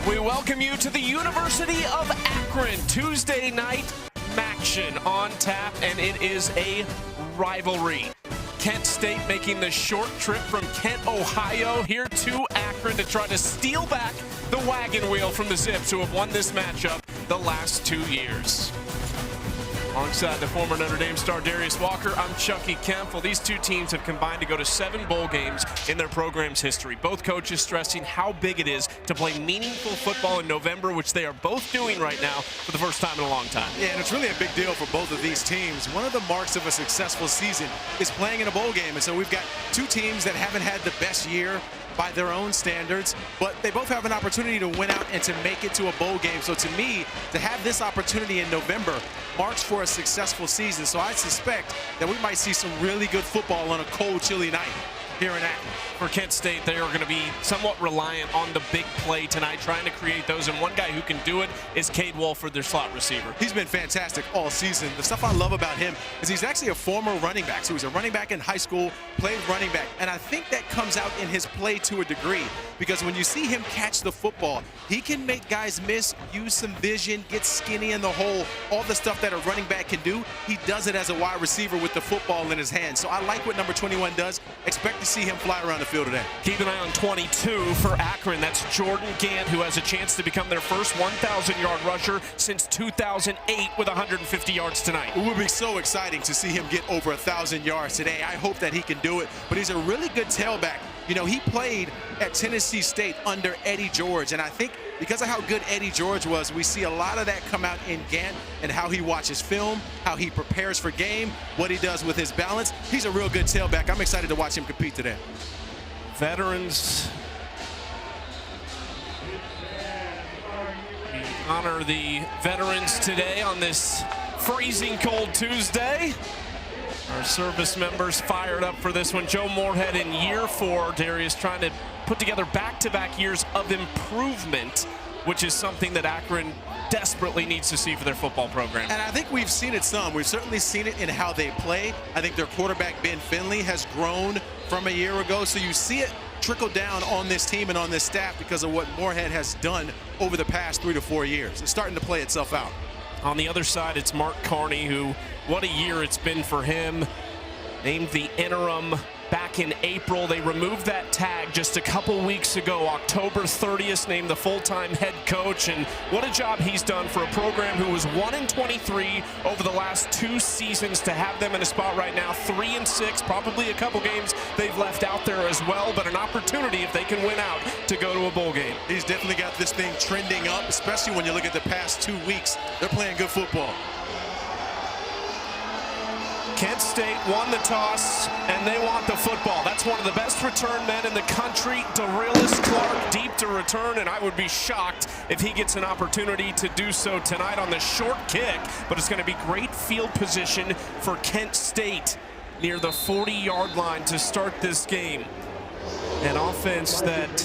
We welcome you to the University of Akron. Tuesday night action on tap, and it is a rivalry. Kent State making the short trip from Kent, Ohio, here to Akron to try to steal back the wagon wheel from the Zips, who have won this matchup the last 2 years. Alongside the former Notre Dame star Darius Walker, I'm Chucky Kemp. Well, these two teams have combined to go to 7 bowl games in their program's history. Both coaches stressing how big it is to play meaningful football in November, which they are both doing right now for the first time in a long time. Yeah, and it's really a big deal for both of these teams. One of the marks of a successful season is playing in a bowl game, and so we've got two teams that haven't had the best year by their own standards, but they both have an opportunity to win out and to make it to a bowl game. So to me, to have this opportunity in November marks for a successful season. So I suspect that we might see some really good football on a cold, chilly night here in Akron. For Kent State, they are going to be somewhat reliant on the big play tonight, trying to create those, and one guy who can do it is Cade Wolford, their slot receiver. He's been fantastic all season. The stuff I love about him is he's actually a former running back. So he's a running back in high school, played running back, and I think that comes out in his play to a degree, because when you see him catch the football, he can make guys miss, use some vision, get skinny in the hole, all the stuff that a running back can do. He does it as a wide receiver with the football in his hand. So I like what number 21 does. Expect to see him fly around the field today. Keep an eye on 22 for Akron. That's Jordan Gant, who has a chance to become their first 1,000-yard rusher since 2008 with 150 yards tonight. It would be so exciting to see him get over 1,000 yards today. I hope that he can do it, but he's a really good tailback. You know, he played at Tennessee State under Eddie George, and I think because of how good Eddie George was, we see a lot of that come out in Gant and how he watches film, how he prepares for game, what he does with his balance. He's a real good tailback. I'm excited to watch him compete today. Veterans. We honor the veterans today on this freezing cold Tuesday. Our service members fired up for this one. Joe Moorhead in year 4. Darius trying to put together back-to-back years of improvement, which is something that Akron desperately needs to see for their football program. And I think we've seen it some. We've certainly seen it in how they play. I think their quarterback, Ben Finley, has grown from a year ago. So you see it trickle down on this team and on this staff because of what Moorhead has done over the past 3 to 4 years. It's starting to play itself out. On the other side, it's Mark Carney, who, what a year it's been for him. Named the interim back in April. They removed that tag just a couple weeks ago. October 30th, named the full-time head coach, and what a job he's done for a program who was 1-23 over the last 2 seasons to have them in a spot right now 3-6. Probably a couple games they've left out there as well, but an opportunity if they can win out to go to a bowl game. He's definitely got this thing trending up, especially when you look at the past 2 weeks. They're playing good football. Kent State won the toss, and they want the football. That's one of the best return men in the country. Darylis Clark deep to return, and I would be shocked if he gets an opportunity to do so tonight on the short kick. But it's going to be great field position for Kent State near the 40-yard line to start this game. An offense that,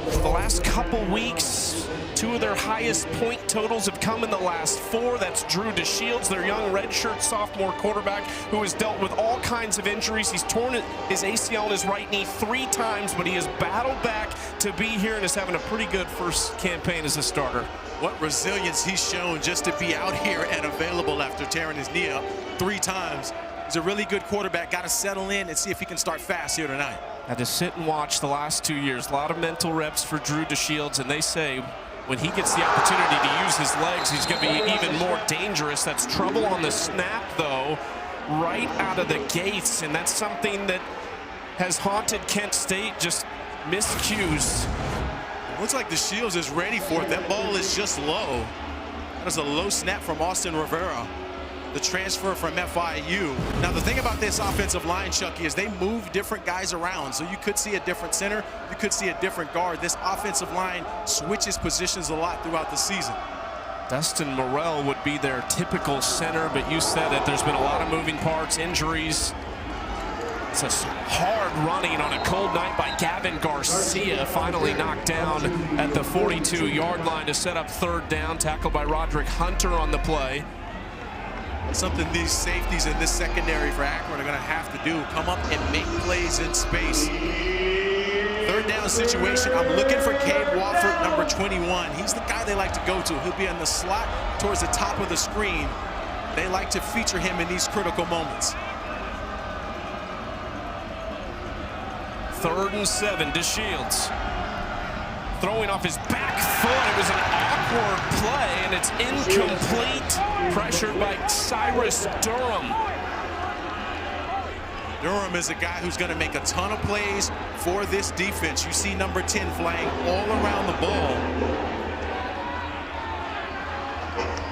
for the last couple weeks, 2 of their highest point totals have come in the last 4. That's Drew DeShields, their young redshirt sophomore quarterback, who has dealt with all kinds of injuries. He's torn his ACL in his right knee 3 times, but he has battled back to be here and is having a pretty good first campaign as a starter. What resilience he's shown just to be out here and available after tearing his knee up 3 times. He's a really good quarterback. Got to settle in and see if he can start fast here tonight. Had to sit and watch the last 2 years. A lot of mental reps for Drew DeShields, and they say when he gets the opportunity to use his legs, he's going to be even more dangerous. That's trouble on the snap, though, right out of the gates, and that's something that has haunted Kent State, just miscues. Looks like DeShields is ready for it. That ball is just low. That was a low snap from Austin Rivera, the transfer from FIU. Now, the thing about this offensive line, Chucky, is they move different guys around. So you could see a different center, you could see a different guard. This offensive line switches positions a lot throughout the season. Dustin Morrell would be their typical center, but you said it, there's been a lot of moving parts, injuries. It's a hard running on a cold night by Gavin Garcia, finally knocked down at the 42-yard line to set up 3rd down, tackled by Roderick Hunter on the play. Something these safeties in this secondary for Akron are going to have to do, come up and make plays in space. 3rd down situation. I'm looking for Cade Wofford, number 21. He's the guy they like to go to. He'll be in the slot towards the top of the screen. They like to feature him in these critical moments. 3rd and 7 to Shields. Throwing off his back foot. It was an awkward play, and it's incomplete. Pressured by Cyrus Durham. Durham is a guy who's going to make a ton of plays for this defense. You see number 10 flying all around the ball.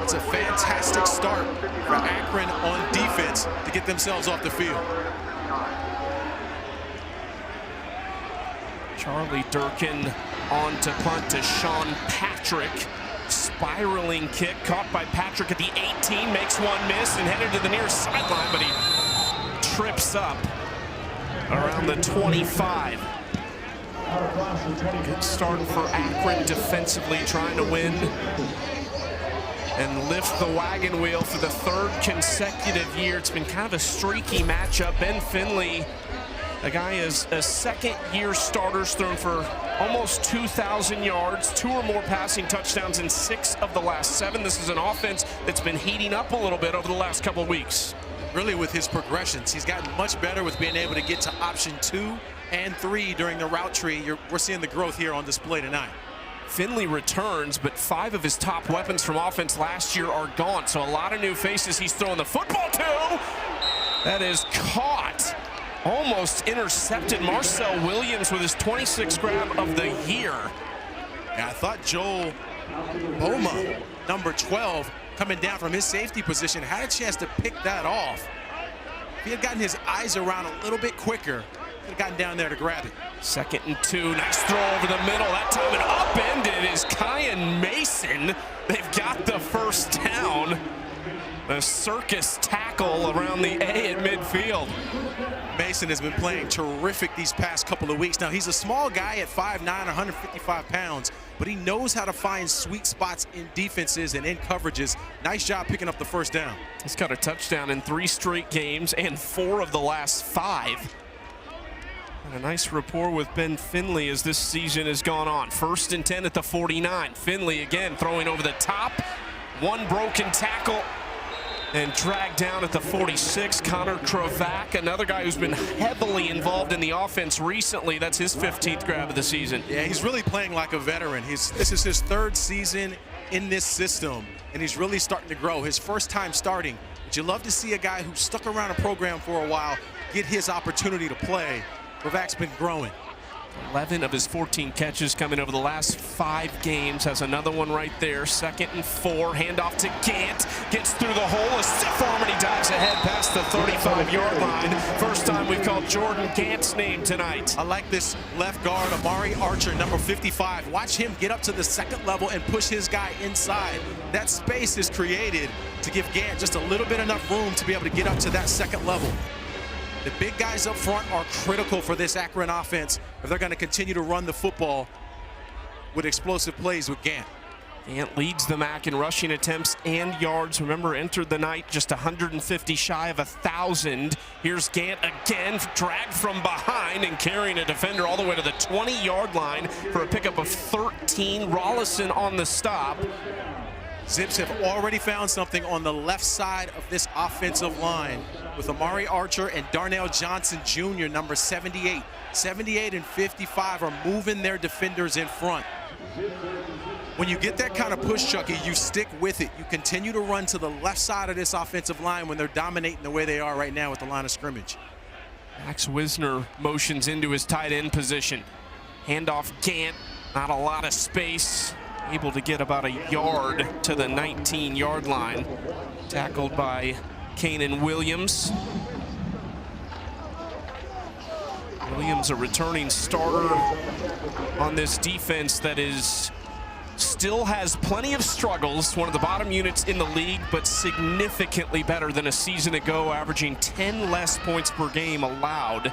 It's a fantastic start for Akron on defense to get themselves off the field. Charlie Durkin on to punt to Sean Patrick. Spiraling kick caught by Patrick at the 18, makes one miss and headed to the near sideline, but he trips up around the 25. Good start for Akron defensively, trying to win and lift the wagon wheel for the 3rd consecutive year. It's been kind of a streaky matchup. Ben Finley, a guy is a 2nd-year starter, thrown for almost 2,000 yards, 2 or more passing touchdowns in 6 of the last 7. This is an offense that's been heating up a little bit over the last couple of weeks. Really, with his progressions, he's gotten much better with being able to get to option 2 and 3 during the route tree. We're seeing the growth here on display tonight. Finley returns, but 5 of his top weapons from offense last year are gone. So a lot of new faces he's throwing the football to. That is caught. Almost intercepted. Marcel Williams with his 26th grab of the year. Yeah, I thought Joel Boma, number 12, coming down from his safety position, had a chance to pick that off. If he had gotten his eyes around a little bit quicker, he had gotten down there to grab it. 2nd and 2, nice throw over the middle. That time it upended is Kyan Mason. They've got the first down. The circus tackle around the A at midfield. Mason has been playing terrific these past couple of weeks. Now, he's a small guy at 5'9", 155 pounds, but he knows how to find sweet spots in defenses and in coverages. Nice job picking up the first down. He's got a touchdown in 3 straight games and 4 of the last 5. And a nice rapport with Ben Finley as this season has gone on. 1st and 10 at the 49. Finley again throwing over the top. 1 broken tackle and dragged down at the 46. Connor Kravac, another guy who's been heavily involved in the offense recently. That's his 15th grab of the season. Yeah, he's really playing like a veteran. This is his 3rd season in this system, and he's really starting to grow. His first time starting. But you love to see a guy who stuck around a program for a while get his opportunity to play. Kravac's been growing. 11 of his 14 catches coming over the last 5 games. Has another one right there. 2nd and 4. Handoff to Gant. Gets through the hole. A stiff arm and he dives ahead past the 35-yard line. First time we've called Jordan Gant's name tonight. I like this left guard, Amari Archer, number 55. Watch him get up to the 2nd level and push his guy inside. That space is created to give Gant just a little bit enough room to be able to get up to that 2nd level. The big guys up front are critical for this Akron offense if they're going to continue to run the football with explosive plays with Gant. Gant leads the MAC in rushing attempts and yards. Remember, entered the night just 150 shy of 1,000. Here's Gant again, dragged from behind and carrying a defender all the way to the 20-yard line for a pickup of 13. Rollison on the stop. Zips have already found something on the left side of this offensive line with Amari Archer and Darnell Johnson Jr., number 78. 78 and 55 are moving their defenders in front. When you get that kind of push, Chucky, you stick with it. You continue to run to the left side of this offensive line when they're dominating the way they are right now at the line of scrimmage. Max Wisner motions into his tight end position. Handoff Gant, not a lot of space. Able to get about a yard to the 19-yard line. Tackled by Kanan Williams. Williams, a returning starter on this defense that still has plenty of struggles. One of the bottom units in the league, but significantly better than a season ago, averaging 10 less points per game allowed.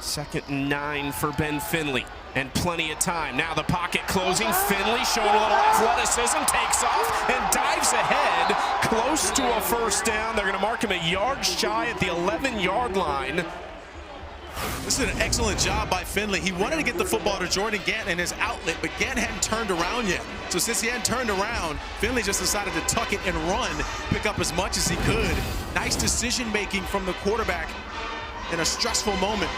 2nd and 9 for Ben Finley. And plenty of time. Now the pocket closing. Finley showing a little athleticism, takes off and dives ahead, close to a first down. They're going to mark him a yard shy at the 11-yard line. This is an excellent job by Finley. He wanted to get the football to Jordan Gant in his outlet, but Gant hadn't turned around yet. So since he hadn't turned around, Finley just decided to tuck it and run, pick up as much as he could. Nice decision-making from the quarterback in a stressful moment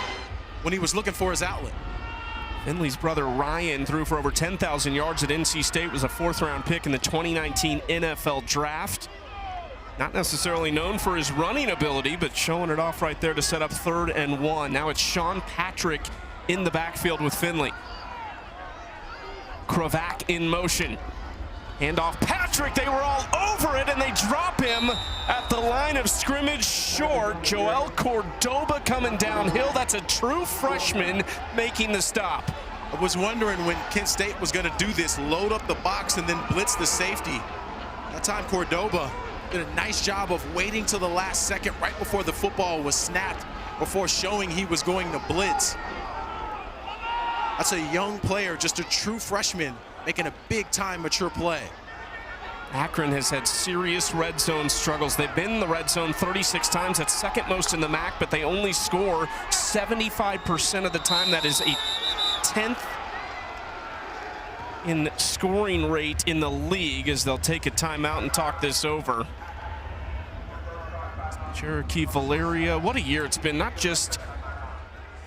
when he was looking for his outlet. Finley's brother Ryan threw for over 10,000 yards at NC State, was a 4th-round pick in the 2019 NFL Draft. Not necessarily known for his running ability, but showing it off right there to set up 3rd and 1. Now it's Sean Patrick in the backfield with Finley. Kravac in motion. Hand off Patrick, they were all over it, and they drop him at the line of scrimmage short. Joel Cordoba coming downhill. That's a true freshman making the stop. I was wondering when Kent State was gonna do this, load up the box and then blitz the safety. That time Cordoba did a nice job of waiting till the last second right before the football was snapped before showing he was going to blitz. That's a young player, just a true freshman, making a big-time mature play. Akron has had serious red zone struggles. They've been in the red zone 36 times. That's 2nd most in the MAC, but they only score 75% of the time. That is a 10th in scoring rate in the league, as they'll take a timeout and talk this over. Cherokee Valeria, what a year it's been, not just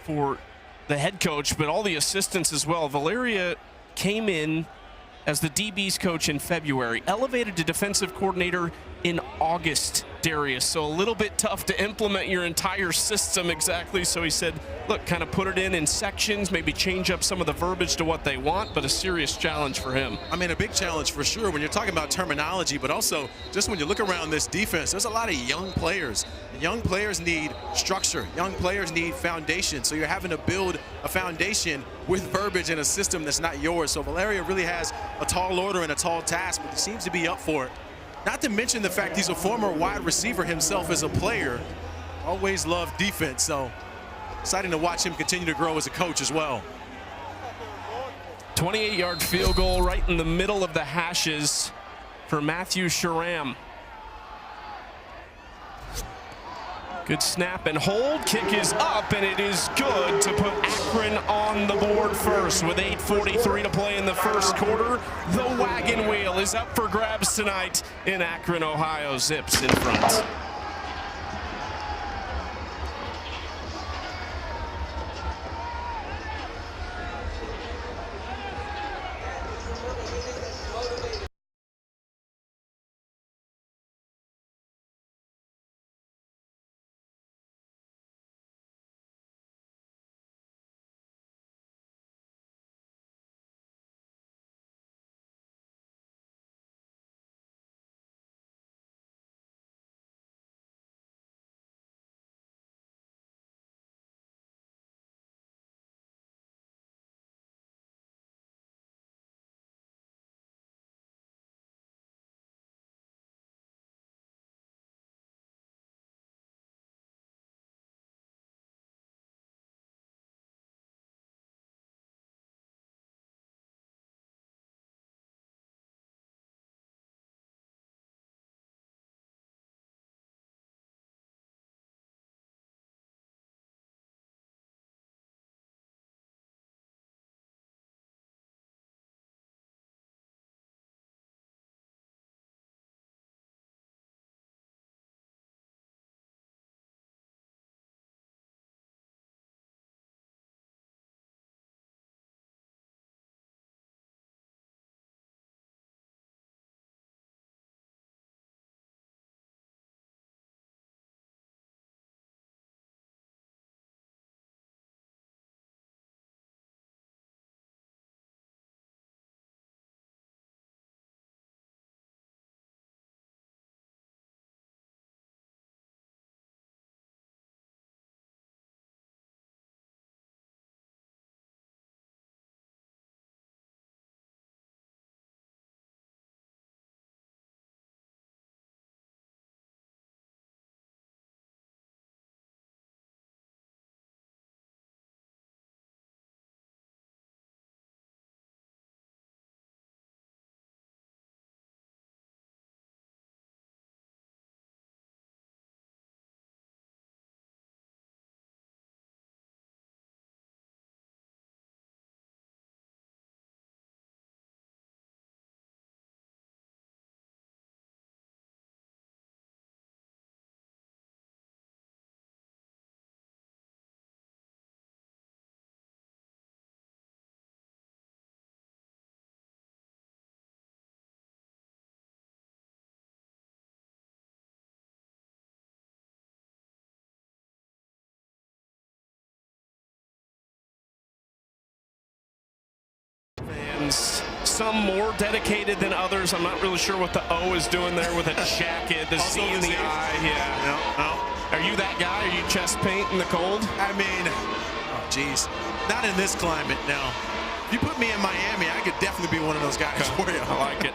for the head coach, but all the assistants as well. Valeria came in as the DB's coach in February, elevated to defensive coordinator in August, Darius. So a little bit tough to implement your entire system exactly. So he said, look, kind of put it in sections, maybe change up some of the verbiage to what they want, but a serious challenge for him. I mean, a big challenge for sure when you're talking about terminology, but also just when you look around this defense, there's a lot of young players. Young players need structure. Young players need foundation. So you're having to build a foundation with verbiage in a system that's not yours. So Valeria really has a tall order and a tall task, but he seems to be up for it. Not to mention the fact he's a former wide receiver himself as a player. Always loved defense, so exciting to watch him continue to grow as a coach as well. 28-yard field goal right in the middle of the hashes for Matthew Sharam. Good snap and hold. Kick is up, and it is good to put Akron on the board first. With 8:43 to play in the first quarter, the wagon wheel is up for grabs tonight in Akron, Ohio. Zips in front. fans, some more dedicated than others. I'm not really sure what the O is doing there with a jacket, the C in the eye. Yeah. No. Are you that guy? Are you chest paint in the cold? I mean, oh, geez. Not in this climate, no. If you put me in Miami, I could definitely be one of those guys for you. I like it.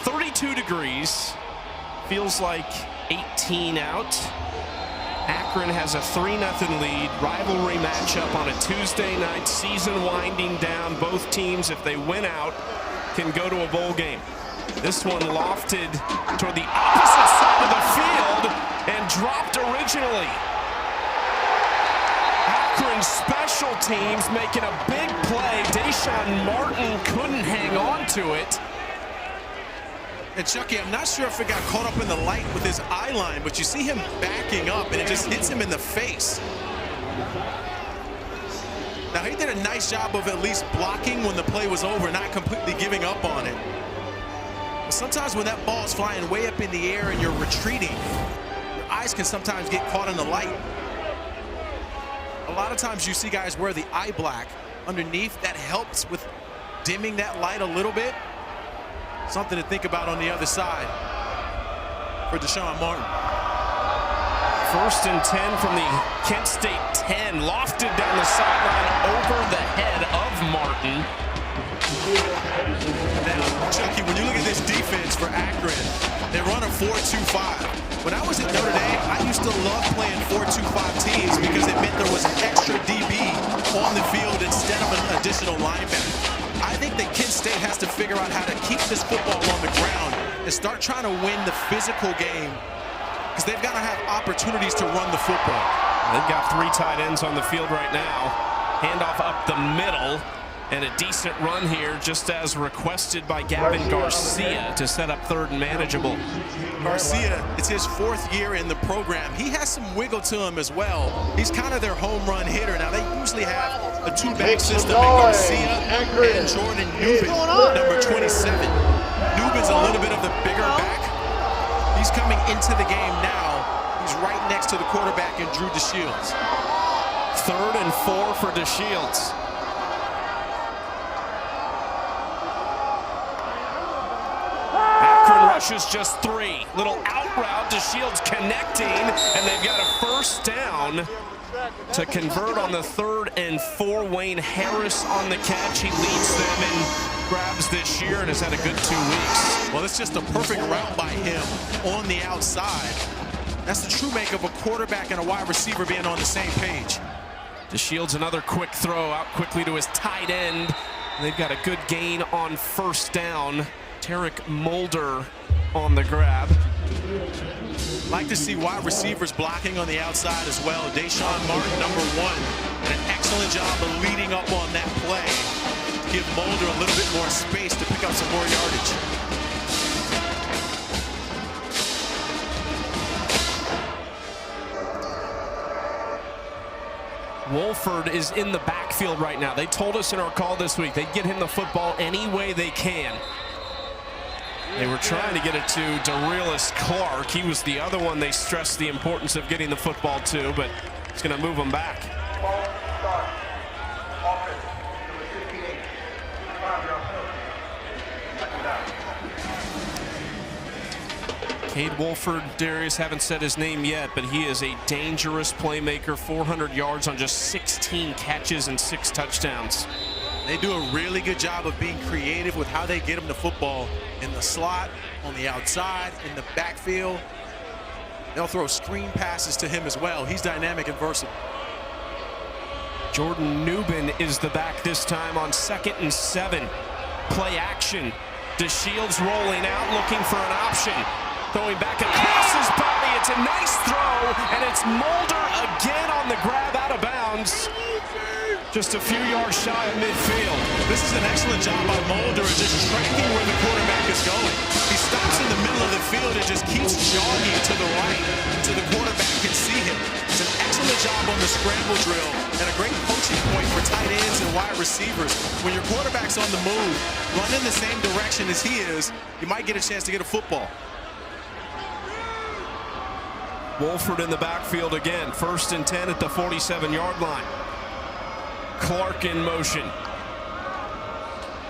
32 degrees. Feels like 18 out. Akron has a 3-0 lead. Rivalry matchup on a Tuesday night. Season winding down. Both teams, if they win out, can go to a bowl game. This one lofted toward the opposite side of the field and dropped originally. Akron special teams making a big play. Deshaun Martin couldn't hang on to it. And Chucky, I'm not sure if it got caught up in the light with his eye line, but you see him backing up and it just hits him in the face. Now he did a nice job of at least blocking when the play was over, not completely giving up on it. But sometimes when that ball is flying way up in the air and you're retreating, your eyes can sometimes get caught in the light. A lot of times you see guys wear the eye black underneath. That helps with dimming that light a little bit. Something to think about on the other side for Deshaun Martin. 1st and 10 from the Kent State 10. Lofted down the sideline over the head of Martin. Now, Chucky, when you look at this defense for Akron, they run a 4-2-5. When I was at Notre Dame, I used to love playing 4-2-5 teams because it meant there was an extra DB on the field instead of an additional linebacker. I think that Kent State has to figure out how to keep this football on the ground and start trying to win the physical game, because they've got to have opportunities to run the football. They've got 3 tight ends on the field right now. Handoff up the middle, and a decent run here, just as requested by Gavin Garcia to set up 3rd and manageable. Garcia, it's his 4th year in the program. He has some wiggle to him as well. He's kind of their home run hitter. Now, they usually have a 2-back system, and Garcia and Jordan Nubin, number 27. Nubin's a little bit of the bigger back. He's coming into the game now. He's right next to the quarterback in Drew DeShields. 3rd and 4 for DeShields. Rushes just 3. Little out route. DeShields connecting, and they've got a 1st down to convert on the 3rd and 4. Wayne Harris on the catch. He leads them in grabs this year and has had a good 2 weeks. Well, it's just a perfect route by him on the outside. That's the true make of a quarterback and a wide receiver being on the same page. DeShields another quick throw out quickly to his tight end. They've got a good gain on 1st down. Tarek Mulder on the grab. Like to see wide receivers blocking on the outside as well. Deshaun Martin, number 1, did an excellent job of leading up on that play to give Mulder a little bit more space to pick up some more yardage. Wolford is in the backfield right now. They told us in our call this week they'd get him the football any way they can. They were trying to get it to Darius Clark. He was the other one they stressed the importance of getting the football to, but it's going to move him back. Cade Wolford, Darius, haven't said his name yet, but he is a dangerous playmaker. 400 yards on just 16 catches and 6 touchdowns. They do a really good job of being creative with how they get him the football in the slot, on the outside, in the backfield. They'll throw screen passes to him as well. He's dynamic and versatile. Jordan Nubin is the back this time on 2nd and 7. Play action. DeShields rolling out, looking for an option. Throwing back across his body. It's a nice throw, and it's Mulder again on the grab out of bounds. Just a few yards shy of midfield. This is an excellent job by Mulder of just tracking where the quarterback is going. He stops in the middle of the field and just keeps jogging to the right so the quarterback can see him. It's an excellent job on the scramble drill and a great coaching point for tight ends and wide receivers. When your quarterback's on the move, running the same direction as he is, you might get a chance to get a football. Wolford in the backfield again. 1st and 10 at the 47-yard line. Clark in motion.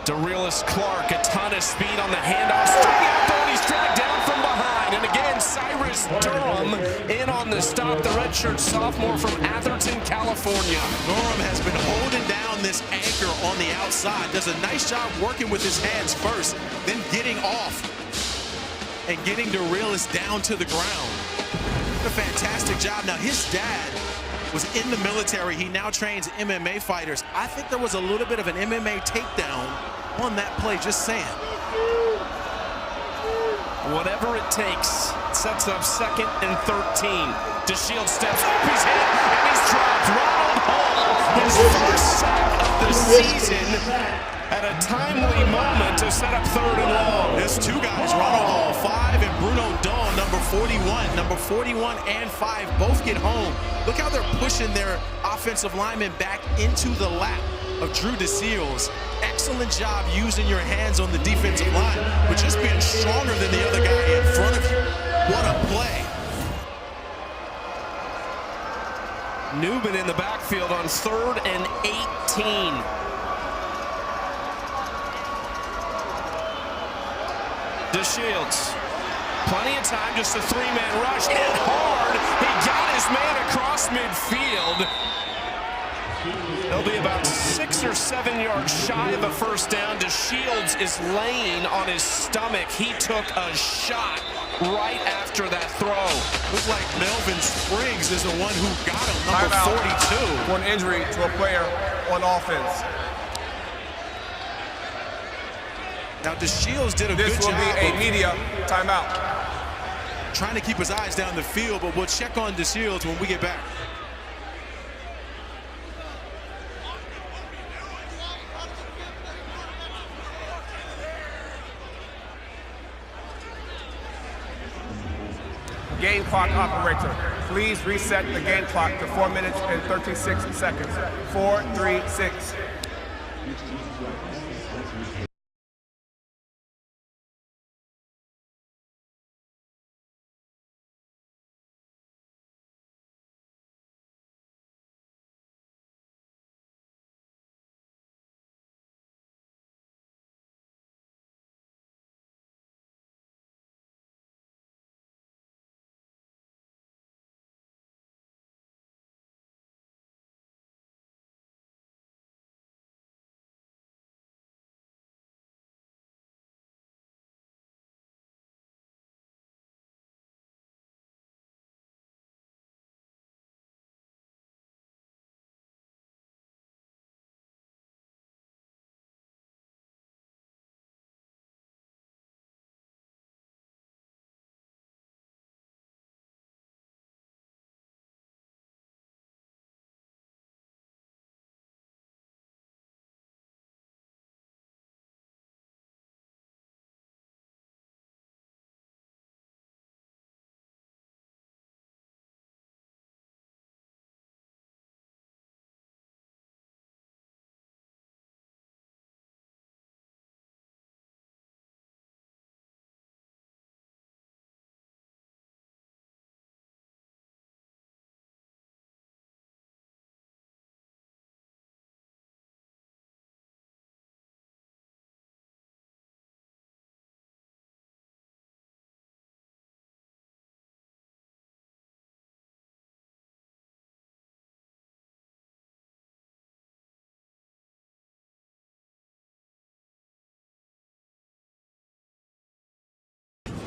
DeRealis Clark, a ton of speed on the handoff. Straight out though, and he's dragged down from behind. And again, Cyrus Durham in on the stop, the redshirt sophomore from Atherton, California. Durham has been holding down this anchor on the outside. Does a nice job working with his hands first, then getting off and getting DeRealis down to the ground. A fantastic job. Now, his dad was in the military. He now trains MMA fighters. I think there was a little bit of an MMA takedown on that play, just saying. Whatever it takes, sets up 2nd and 13. DeShields steps up, he's hit, and he's dropped. Ronald Hall, his first sack of the season, at a timely moment to set up 3rd and long. There's two guys, Ronald Hall, 5, and Bruno Dawn, number 41. Number 41 and 5 both get home. Look how they're pushing their offensive linemen back into the lap of Drew DeShields. Excellent job using your hands on the defensive line, but just being stronger than the other guy in front of you. What a play. Newman in the backfield on 3rd and 18. DeShields, plenty of time, just a 3-man rush, hit hard. He got his man across midfield. He'll be about 6 or 7 yards shy of a first down. DeShields is laying on his stomach. He took a shot right after that throw. Looks like Melvin Spriggs is the one who got him, number 42. For an injury to a player on offense. Now, DeShields did a good job. This will be a media timeout. Trying to keep his eyes down the field, but we'll check on DeShields when we get back. Game clock operator, please reset the game clock to 4 minutes and 36 seconds. 4, 3, 6.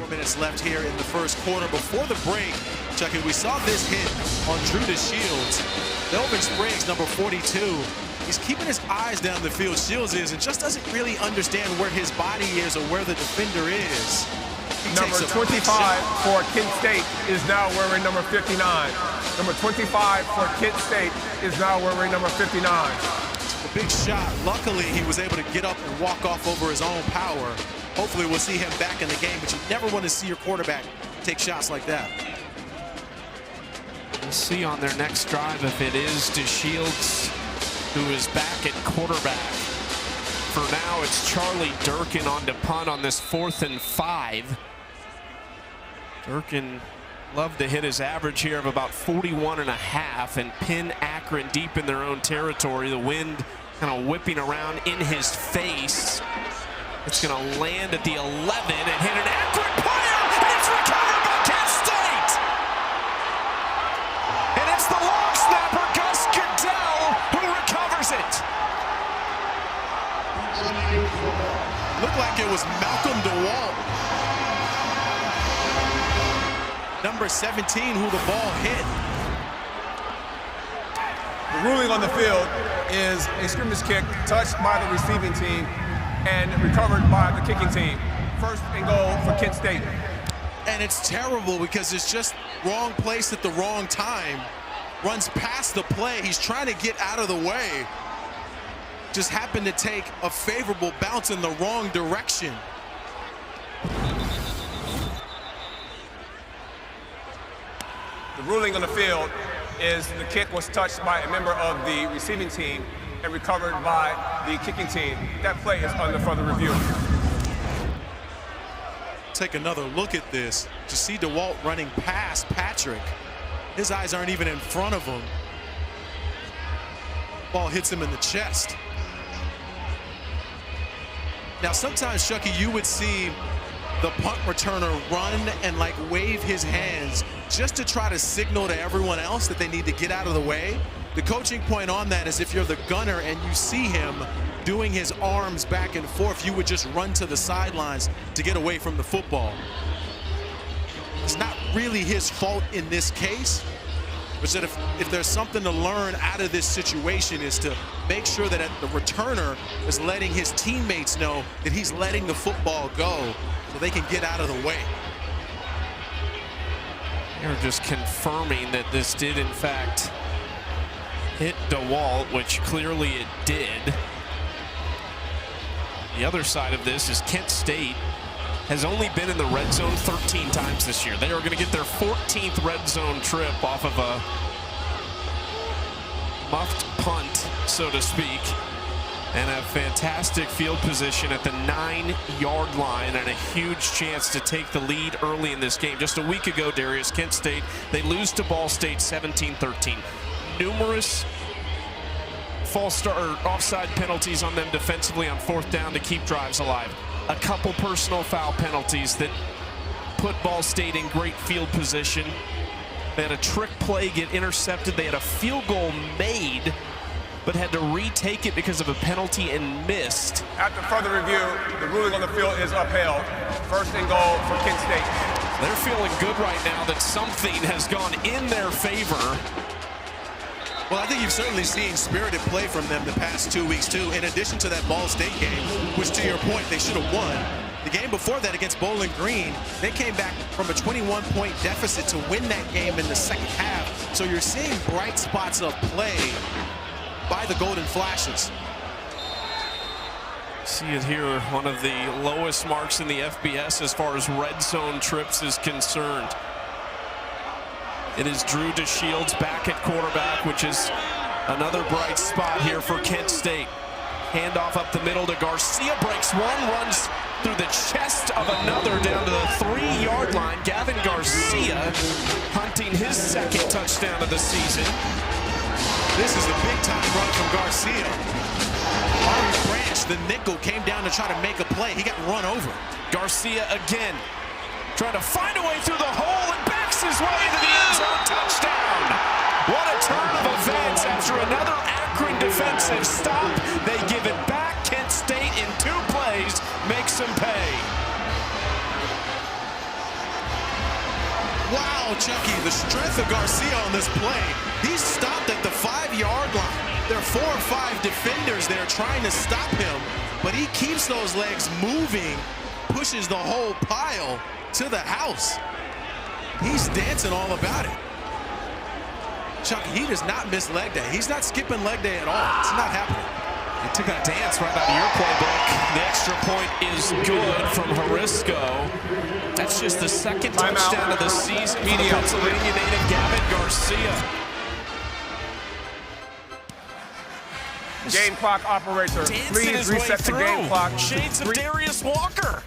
Minutes left here in the first quarter. Before the break, Chucky, we saw this hit on Drew DeShields. Melvin Spriggs, number 42, he's keeping his eyes down the field. Shields is, and just doesn't really understand where his body is or where the defender is. Number 25 for Kent State is now wearing number 59. Number 25 for Kent State is now wearing number 59. A big shot. Luckily, he was able to get up and walk off over his own power. Hopefully, we'll see him back in the game, but you never want to see your quarterback take shots like that. We'll see on their next drive if it is DeShields who is back at quarterback. For now, it's Charlie Durkin on to punt on this 4th and 5. Durkin loved to hit his average here of about 41.5 and pin Akron deep in their own territory. The wind kind of whipping around in his face. It's going to land at the 11 and hit an Akron player, and it's recovered by Kent State. And it's the long snapper, Gus Goodell, who recovers it. Looked like it was Malcolm DeWalt, number 17, who the ball hit. The ruling on the field is a scrimmage kick touched by the receiving team and recovered by the kicking team. First and goal for Kent State. And it's terrible because it's just wrong place at the wrong time. Runs past the play. He's trying to get out of the way. Just happened to take a favorable bounce in the wrong direction. The ruling on the field is the kick was touched by a member of the receiving team and recovered by the kicking team. That play is under further review. Take another look at this. To see DeWalt running past Patrick. His eyes aren't even in front of him. Ball hits him in the chest. Now sometimes, Chucky, you would see the punt returner run and like wave his hands just to try to signal to everyone else that they need to get out of the way. The coaching point on that is if you're the gunner and you see him doing his arms back and forth, you would just run to the sidelines to get away from the football. It's not really his fault in this case, but that if there's something to learn out of this situation is to make sure that the returner is letting his teammates know that he's letting the football go so they can get out of the way. They're just confirming that this did, in fact, hit DeWalt, which clearly it did. The other side of this is Kent State has only been in the red zone 13 times this year. They are going to get their 14th red zone trip off of a muffed punt, so to speak, and a fantastic field position at the 9-yard line and a huge chance to take the lead early in this game. Just a week ago, Darius, Kent State, they lose to Ball State 17-13. Numerous false start or offside penalties on them defensively on fourth down to keep drives alive. A couple personal foul penalties that put Ball State in great field position. They had a trick play get intercepted. They had a field goal made, but had to retake it because of a penalty and missed. After further review, the ruling on the field is upheld. First and goal for Kent State. They're feeling good right now that something has gone in their favor. Well, I think you've certainly seen spirited play from them the past 2 weeks, too, in addition to that Ball State game, which, to your point, they should have won. The game before that against Bowling Green, they came back from a 21-point deficit to win that game in the second half. So you're seeing bright spots of play by the Golden Flashes. See it here, one of the lowest marks in the FBS as far as red zone trips is concerned. It is Drew DeShields back at quarterback, which is another bright spot here for Kent State. Handoff up the middle to Garcia, breaks one, runs through the chest of another down to the 3-yard line. Gavin Garcia hunting his second touchdown of the season. This is a big-time run from Garcia. Harvey Branch, the nickel, came down to try to make a play. He got run over. Garcia again, trying to find a way through the hole and backs his way into the end zone. Touchdown! What a turn of events after another Akron defensive stop. They give it back. Kent State in 2 plays makes them pay. Wow, Chucky, the strength of Garcia on this play. He's stopped at the 5-yard line. There are 4 or 5 defenders there trying to stop him, but he keeps those legs moving, pushes the whole pile to the house. He's dancing all about it. Chucky, he does not miss leg day. He's not skipping leg day at all. It's not happening. He took a dance right out of your playbook. The extra point is good from Harisco. That's just the second touchdown of the season for the Pennsylvania native Gavin Garcia. Game clock operator, please reset the game clock. Shades of Darius Walker.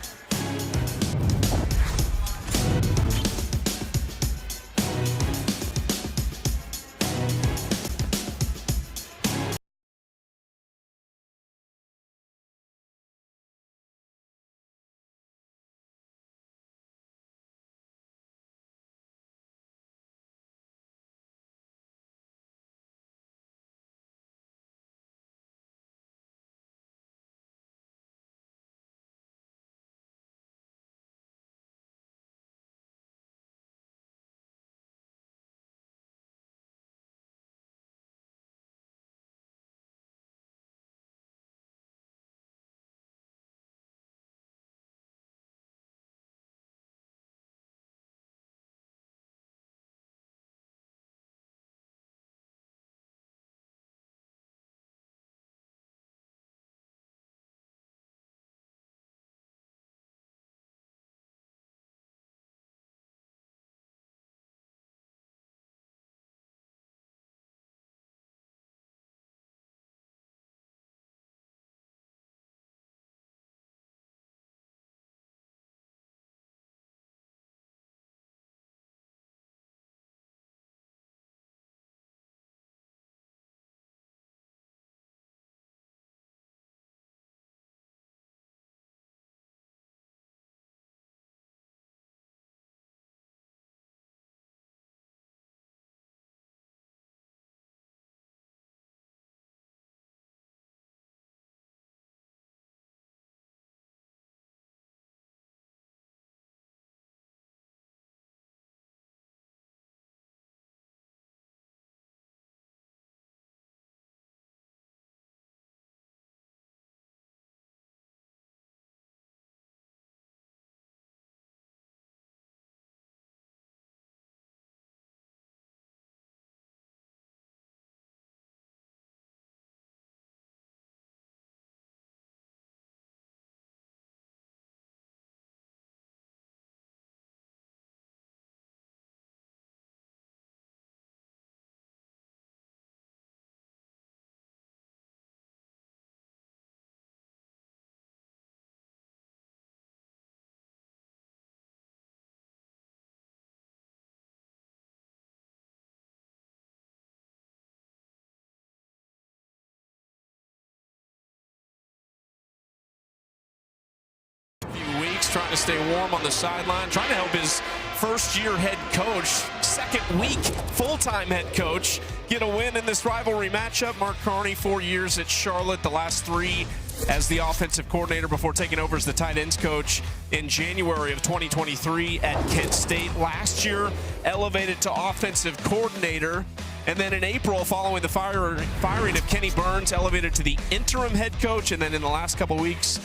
trying to stay warm on the sideline, trying to help his first-year head coach, second-week full-time head coach, get a win in this rivalry matchup. Mark Carney, 4 years at Charlotte, the last 3 as the offensive coordinator before taking over as the tight ends coach in January of 2023 at Kent State. Last year, elevated to offensive coordinator. And then in April, following the firing of Kenny Burns, elevated to the interim head coach. And then in the last couple weeks,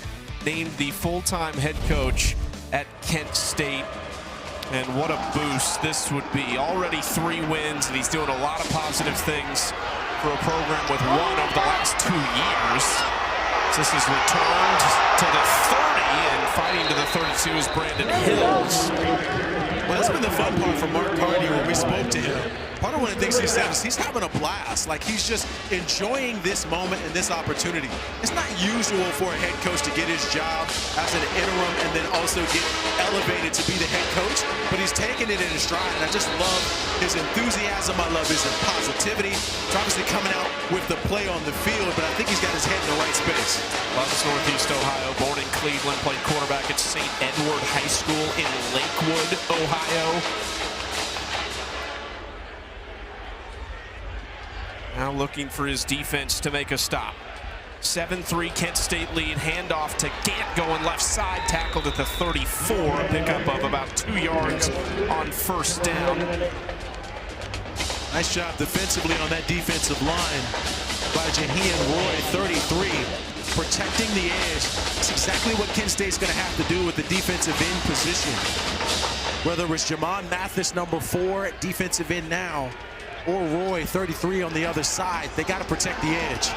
named the full-time head coach at Kent State. And what a boost this would be. Already 3 wins, and he's doing a lot of positive things for a program with 1 over the last 2 years. So this is returned to the 30, and fighting to the 32 is Brandon Hills. Well, that's been the fun part for Mark Carney when we spoke to him. Part of one of the things he said is he's having a blast. Like, he's just enjoying this moment and this opportunity. It's not usual for a head coach to get his job as an interim and then also get elevated to be the head coach, but he's taking it in his stride, and I just love his enthusiasm. I love his positivity. He's obviously coming out with the play on the field, but I think he's got his head in the right space. Loves Northeast Ohio, born in Cleveland, played quarterback at St. Edward High School in Lakewood, Ohio. Now looking for his defense to make a stop. 7-3 Kent State lead, handoff to Gant going left side, tackled at the 34, a pickup of about 2 yards on first down. Nice job defensively on that defensive line by Jahian Roy, 33, protecting the edge. It's exactly what Kent State's going to have to do with the defensive end position. Whether it's Jamon Mathis, number 4, at defensive end now, or Roy, 33, on the other side, they got to protect the edge.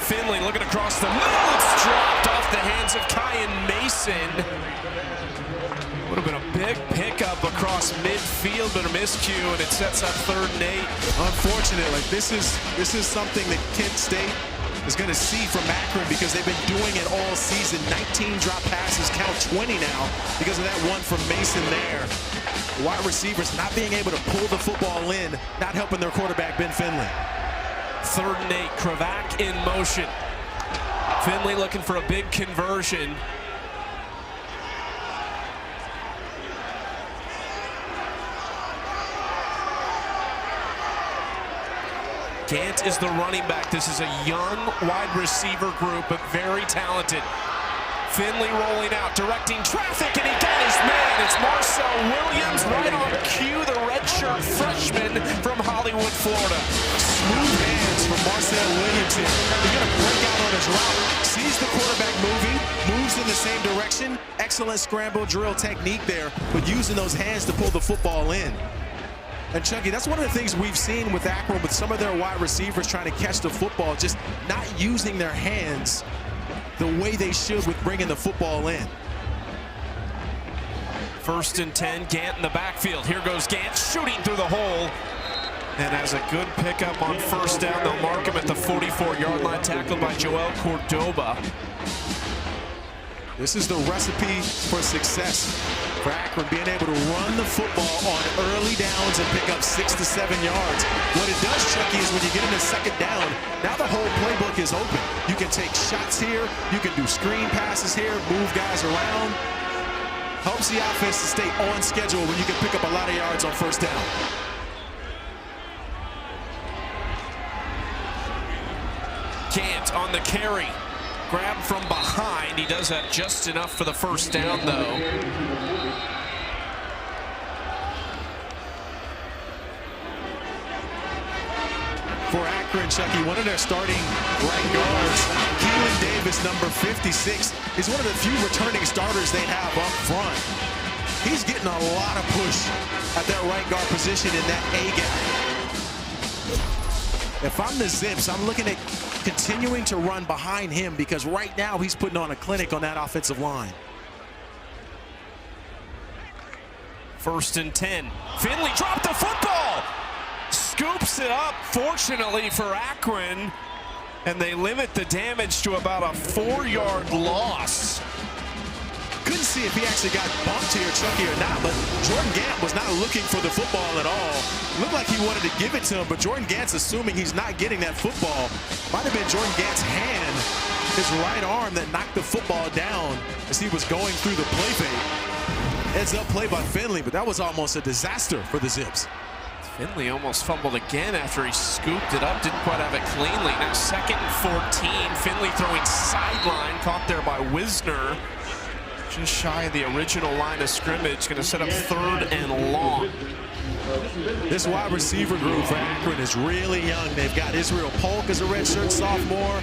Finley looking across the middle. It's dropped off the hands of Kyan Mason. Would have been a big pickup across midfield, but a miscue, and it sets up 3rd and 8. Unfortunately, this is something that Kent State is going to see from Akron because they've been doing it all season. 19 drop passes, count 20 now because of that one from Mason there. Wide receivers not being able to pull the football in, not helping their quarterback, Ben Finley. 3rd and 8, Kravac in motion. Finley looking for a big conversion. Gant is the running back. This is a young wide receiver group, but very talented. Finley rolling out, directing traffic, and he got his man. It's Marcel Williams right on cue, the redshirt freshman from Hollywood, Florida. Smooth hands from Marcel Williams here. He's going to break out on his route, sees the quarterback moving, moves in the same direction. Excellent scramble drill technique there, but using those hands to pull the football in. And Chucky, that's one of the things we've seen with Akron with some of their wide receivers trying to catch the football, just not using their hands the way they should with bringing the football in. 1st and 10, Gant in the backfield. Here goes Gant shooting through the hole. And has a good pickup on 1st down. They'll mark him at the 44-yard line, tackled by Joel Cordoba. This is the recipe for success for Akron, being able to run the football on early downs and pick up 6 to 7 yards. What it does, Chucky, is when you get into 2nd down, now the whole playbook is open. You can take shots here, you can do screen passes here, move guys around. Helps the offense to stay on schedule when you can pick up a lot of yards on 1st down. Gant on the carry. Grab from behind. He does have just enough for the 1st down, though. For Akron, Chucky, one of their starting right guards, Keelan Davis, number 56, is one of the few returning starters they have up front. He's getting a lot of push at that right guard position in that A-gap. If I'm the Zips, I'm looking at continuing to run behind him because right now he's putting on a clinic on that offensive line. 1st and 10. Finley dropped the football. Scoops it up, fortunately for Akron, and they limit the damage to about a 4-yard loss. Couldn't see if he actually got bumped here, Chucky, or not, but Jordan Gant was not looking for the football at all. Looked like he wanted to give it to him, but Jordan Gant's assuming he's not getting that football. Might have been Jordan Gant's hand his right arm that knocked the football down as he was going through the play fake. Heads up play by Finley, but that was almost a disaster for the Zips. Finley almost fumbled again after he scooped it up, didn't quite have it cleanly. Now 2nd and 14, Finley throwing sideline, caught there by Wisner. Just shy of the original line of scrimmage, going to set up 3rd and long. This wide receiver group for Akron is really young. They've got Israel Polk as a redshirt sophomore.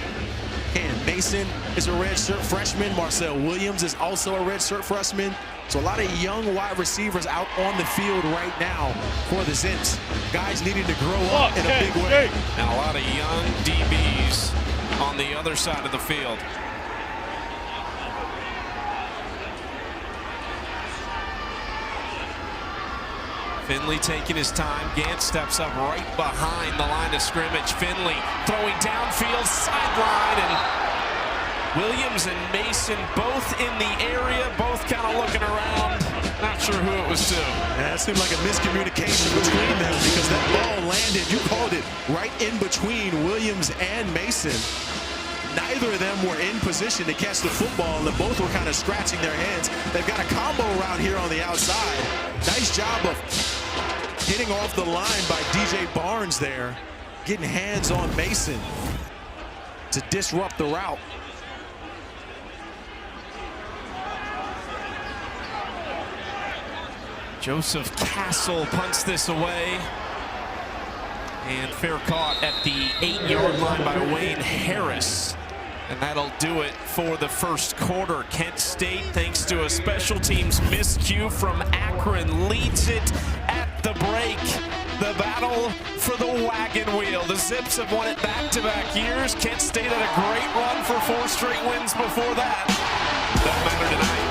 Ken Mason is a redshirt freshman. Marcel Williams is also a redshirt freshman. So a lot of young wide receivers out on the field right now for the Zips. Guys needing to grow up in a big way. And a lot of young DBs on the other side of the field. Finley taking his time. Gant steps up right behind the line of scrimmage. Finley throwing downfield, sideline, and Williams and Mason both in the area, both kind of looking around. Not sure who it was to. Yeah, it seemed like a miscommunication between them because that ball landed, you called it, right in between Williams and Mason. Neither of them were in position to catch the football, and they both were kind of scratching their heads. They've got a combo around here on the outside. Nice job of hitting off the line by DJ Barnes there, getting hands on Mason to disrupt the route. Joseph Castle punts this away. And fair caught at the 8-yard line by Wayne Harris. And that'll do it for the first quarter. Kent State, thanks to a special teams miscue from Akron, leads it at the break. The battle for the wagon wheel. The Zips have won it back-to-back years. Kent State had a great run for 4 straight wins before that. Doesn't matter tonight.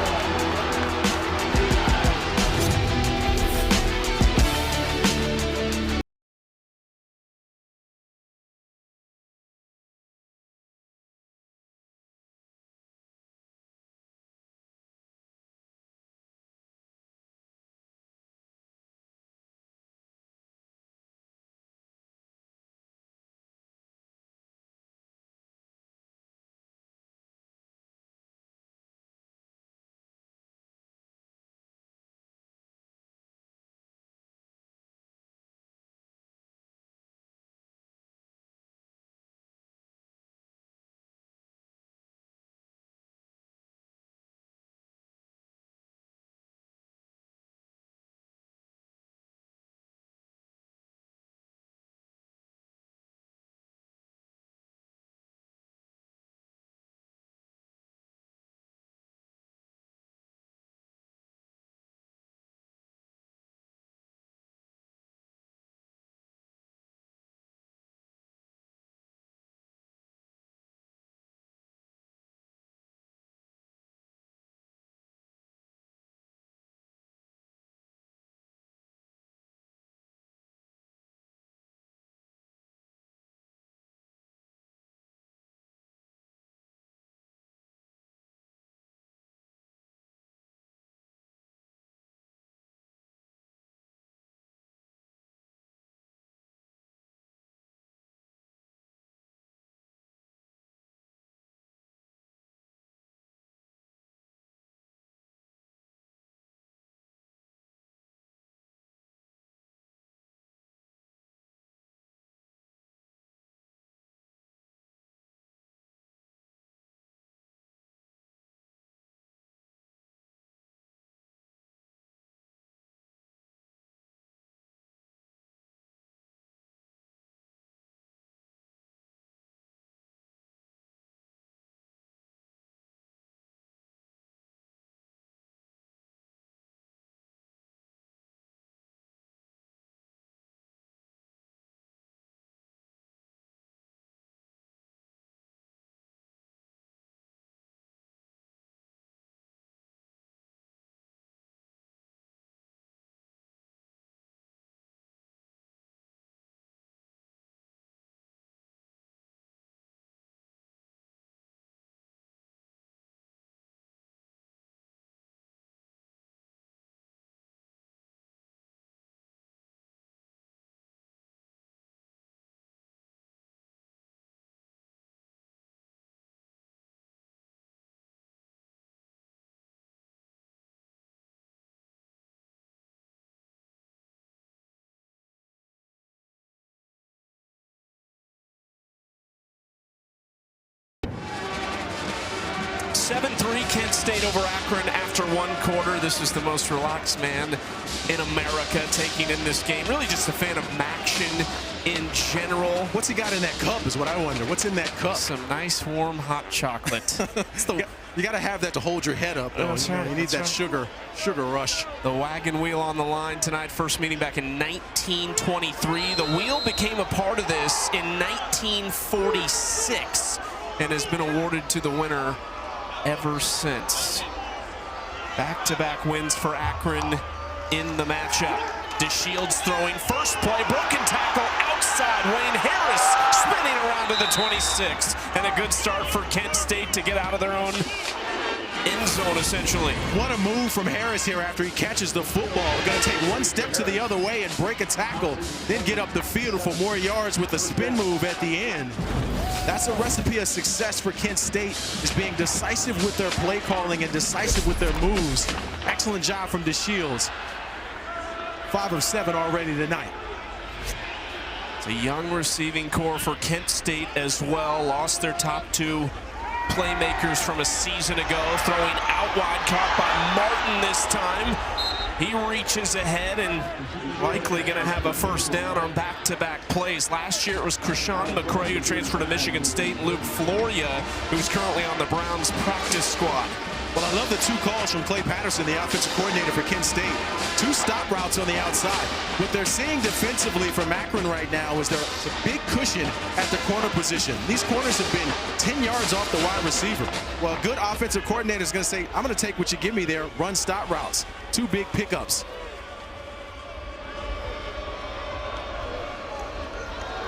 7-3 Kent State over Akron after one quarter. This is the most relaxed man in America taking in this game. Really just a fan of action in general. What's he got in that cup is what I wonder. What's in that cup? Some nice warm hot chocolate. You got to have that to hold your head up, though. You need that sugar rush. The wagon wheel on the line tonight. First meeting back in 1923. The wheel became a part of this in 1946 and has been awarded to the winner ever since. Back-to-back wins for Akron in the matchup. DeShields throwing first play, broken tackle outside. Wayne Harris spinning around to the 26, and a good start for Kent State to get out of their own end zone, essentially. What a move from Harris here after he catches the football. Going to take one step to the other way and break a tackle, then get up the field for more yards with a spin move at the end. That's a recipe of success for Kent State, is being decisive with their play calling and decisive with their moves. Excellent job from DeShields. 5 of 7 already tonight. It's a young receiving core for Kent State as well. Lost their top 2 playmakers from a season ago. Throwing out wide, caught by Martin this time. He reaches ahead and likely going to have a first down on back-to-back plays. Last year it was Krishan McCray, who transferred to Michigan State, and Luke Floria, who's currently on the Browns practice squad. Well, I love the 2 calls from Clay Patterson, the offensive coordinator for Kent State. 2 stop routes on the outside. What they're seeing defensively from Akron right now is there's a big cushion at the corner position. These corners have been 10 yards off the wide receiver. Well, a good offensive coordinator is going to say, I'm going to take what you give me there, run stop routes. 2 big pickups.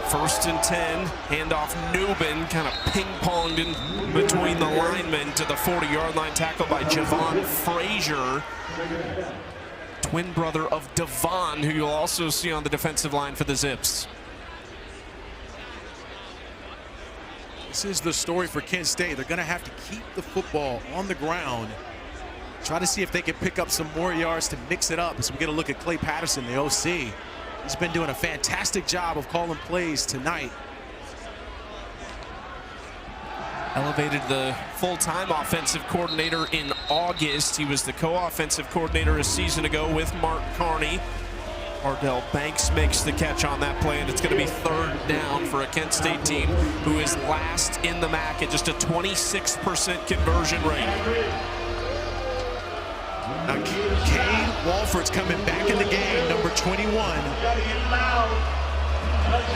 First and 10, handoff Newbin, kind of ping-ponged in between the linemen to the 40-yard line, tackle by Javon Frazier, twin brother of Devon, who you'll also see on the defensive line for the Zips. This is the story for Kent State. They're going to have to keep the football on the ground, try to see if they can pick up some more yards to mix it up as we get a look at Clay Patterson, the OC. He's been doing a fantastic job of calling plays tonight. Elevated the full-time offensive coordinator in August. He was the co-offensive coordinator a season ago with Mark Carney. Ardell Banks makes the catch on that play, and it's going to be 3rd down for a Kent State team who is last in the MAC at just a 26% conversion rate. Now, Cade Walford's coming back in the game, number 21.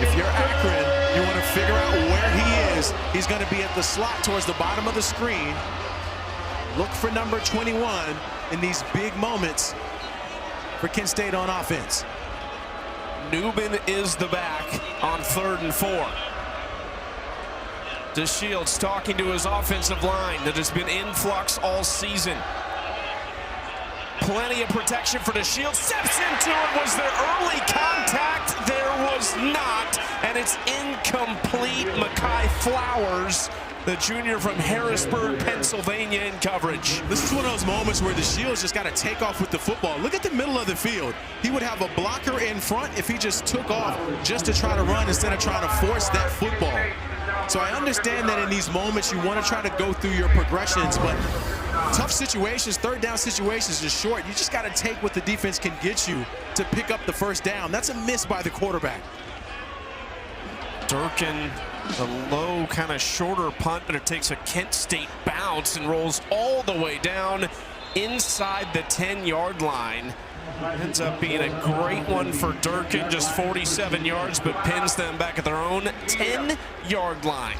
If you're Akron, you want to figure out where he is. He's going to be at the slot towards the bottom of the screen. Look for number 21 in these big moments for Kent State on offense. Newbin is the back on 3rd and 4. DeShields talking to his offensive line that has been in flux all season. Plenty of protection for DeShields. Steps into it. Was there early contact? There was not. And it's incomplete. Mekhi Flowers, the junior from Harrisburg, Pennsylvania, in coverage. This is one of those moments where DeShields just got to take off with the football. Look at the middle of the field. He would have a blocker in front if he just took off just to try to run instead of trying to force that football. So I understand that in these moments you want to try to go through your progressions, but tough situations, 3rd down situations is short. You just got to take what the defense can get you to pick up the first down. That's a miss by the quarterback. Durkin, the low, kind of shorter punt, but it takes a Kent State bounce and rolls all the way down inside the 10-yard line. Ends up being a great one for Durkin, just 47 yards, but pins them back at their own 10-yard line.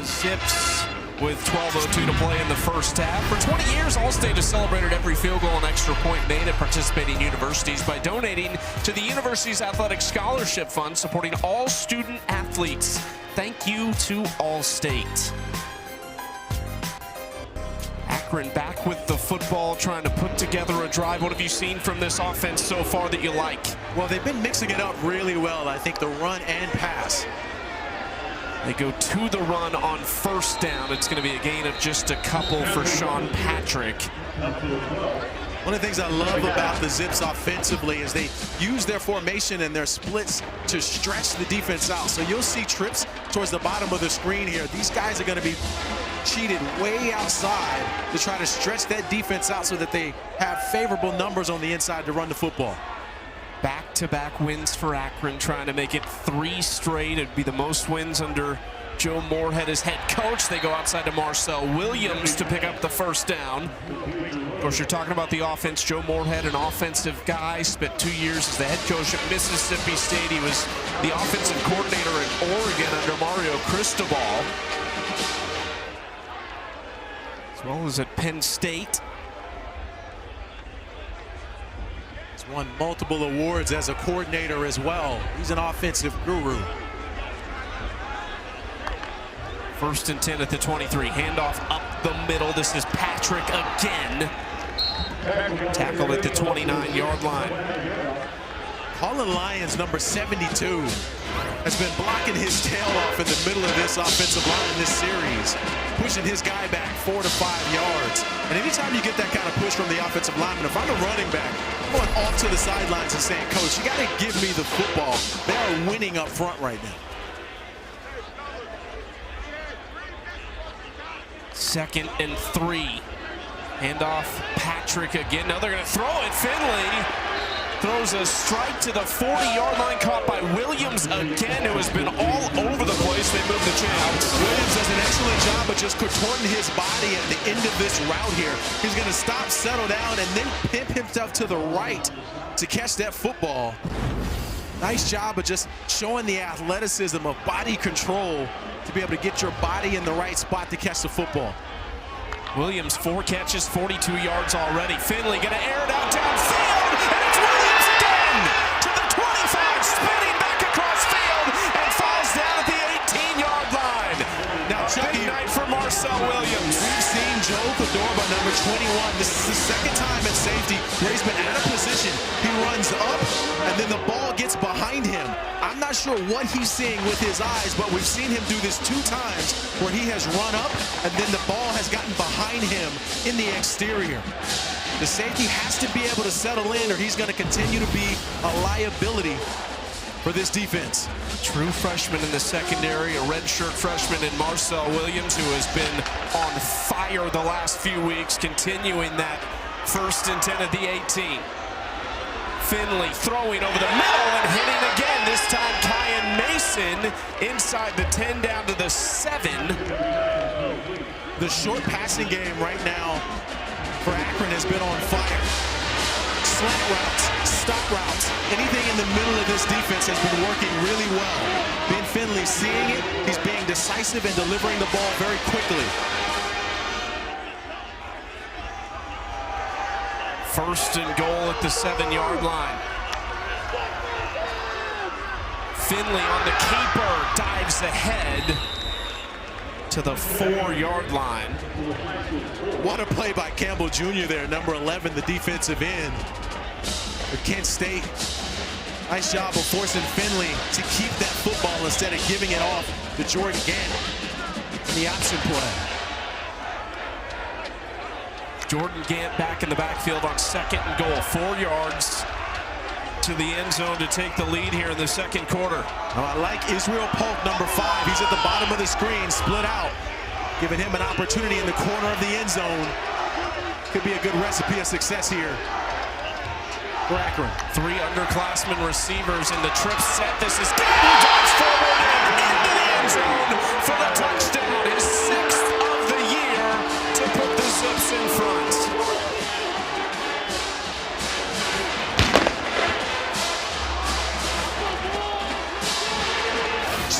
Zips with 12:02 to play in the first half. For 20 years, All-State has celebrated every field goal and extra point made at participating universities by donating to the university's athletic scholarship fund, supporting all student athletes. Thank you to All-State. Akron back with the football, trying to put together a drive. What have you seen from this offense so far that you like? Well, they've been mixing it up really well. I think the run and pass. They go to the run on first down. It's going to be a gain of just a couple for Sean Patrick. One of the things I love about the Zips offensively is they use their formation and their splits to stretch the defense out. So you'll see trips towards the bottom of the screen here. These guys are going to be cheated way outside to try to stretch that defense out so that they have favorable numbers on the inside to run the football. Back-to-back wins for Akron, trying to make it 3 straight. It'd be the most wins under Joe Moorhead as head coach. They go outside to Marcel Williams to pick up the first down. Of course, you're talking about the offense. Joe Moorhead, an offensive guy, spent 2 years as the head coach at Mississippi State. He was the offensive coordinator in Oregon under Mario Cristobal, as well as at Penn State. He's won multiple awards as a coordinator as well. He's an offensive guru. First and 10 at the 23. Handoff up the middle. This is Patrick again. Tackled at the 29-yard line. Colin Lyons, number 72, has been blocking his tail off in the middle of this offensive line this series, pushing his guy back 4 to 5 yards. And anytime you get that kind of push from the offensive lineman, if I'm a running back, I'm going off to the sidelines and saying, Coach, you got to give me the football. They are winning up front right now. Second and 3. Handoff Patrick again. Now they're going to throw it. Finley throws a strike to the 40-yard line, caught by Williams again, who has been all over the place. They move the chains. Williams does an excellent job of just contorting his body at the end of this route here. He's going to stop, settle down, and then pimp himself to the right to catch that football. Nice job of just showing the athleticism of body control to be able to get your body in the right spot to catch the football. Williams, 4 catches, 42 yards already. Finley going to air it out downfield, and it's Williams again to the 25, spinning back across field, and falls down at the 18-yard line. Now, big night for Marcel Williams. We've seen Joe Cordova, number 21. This is the second time at safety where he's been out of position. He runs up, and then the ball gets behind him. I'm not sure what he's seeing with his eyes, but we've seen him do this 2 times where he has run up, and then the ball has gotten behind him in the exterior. The safety has to be able to settle in, or he's going to continue to be a liability for this defense. True freshman in the secondary, a redshirt freshman in Marcel Williams, who has been on fire the last few weeks, continuing that first and 10 at the 18. Finley throwing over the middle and hitting again. This time Kyan Mason inside the 10 down to the 7. The short passing game right now for Akron has been on fire. Slant routes, stop routes, anything in the middle of this defense has been working really well. Ben Finley seeing it, he's being decisive and delivering the ball very quickly. First and goal at the 7-yard line. Finley on the keeper, dives ahead to the 4-yard line. What a play by Campbell Jr. there, number 11, the defensive end for Kent State. Nice job of forcing Finley to keep that football instead of giving it off to Jordan Gant in the option play. Jordan Gant back in the backfield on second and goal. 4 yards to the end zone to take the lead here in the second quarter. I like Israel Polk, number 5. He's at the bottom of the screen, split out, giving him an opportunity in the corner of the end zone. Could be a good recipe of success here for Akron. 3 underclassmen receivers in the trip set. This is Gant, dives forward and into the end zone for the touchdown. His 6th of the year to put the Zips in front.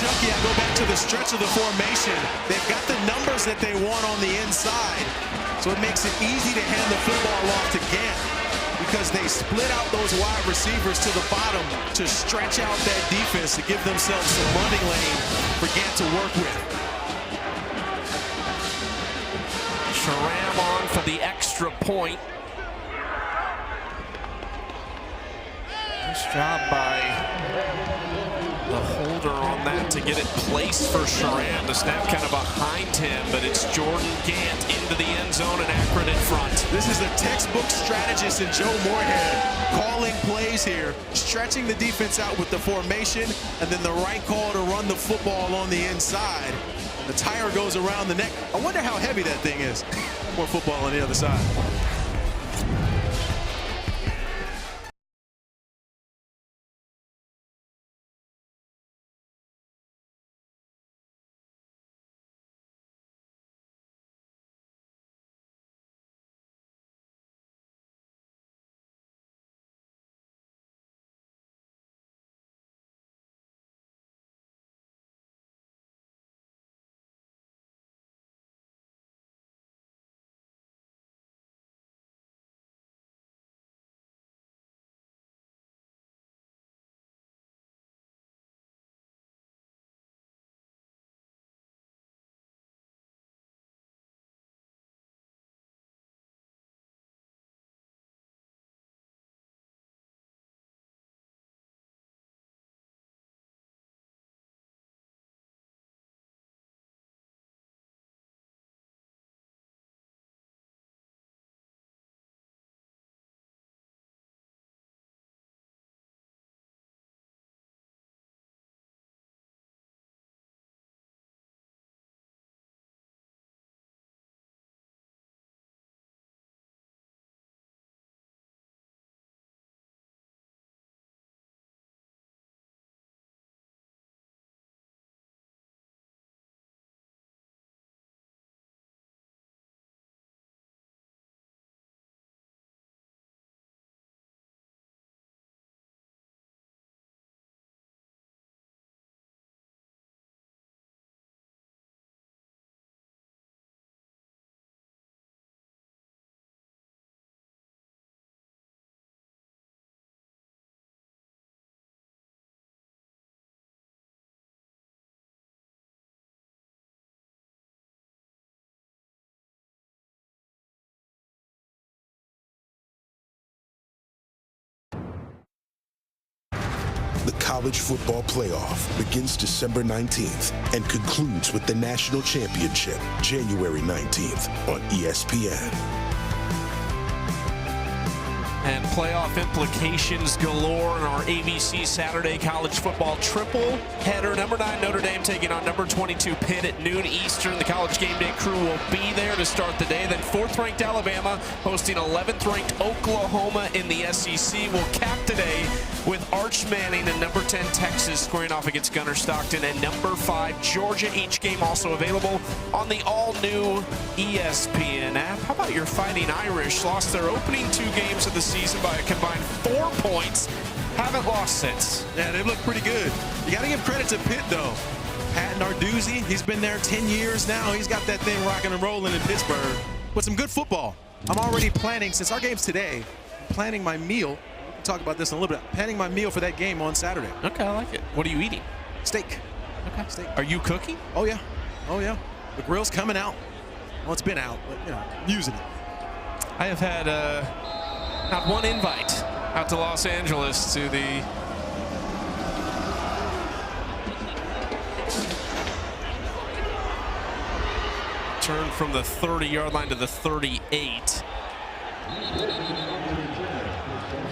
Chucky, I go back to the stretch of the formation. They've got the numbers that they want on the inside, so it makes it easy to hand the football off to Gant because they split out those wide receivers to the bottom to stretch out that defense to give themselves some running lane for Gant to work with. Sharam on for the extra point. Nice job by the holder on that to get it placed for Sharam. The snap kind of behind him, but it's Jordan Gant into the end zone and Akron in front. This is the textbook strategist in Joe Moorhead calling plays here, stretching the defense out with the formation, and then the right call to run the football on the inside. The tire goes around the neck. I wonder how heavy that thing is. More football on the other side. The College Football Playoff begins December 19th and concludes with the National Championship January 19th on ESPN. And playoff implications galore in our ABC Saturday College Football triple header. Number 9 Notre Dame taking on number 22 Pitt at noon Eastern. The College Game Day crew will be there to start the day. Then 4th-ranked Alabama hosting 11th-ranked Oklahoma in the SEC. Will cap today with Arch Manning and number 10 Texas squaring off against Gunnar Stockton and number 5 Georgia. Each game also available on the all-new ESPN app. How about your Fighting Irish? Lost their opening 2 games of the season by a combined 4 points. Haven't lost since. Yeah, they look pretty good. You got to give credit to Pitt, though. Pat Narduzzi, he's been there 10 years now. He's got that thing rocking and rolling in Pittsburgh with some good football. I'm already planning, since our game's today, I'm planning my meal. We can talk about this in a little bit. Planning my meal for that game on Saturday. Okay, I like it. What are you eating? Steak. Okay. Steak. Are you cooking? Oh, yeah. Oh, yeah. The grill's coming out. Well, it's been out, but, you know, I'm using it. I have had not one invite out to Los Angeles to the turn from the 30-yard line to the 38.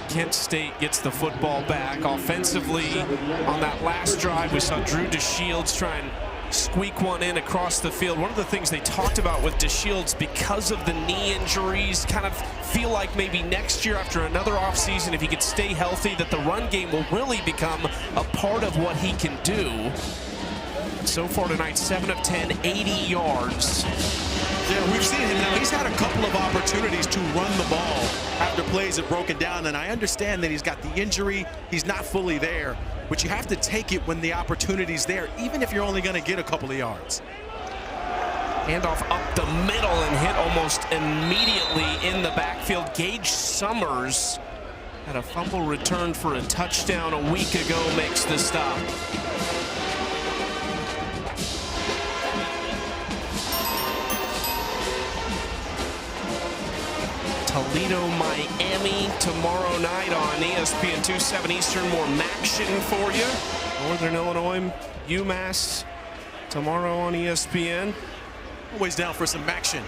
Kent State gets the football back. Offensively, on that last drive, we saw Drew DeShields try and squeak one in across the field. One of the things they talked about with DeShields, because of the knee injuries, kind of feel like maybe next year after another offseason, if he could stay healthy, that the run game will really become a part of what he can do. So far tonight, 7 of 10, 80 yards. Yeah, we've seen him now. He's had a couple of opportunities to run the ball after plays have broken down, and I understand that he's got the injury. He's not fully there. but you have to take it when the opportunity's there, even if you're only going to get a couple of yards. Handoff up the middle and hit almost immediately in the backfield. Gage Summers had a fumble return for a touchdown a week ago, makes the stop. Toledo, Miami tomorrow night on ESPN 2/7 Eastern. More action for you. Northern Illinois, UMass tomorrow on ESPN. Always down for some action.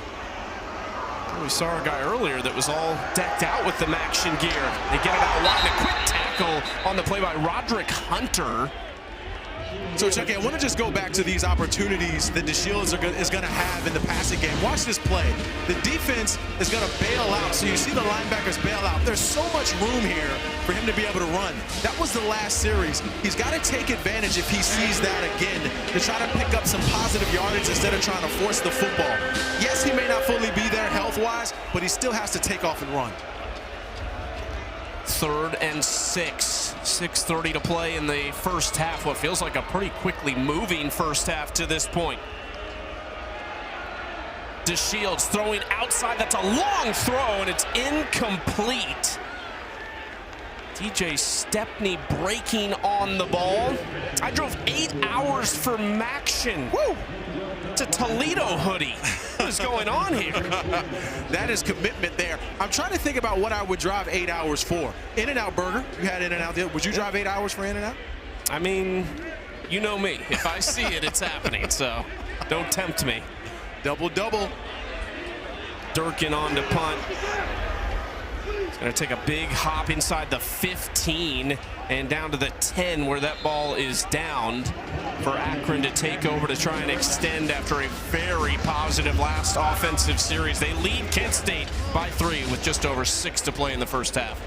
We saw a guy earlier that was all decked out with the action gear. They get it out wide. A quick tackle on the play by Roderick Hunter. So, Chucky, I want to just go back to these opportunities that DeShields is going to have in the passing game. Watch this play. The defense is going to bail out. So you see the linebackers bail out. There's so much room here for him to be able to run. That was the last series. He's got to take advantage if he sees that again to try to pick up some positive yardage instead of trying to force the football. Yes, he may not fully be there health-wise, but he still has to take off and run. 3rd and 6. 6:30 to play in the first half. What feels like a pretty quickly moving first half to this point. DeShields throwing outside. That's a long throw, and it's incomplete. DJ Stepney breaking on the ball. I drove 8 hours for action. Woo! It's a Toledo hoodie. What is going on here? That is commitment there. I'm trying to think about what I would drive 8 hours for. In-N-Out Burger. You had In-N-Out there. Would you drive 8 hours for In-N-Out? I mean, you know me. If I see it, it's happening. So don't tempt me. Double-double. Durkin on to punt. He's going to take a big hop inside the 15 and down to the 10 where that ball is downed for Akron to take over to try and extend after a very positive last offensive series. They lead Kent State by 3 with just over 6 to play in the first half.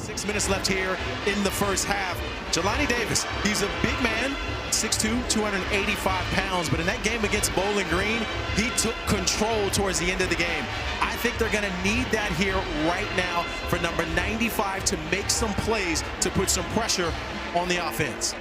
6 minutes left here in the first half. Jelani Davis, he's a big man, 6'2", 285 pounds, but in that game against Bowling Green, he took control towards the end of the game. I think they're going to need that here right now for number 95 to make some plays to put some pressure on the offense.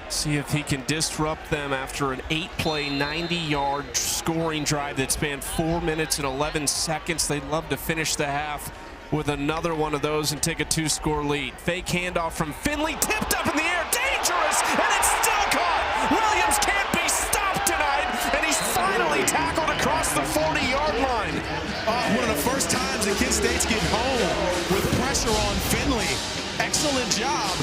See if he can disrupt them after an 8-play, 90-yard scoring drive that spanned 4 minutes and 11 seconds. They'd love to finish the half with another one of those and take a 2-score lead. Fake handoff from Finley, tipped up in the air, dangerous, and it's still caught. Williams can't be stopped tonight, and he's finally tackled across the 40-yard line. One of the first times that Kent State's get home with pressure on Finley. Excellent job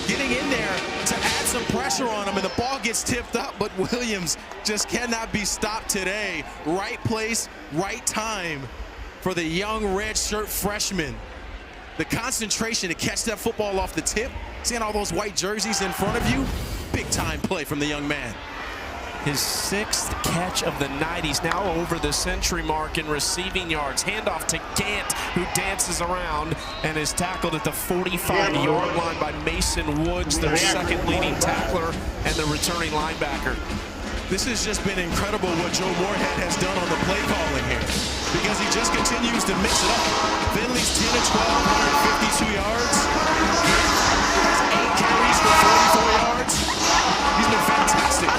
getting in there to add some pressure on him, and the ball gets tipped up, but Williams just cannot be stopped today. Right place, right time for the young redshirt freshman. The concentration to catch that football off the tip, seeing all those white jerseys in front of you, big time play from the young man. His 6th catch of the night. He's now over the century mark in receiving yards. Handoff to Gant, who dances around and is tackled at the 45-yard line by Mason Woods, their second leading tackler and the returning linebacker. This has just been incredible what Joe Moorhead has done on the play calling here, because he just continues to mix it up. Finley's 10 of 12, 152 yards. Has 8 carries for 44 yards. He's been fantastic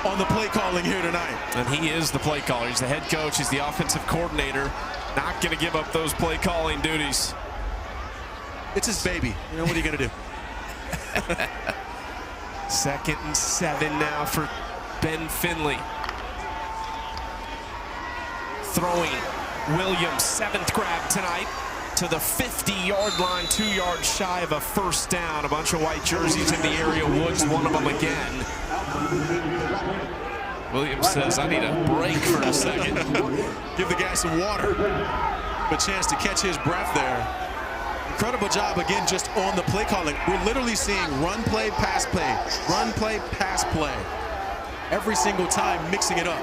on the play calling here tonight. And he is the play caller. He's the head coach. He's the offensive coordinator. Not going to give up those play calling duties. It's his baby. You know, what are you going to do? 2nd and 7 now for Ben Finley. Throwing. Williams, 7th grab tonight to the 50-yard line, 2 yards shy of a first down. A bunch of white jerseys in the area. Woods, one of them again. Williams says, I need a break for a second. Give the guy some water. A chance to catch his breath there. Incredible job again just on the play calling. We're literally seeing run play, pass play, run play, pass play. Every single time mixing it up.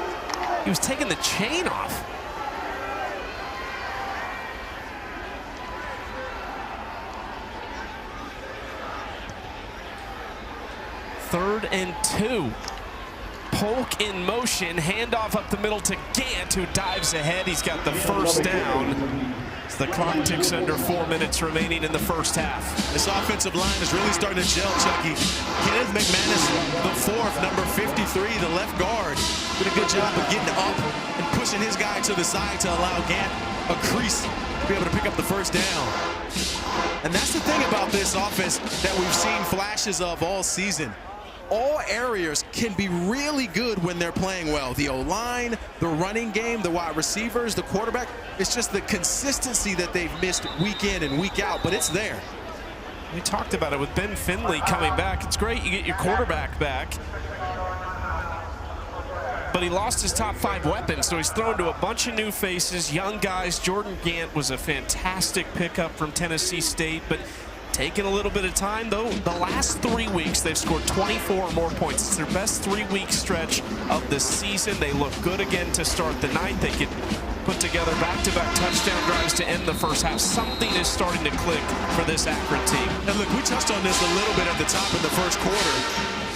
He was taking the chain off. Third and 2. Polk in motion, handoff up the middle to Gant, who dives ahead. He's got the first down. As the clock ticks under 4 minutes remaining in the first half. This offensive line is really starting to gel, Chucky. Kenneth McManus, the 4th, number 53, the left guard, did a good job of getting up and pushing his guy to the side to allow Gant a crease to be able to pick up the first down. And that's the thing about this offense that we've seen flashes of all season. All areas can be really good when they're playing well. The O-line, the running game, the wide receivers, the quarterback. It's just the consistency that they've missed week in and week out, but it's there. We talked about it with Ben Finley coming back. It's great you get your quarterback back, but he lost his top 5 weapons, so he's thrown to a bunch of new faces, young guys. Jordan Gant was a fantastic pickup from Tennessee State, but taking a little bit of time, though. The last 3 weeks, they've scored 24 or more points. It's their best 3-week stretch of the season. They look good again to start the night. They could put together back-to-back touchdown drives to end the first half. Something is starting to click for this Akron team. And look, we touched on this a little bit at the top in the first quarter.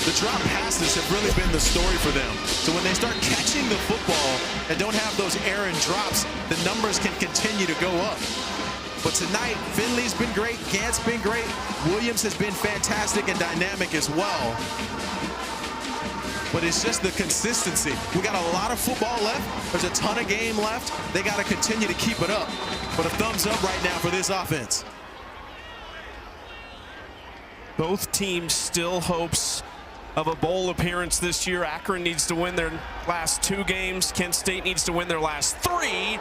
The drop passes have really been the story for them. So when they start catching the football and don't have those errant drops, the numbers can continue to go up. But tonight, Finley's been great, Gant's been great, Williams has been fantastic and dynamic as well. But it's just the consistency. We got a lot of football left. There's a ton of game left. They got to continue to keep it up. But a thumbs up right now for this offense. Both teams still hopes of a bowl appearance this year. Akron needs to win their last 2 games. Kent State needs to win their last 3.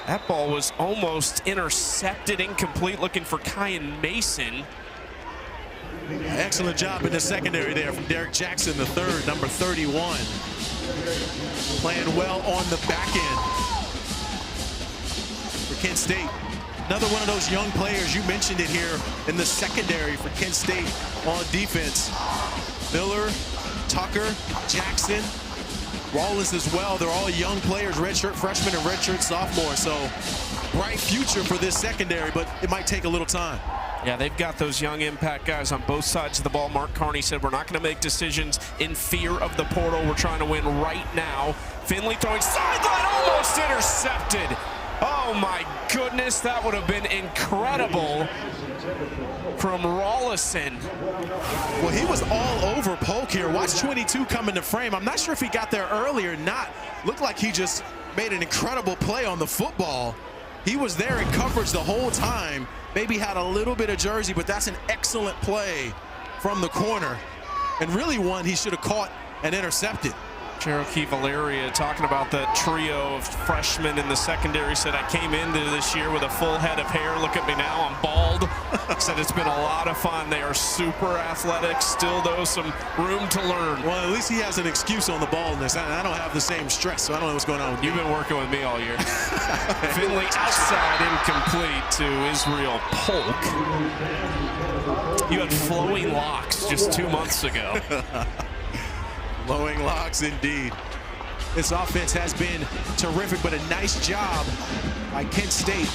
That ball was almost intercepted, incomplete, looking for Kyan Mason. Excellent job in the secondary there from Derek Jackson, the 3rd, number 31. Playing well on the back end for Kent State. Another one of those young players, you mentioned it here in the secondary for Kent State on defense. Miller, Tucker, Jackson, Rollins as well. They're all young players, redshirt freshmen and redshirt sophomore. So bright future for this secondary, but it might take a little time. Yeah, they've got those young impact guys on both sides of the ball. Mark Carney said, we're not going to make decisions in fear of the portal. We're trying to win right now. Finley throwing sideline, almost intercepted. Oh my goodness, that would have been incredible from Rollison. Well, he was all over Polk here. Watch 22 come into frame. I'm not sure if he got there early or not. Looked like he just made an incredible play on the football. He was there in coverage the whole time. Maybe had a little bit of jersey, but that's an excellent play from the corner. And really one he should have caught and intercepted. Cherokee Valeria talking about that trio of freshmen in the secondary. Said, I came into this year with a full head of hair. Look at me now, I'm bald. Said it's been a lot of fun. They are super athletic. Still, though, some room to learn. Well, at least he has an excuse on the baldness. I don't have the same stress, so I don't know what's going on with You've been working with me all year. Finley outside, incomplete to Israel Polk. You had flowing locks just 2 months ago. Flowing locks indeed. This offense has been terrific, but a nice job by Kent State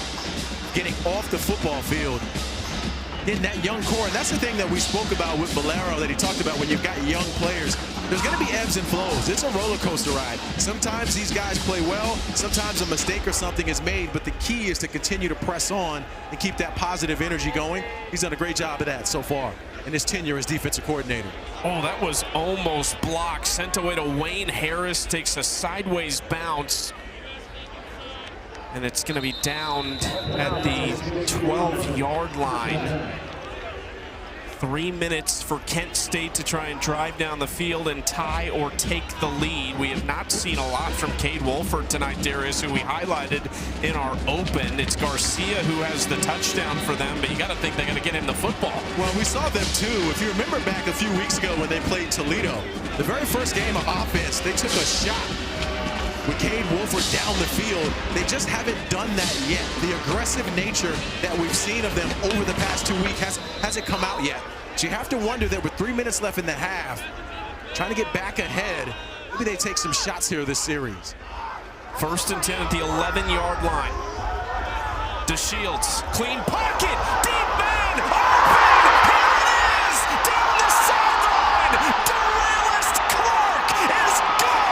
getting off the football field. In that young core, and that's the thing that we spoke about with Valero, that he talked about when you've got young players. There's going to be ebbs and flows. It's a roller coaster ride. Sometimes these guys play well, sometimes a mistake or something is made, but the key is to continue to press on and keep that positive energy going. He's done a great job of that so far in his tenure as defensive coordinator. Oh, that was almost blocked. Sent away to Wayne Harris, takes a sideways bounce. And it's going to be downed at the 12-yard line. 3 minutes for Kent State to try and drive down the field and tie or take the lead. We have not seen a lot from Cade Wolford tonight, Darius, who we highlighted in our open. It's Garcia who has the touchdown for them, but you got to think they got to get him the football. Well, we saw them too. If you remember back a few weeks ago when they played Toledo, the very first game of offense, they took a shot with Cade Wolford down the field. They just haven't done that yet. The aggressive nature that we've seen of them over the past 2 weeks hasn't come out yet. So you have to wonder that with 3 minutes left in the half, trying to get back ahead, maybe they take some shots here this series. 1st and 10 at the 11-yard line. DeShields, clean pocket, deep man, open, here it is, down the sideline, DeRealist Clark is gone.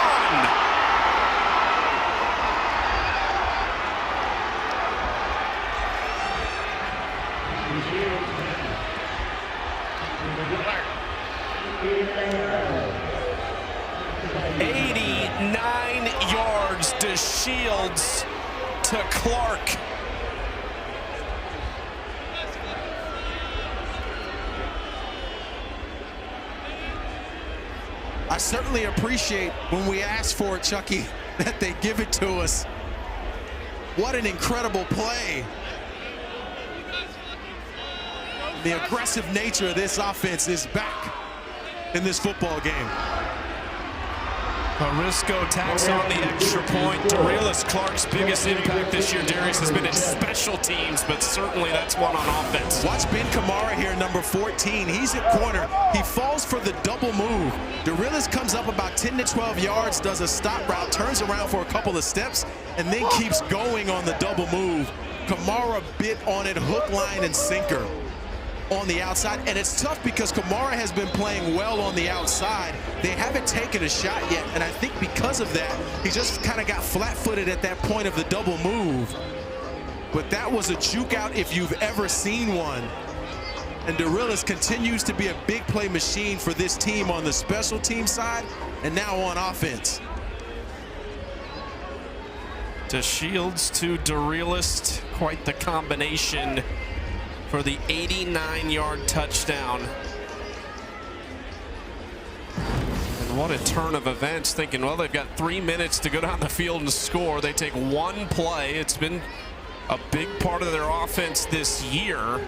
DeShields to Clark. I certainly appreciate when we ask for it, Chucky, that they give it to us. What an incredible play. The aggressive nature of this offense is back in this football game. Parisco tacks on the extra point. DeRealist Clark's biggest impact this year, Darius, has been in special teams, but certainly that's one on offense. Watch Ben Kamara here, number 14. He's at corner. He falls for the double move. DeRealist comes up about 10 to 12 yards, does a stop route, turns around for a couple of steps, and then keeps going on the double move. Kamara bit on it, hook, line, and sinker on the outside, and it's tough because Kamara has been playing well on the outside. They haven't taken a shot yet, and I think because of that, he just kind of got flat-footed at that point of the double move. But that was a juke out if you've ever seen one. And DeRealist continues to be a big play machine for this team on the special team side and now on offense. DeShields to DeRealist, quite the combination for the 89-yard touchdown. And what a turn of events, thinking, well, they've got 3 minutes to go down the field and score. They take one play. It's been a big part of their offense this year.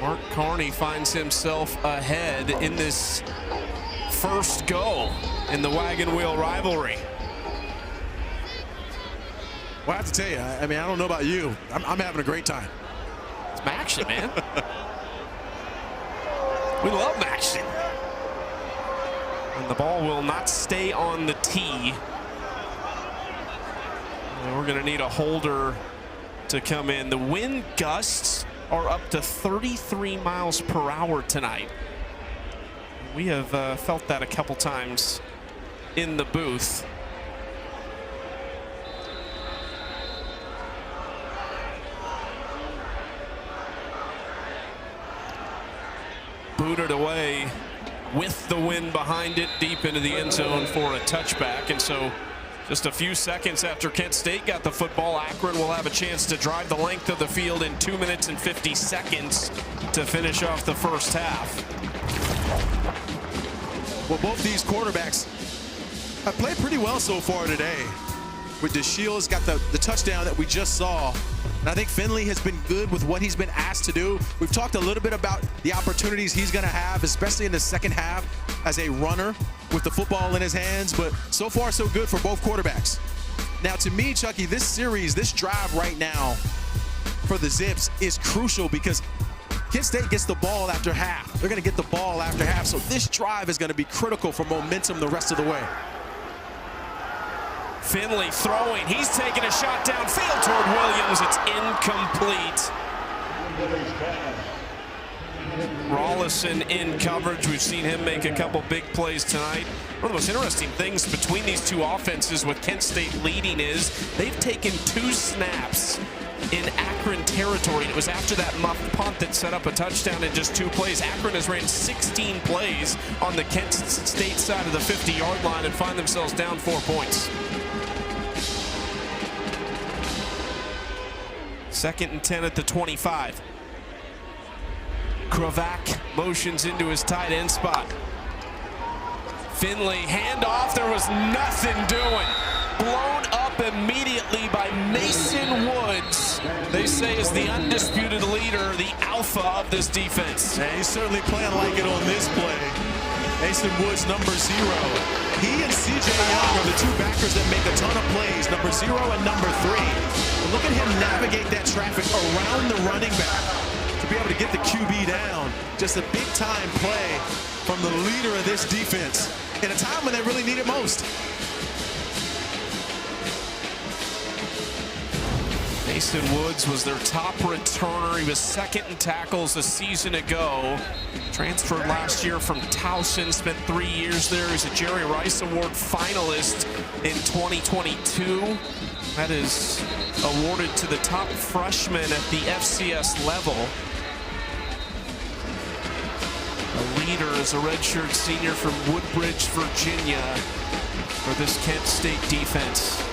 Mark Carney finds himself ahead in this first go in the wagon wheel rivalry. Well, I have to tell you, I mean, I don't know about you. I'm having a great time. It's action, man. We love action. And the ball will not stay on the tee. And we're going to need a holder to come in. The wind gusts are up to 33 miles per hour tonight. We have felt that a couple times in the booth. Booted away with the wind behind it deep into the end zone for a touchback. And so just a few seconds after Kent State got the football, Akron will have a chance to drive the length of the field in 2 minutes and 50 seconds to finish off the first half. Well, both these quarterbacks have played pretty well so far today. With DeShields got the touchdown that we just saw. And I think Finley has been good with what he's been asked to do. We've talked a little bit about the opportunities he's going to have, especially in the second half as a runner with the football in his hands. But so far, so good for both quarterbacks. Now, to me, Chucky, this series, this drive right now for the Zips is crucial because Kent State gets the ball after half. They're going to get the ball after half. So this drive is going to be critical for momentum the rest of the way. Finley throwing. He's taking a shot downfield toward Williams. It's incomplete. Rollison in coverage. We've seen him make a couple big plays tonight. One of the most interesting things between these two offenses with Kent State leading is they've taken 2 snaps in Akron territory. It was after that muffed punt that set up a touchdown in just 2 plays. Akron has ran 16 plays on the Kent State side of the 50-yard line and find themselves down 4 points. 2nd and 10 at the 25. Kravak motions into his tight end spot. Finley, handoff, there was nothing doing. Blown up immediately by Mason Woods. They say is the undisputed leader, the alpha of this defense. Yeah, he's certainly playing like it on this play. Mason Woods, number 0. He and C.J. Young are the 2 backers that make a ton of plays, number 0 and number 3. But look at him navigate that traffic around the running back to be able to get the QB down. Just a big-time play from the leader of this defense in a time when they really need it most. Mason Woods was their top returner. He was 2nd in tackles a season ago. Transferred last year from Towson, spent 3 years there. He's a Jerry Rice Award finalist in 2022. That is awarded to the top freshman at the FCS level. A leader is a redshirt senior from Woodbridge, Virginia, for this Kent State defense.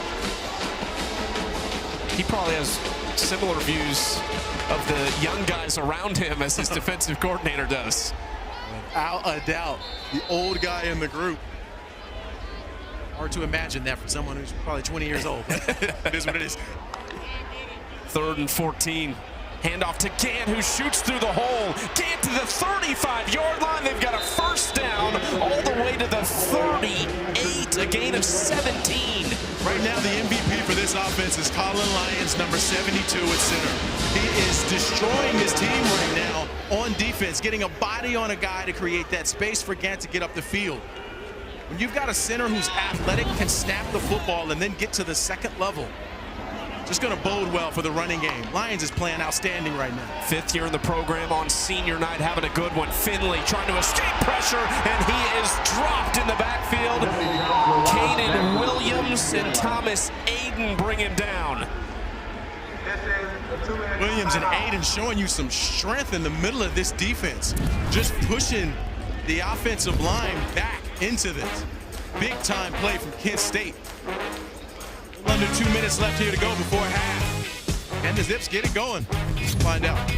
He probably has similar views of the young guys around him as his defensive coordinator does. Without a doubt, the old guy in the group. Hard to imagine that for someone who's probably 20 years old. It is what it is. 3rd and 14. Handoff to Gant, who shoots through the hole. Gant to the 35-yard line. They've got a first down all the way to the 38, a gain of 17. Right now, the MVP for this offense is Colin Lyons, number 72 at center. He is destroying his team right now on defense, getting a body on a guy to create that space for Gant to get up the field. When you've got a center who's athletic, can snap the football, and then get to the second level, just going to bode well for the running game. Lyons is playing outstanding right now. 5th year in the program on senior night, having a good one. Finley trying to escape pressure, and he is dropped in the backfield. Caden Williams and Thomas Aiden bring him down. Williams and Aiden showing you some strength in the middle of this defense. Just pushing the offensive line back into this. Big time play from Kent State. Under 2 minutes left here to go before half. And the Zips get it going. Let's find out.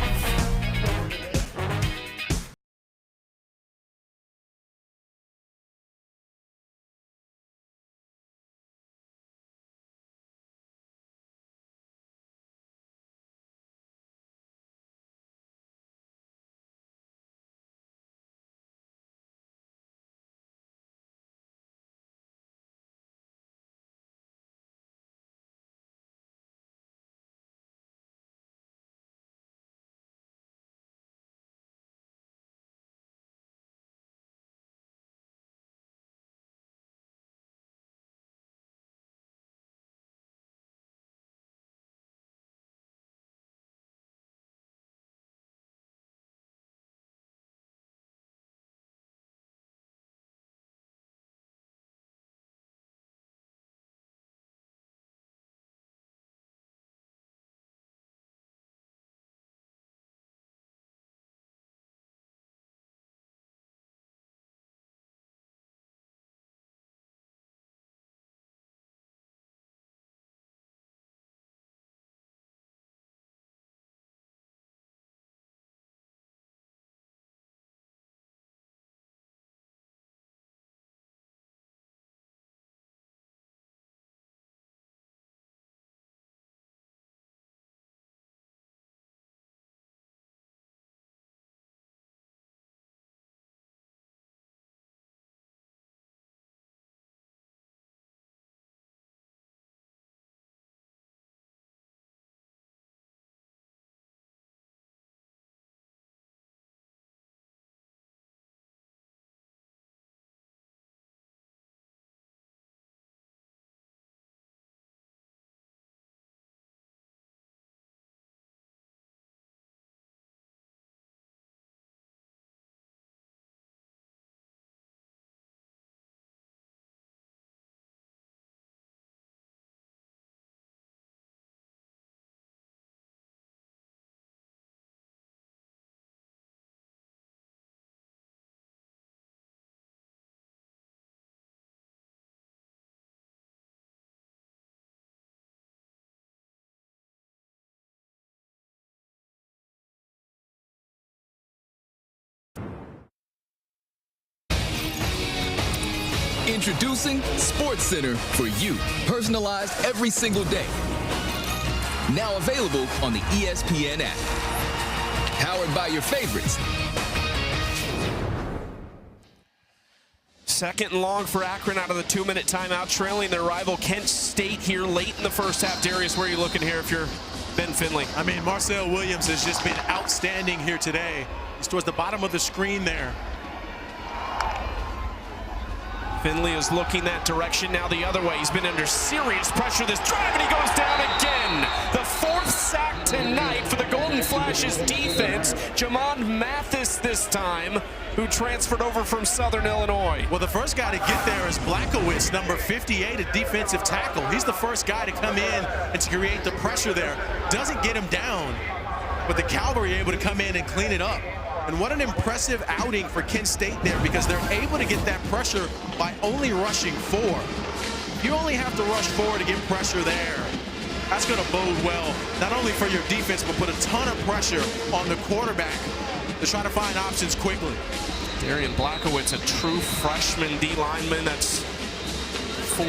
Introducing SportsCenter for you. Personalized every single day. Now available on the ESPN app. Powered by your favorites. Second and long for Akron out of the 2-minute timeout, trailing their rival Kent State here late in the first half. Darius, where are you looking here if you're Ben Finley? I mean, Marcel Williams has just been outstanding here today. He's towards the bottom of the screen there. Finley is looking that direction, now the other way. He's been under serious pressure this drive, and he goes down again. The fourth sack tonight for the Golden Flashes defense. Jamond Mathis this time, who transferred over from Southern Illinois. Well, the first guy to get there is Blackowitz, number 58, a defensive tackle. He's the first guy to come in and to create the pressure there. Doesn't get him down, but the Cavalry able to come in and clean it up. And what an impressive outing for Kent State there, because they're able to get that pressure by only rushing 4. You only have to rush 4 to get pressure there. That's going to bode well, not only for your defense, but put a ton of pressure on the quarterback to try to find options quickly. Darian Blackowitz, a true freshman D lineman. That's 4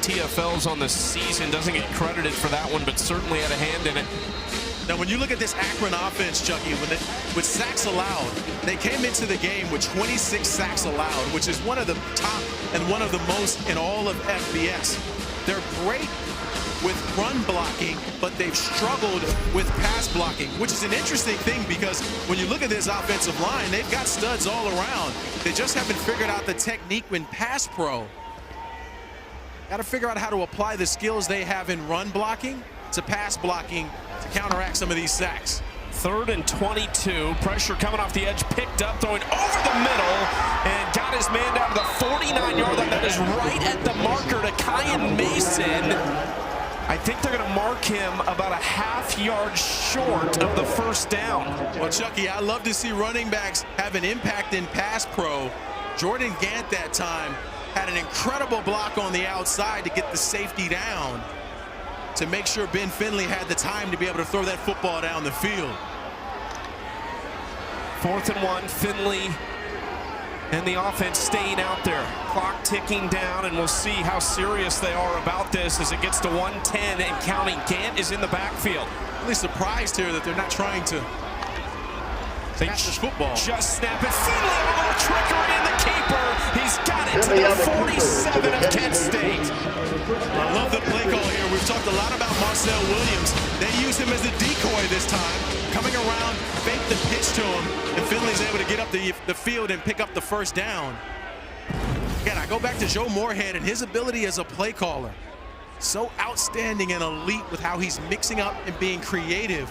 TFLs on the season. Doesn't get credited for that one, but certainly had a hand in it. Now, when you look at this Akron offense, Chucky, with sacks allowed, they came into the game with 26 sacks allowed, which is one of the top and one of the most in all of FBS. They're great with run blocking, but they've struggled with pass blocking, which is an interesting thing because when you look at this offensive line, they've got studs all around. They just haven't figured out the technique when pass pro. Got to figure out how to apply the skills they have in run blocking to pass blocking to counteract some of these sacks. 3rd and 22, pressure coming off the edge, picked up, throwing over the middle, and got his man down to the 49-yard line. That is right at the marker to Kyan Mason. I think they're going to mark him about a half-yard short of the first down. Well, Chucky, I love to see running backs have an impact in pass pro. Jordan Gant that time had an incredible block on the outside to get the safety down, to make sure Ben Finley had the time to be able to throw that football down the field. 4th and 1, Finley and the offense staying out there. Clock ticking down, and we'll see how serious they are about this as it gets to 1:10 and counting. Gant is in the backfield. Really surprised here that they're not trying to pass this football. Just snap it. Finley, a little trickery in the keeper. He's got it to the 47 of Kent State. I love the play call here. We've talked a lot about Marcel Williams. They use him as a decoy this time. Coming around, fake the pitch to him, and Finley's able to get up the field and pick up the first down. Again, I go back to Joe Moorhead and his ability as a play caller. So outstanding and elite with how he's mixing up and being creative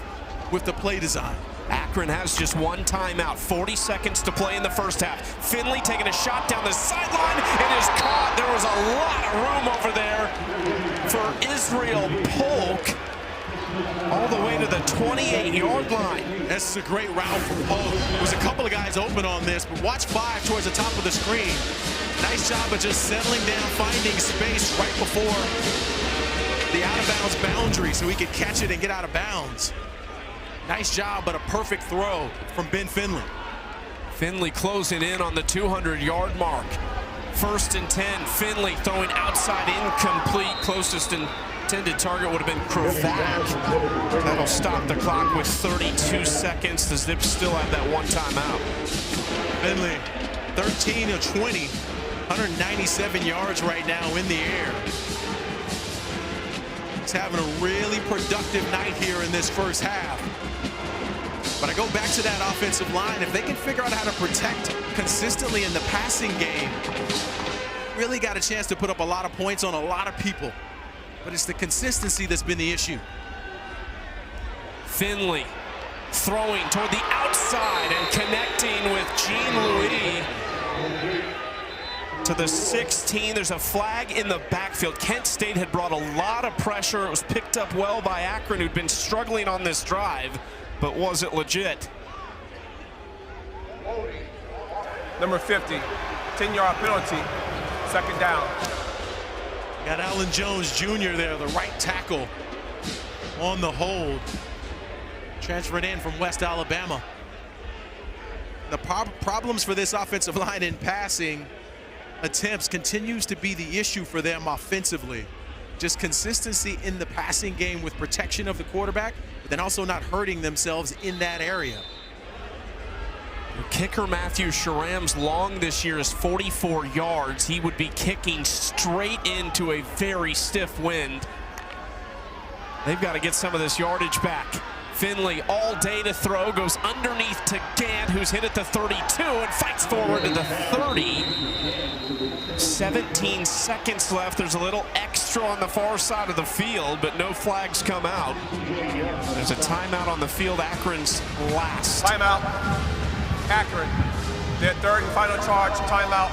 with the play design. Akron has just 1 timeout, 40 seconds to play in the first half. Finley taking a shot down the sideline. It is caught. There was a lot of room over there for Israel Polk, all the way to the 28-yard line. This is a great route from Polk. There was a couple of guys open on this, but watch 5 towards the top of the screen. Nice job of just settling down, finding space right before the out-of-bounds boundary so he could catch it and get out of bounds. Nice job, but a perfect throw from Ben Finley. Finley closing in on the 200-yard mark. 1st and 10, Finley throwing outside, incomplete. Closest intended target would have been Kravac. That'll stop the clock with 32 seconds. The Zips still have that 1 timeout. Finley, 13 of 20, 197 yards right now in the air. He's having a really productive night here in this first half. But I go back to that offensive line. If they can figure out how to protect consistently in the passing game, really got a chance to put up a lot of points on a lot of people. But it's the consistency that's been the issue. Finley throwing toward the outside and connecting with Jean-Louis to the 16. There's a flag in the backfield. Kent State had brought a lot of pressure. It was picked up well by Akron, who'd been struggling on this drive. But was it legit? Number 50, 10-yard penalty, 2nd down. Got Allen Jones Jr. there, the right tackle on the hold. Transferred in from West Alabama. The problems for this offensive line in passing attempts continues to be the issue for them offensively. Just consistency in the passing game with protection of the quarterback, but then also not hurting themselves in that area. Kicker Matthew Sharam's long this year is 44 yards. He would be kicking straight into a very stiff wind. They've got to get some of this yardage back. Finley all day to throw, goes underneath to Gant, who's hit at the 32 and fights forward to the 30. 17 seconds left. There's a little extra on the far side of the field, but no flags come out. There's a timeout on the field, Akron's last. Timeout, Akron. Their third and final charge timeout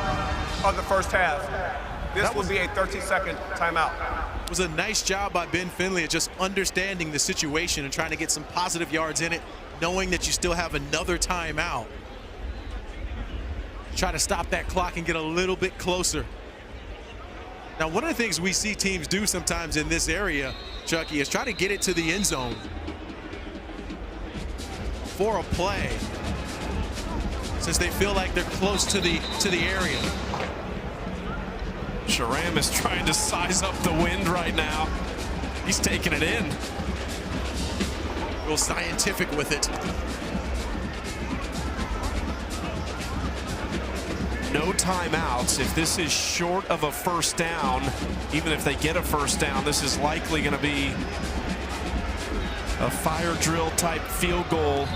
of the first half. This will be a 13-second timeout. It was a nice job by Ben Finley at just understanding the situation and trying to get some positive yards in it, knowing that you still have another timeout. Try to stop that clock and get a little bit closer. Now, one of the things we see teams do sometimes in this area, Chucky, is try to get it to the end zone for a play, since they feel like they're close to the area. Sharam is trying to size up the wind right now. He's taking it in. Real scientific with it. No timeouts. If this is short of a first down, even if they get a first down, this is likely going to be a fire drill type field goal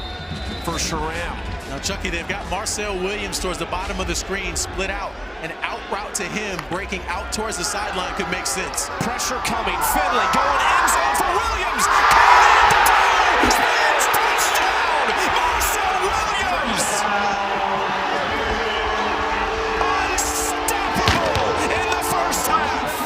for Sharam. Now, Chucky, they've got Marcel Williams towards the bottom of the screen, split out. An out route to him, breaking out towards the sideline could make sense. Pressure coming. Finley going end zone for Williams. Coming at the 2. Spins touchdown. Marcel Williams. Unstoppable in the first half.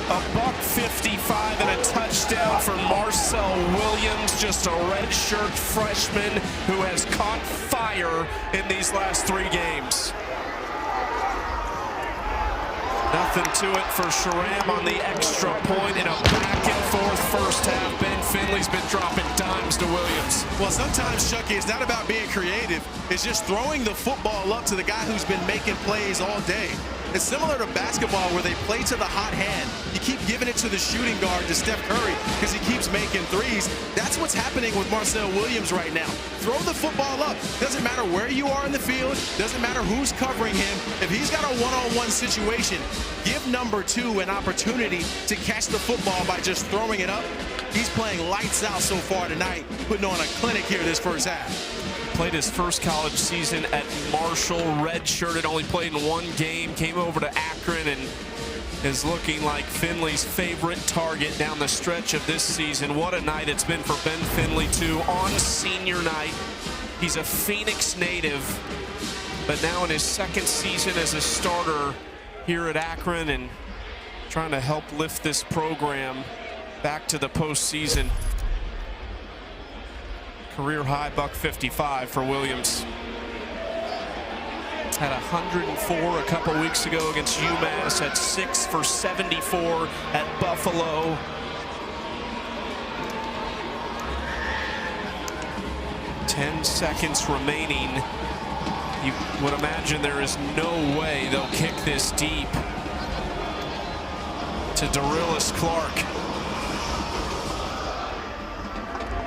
$155 and a touchdown for Marcel Williams, just a redshirt freshman who has caught fire in these last 3 games. Nothing to it for Sharam on the extra point in a back and forth first half. Ben Finley's been dropping dimes to Williams. Well, sometimes, Chucky, it's not about being creative. It's just throwing the football up to the guy who's been making plays all day. It's similar to basketball where they play to the hot hand. You keep giving it to the shooting guard, to Steph Curry, because he keeps making threes. That's what's happening with Marcel Williams right now. Throw the football up. Doesn't matter where you are in the field. Doesn't matter who's covering him. If he's got a one-on-one situation, give number 2 an opportunity to catch the football by just throwing it up. He's playing lights out so far tonight, putting on a clinic here this first half. Played his first college season at Marshall, redshirted, only played in 1 game, came over to Akron and is looking like Finley's favorite target down the stretch of this season. What a night it's been for Ben Finley, too, on senior night. He's a Phoenix native, but now in his 2nd season as a starter here at Akron and trying to help lift this program back to the postseason. Career high $155 for Williams. Had 104 a couple weeks ago against UMass, had 6 for 74 at Buffalo. Ten seconds remaining. You would imagine there is no way they'll kick this deep to Darius Clark.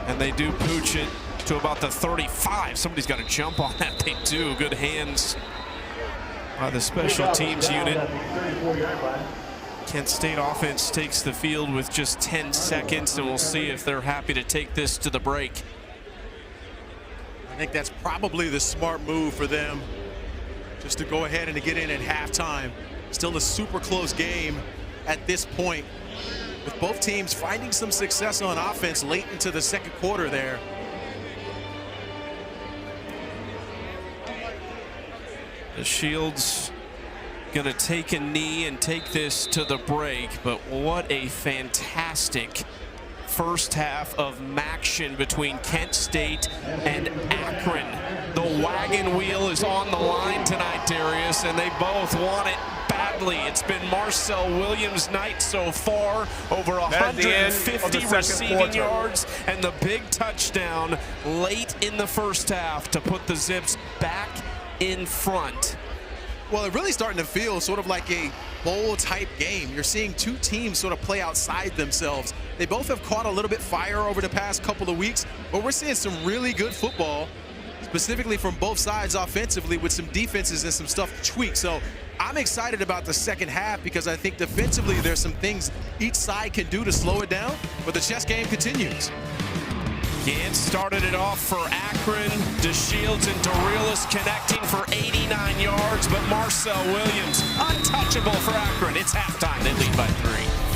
And they do pooch it to about the 35. Somebody's got to jump on that. They do. Good hands by the special teams unit. Kent State offense takes the field with just 10 seconds, and we'll see if they're happy to take this to the break. I think that's probably the smart move for them, just to go ahead and to get in at halftime. Still a super close game at this point, with both teams finding some success on offense late into the 2nd quarter there. The Shields gonna take a knee and take this to the break, but what a fantastic first half of action between Kent State and Akron. The wagon wheel is on the line tonight, Darius, and they both want it badly. It's been Marcel Williams' night so far, over That's the end of 150 the second receiving quarter. yards, and the big touchdown late in the first half to put the Zips back in front. Well, it's really starting to feel sort of like a bowl-type game. You're seeing two teams sort of play outside themselves. They both have caught a little bit fire over the past couple of weeks, but we're seeing some really good football, specifically from both sides offensively, with some defenses and some stuff tweaked. So I'm excited about the second half because I think defensively there's some things each side can do to slow it down, but the chess game continues. Gant started it off for Akron. DeShields and Dorelis connecting for 89 yards, but Marcel Williams untouchable for Akron. It's halftime. They lead by 3.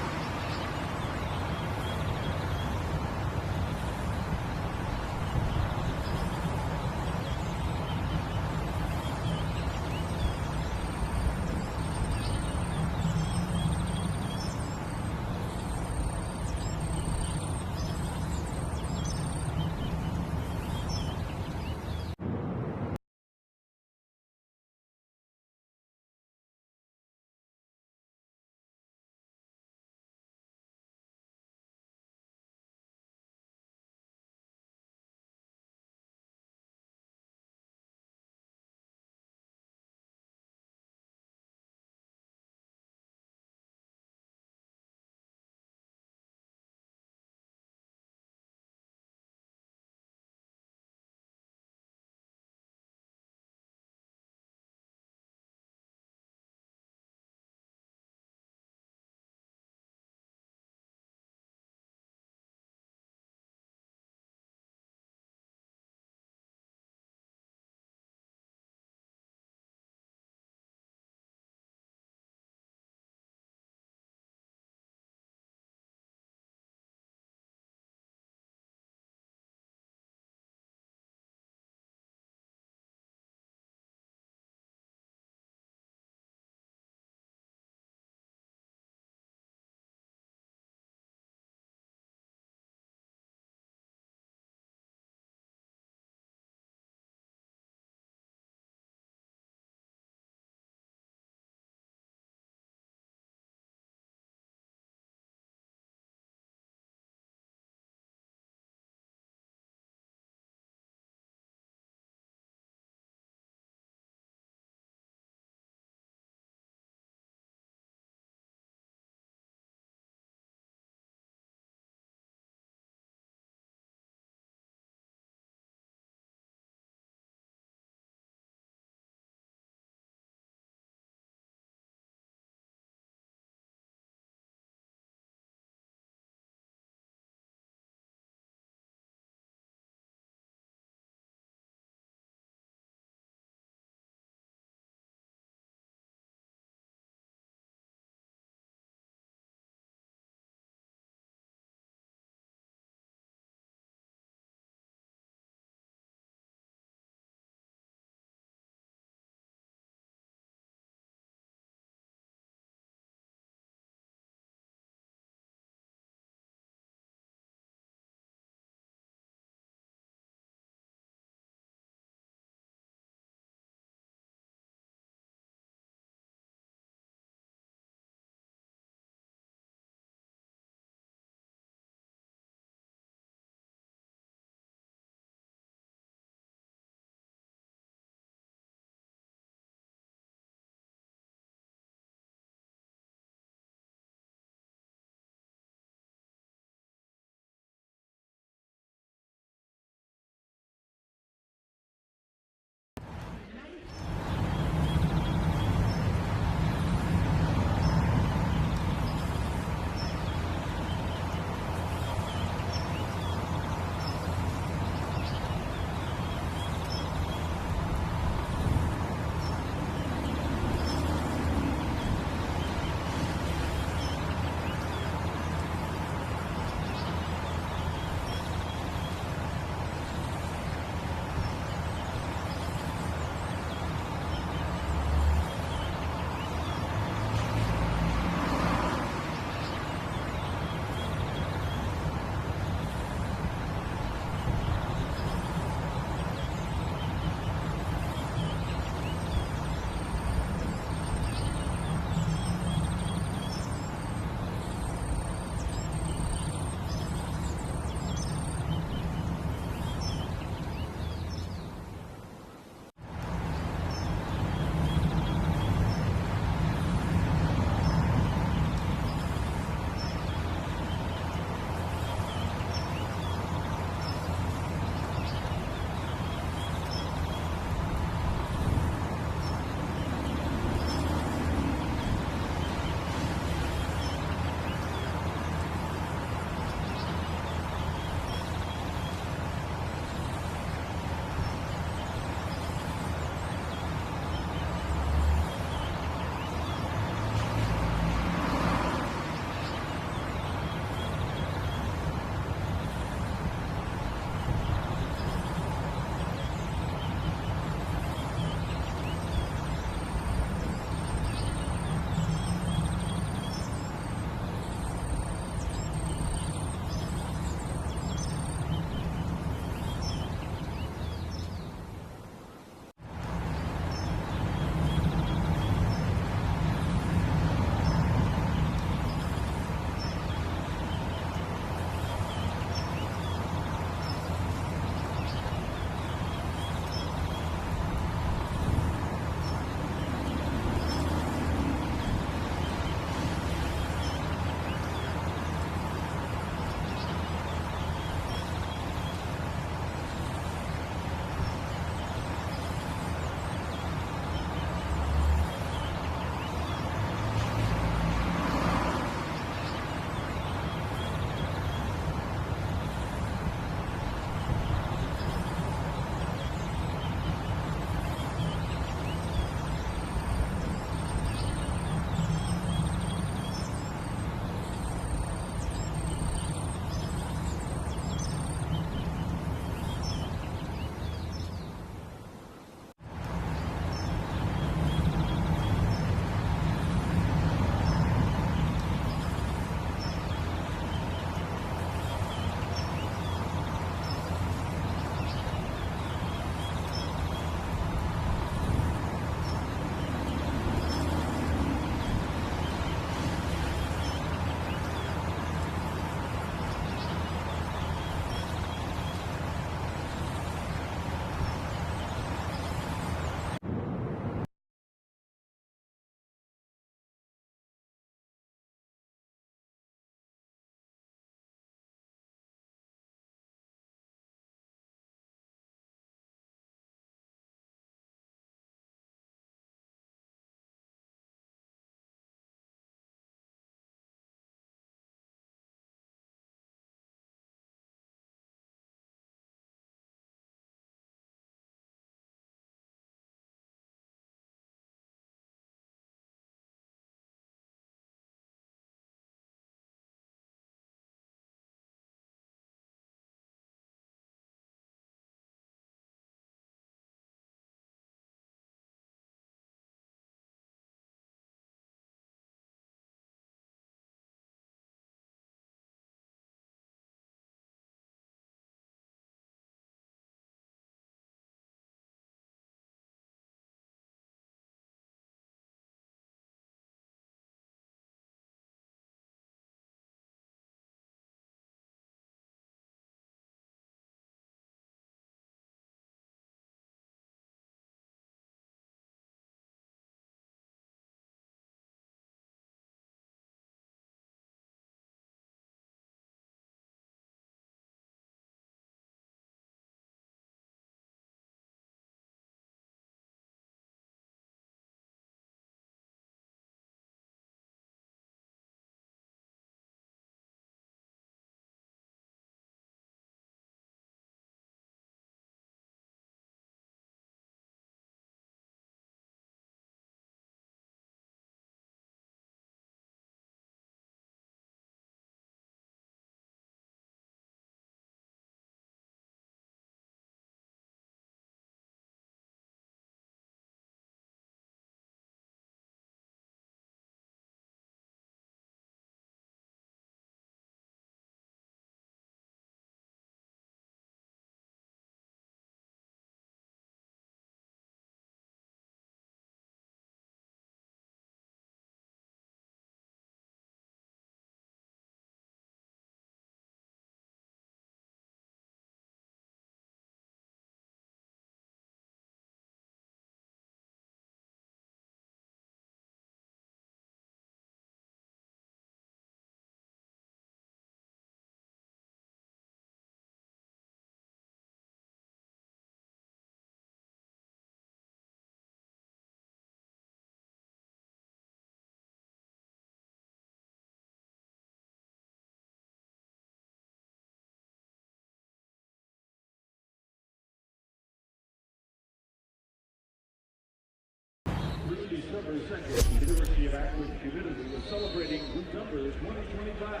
September 2nd, the University of Akron community is celebrating group number 2025.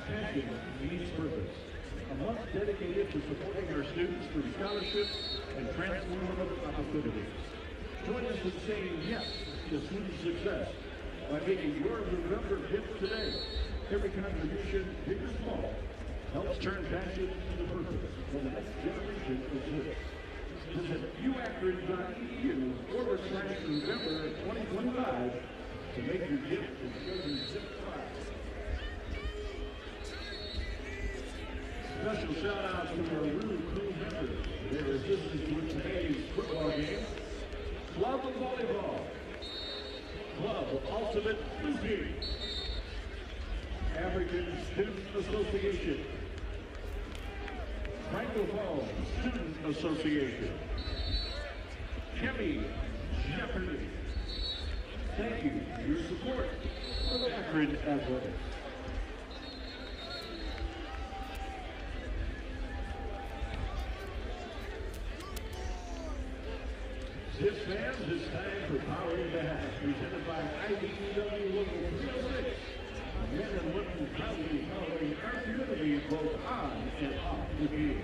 Passion meets purpose. A month dedicated to supporting our students through scholarships and transformative opportunities. Join us in saying yes to student success by making your group number gift today. Every contribution, big or small, helps turn passion into purpose for the next generation of kids. Visit uakron.edu/November 2025 to make your gift to children's zip prize. Special shout outs to our really cool members for their assistance with today's football game. Club of Volleyball, Club of Ultimate Frisbee, African Student Association, Francophone Student Association, Kimmy Jeopardy. Thank you for your support of Akron Athletics. This fans, it's time for Power in the Hat, presented by IBEW Local 306. Men and women proudly following our community both on and off the field.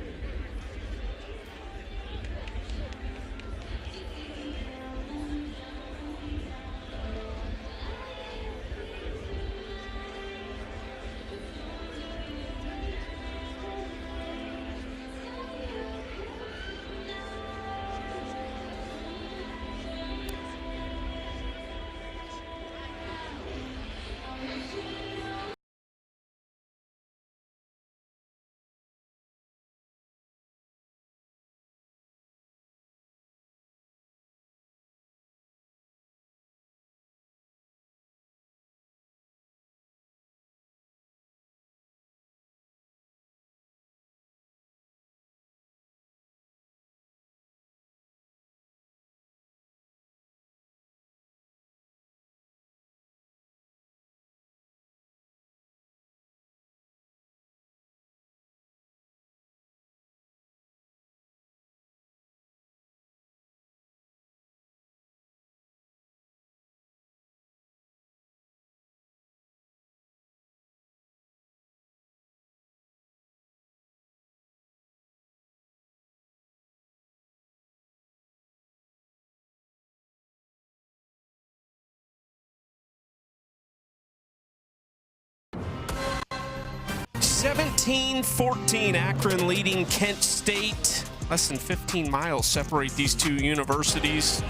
(17-14), Akron leading Kent State. Less than 15 miles separate these two universities.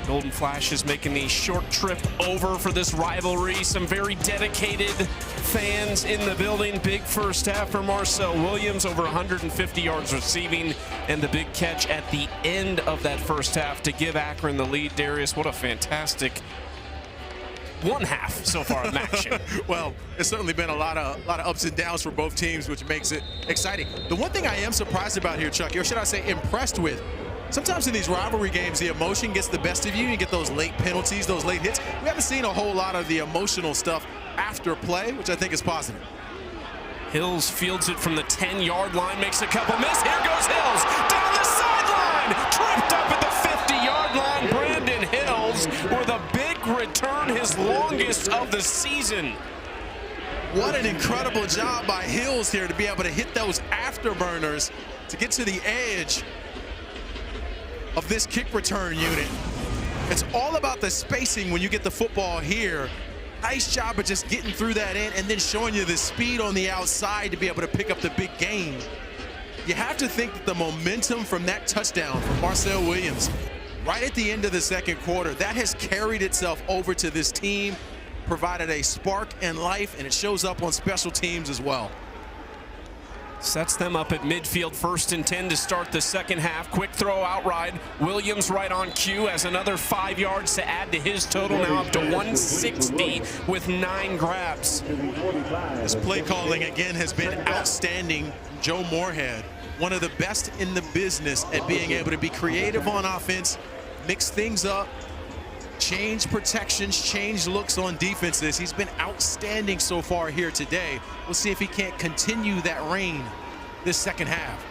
Golden Flash is making the short trip over for this rivalry. Some very dedicated fans in the building. Big first half for Marcel Williams, over 150 yards receiving, and the big catch at the end of that first half to give Akron the lead. Darius, what a fantastic one half so far in action. Well, it's certainly been a lot of ups and downs for both teams, which makes it exciting. The one thing I am surprised about here, Chuck, or should I say impressed with, sometimes in these rivalry games, the emotion gets the best of you. You get those late penalties, those late hits. We haven't seen a whole lot of the emotional stuff after play, which I think is positive. Hills fields it from the 10-yard line, makes a couple miss. Here goes Hills down the sideline, tripped up at the 50-yard line. Brandon Hills with a big return, his longest of the season. What an incredible job by Hills here to be able to hit those afterburners to get to the edge of this kick return unit. It's all about the spacing when you get the football here. Nice job of just getting through that end and then showing you the speed on the outside to be able to pick up the big gain. You have to think that the momentum from that touchdown from Marcel Williams right at the end of the second quarter, that has carried itself over to this team, provided a spark and life, and it shows up on special teams as well. Sets them up at midfield, 1st and 10 to start the second half. Quick throw out ride. Williams right on cue, has another 5 yards to add to his total, now up to 160 with 9 grabs. This play calling again has been outstanding. Joe Moorhead, one of the best in the business at being able to be creative on offense, mix things up, change protections, change looks on defenses. He's been outstanding so far here today. We'll see if he can't continue that reign this second half.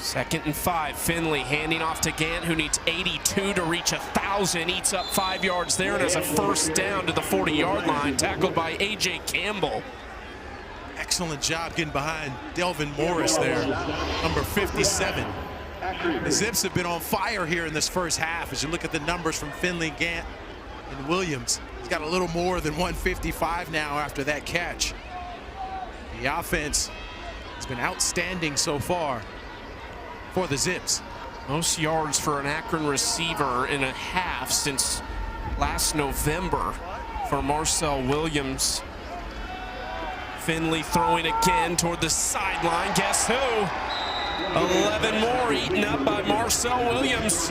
2nd and 5. Finley handing off to Gant, who needs 82 to reach 1,000. Eats up 5 yards there and has a first down to the 40-yard line, tackled by A.J. Campbell. Excellent job getting behind Delvin Morris there, number 57. The Zips have been on fire here in this first half. As you look at the numbers from Finley, Gant, and Williams, he's got a little more than 155 now after that catch. The offense has been outstanding so far for the Zips. Most yards for an Akron receiver in a half since last November for Marcel Williams. Finley throwing again toward the sideline. Guess who? 11 more eaten up by Marcel Williams.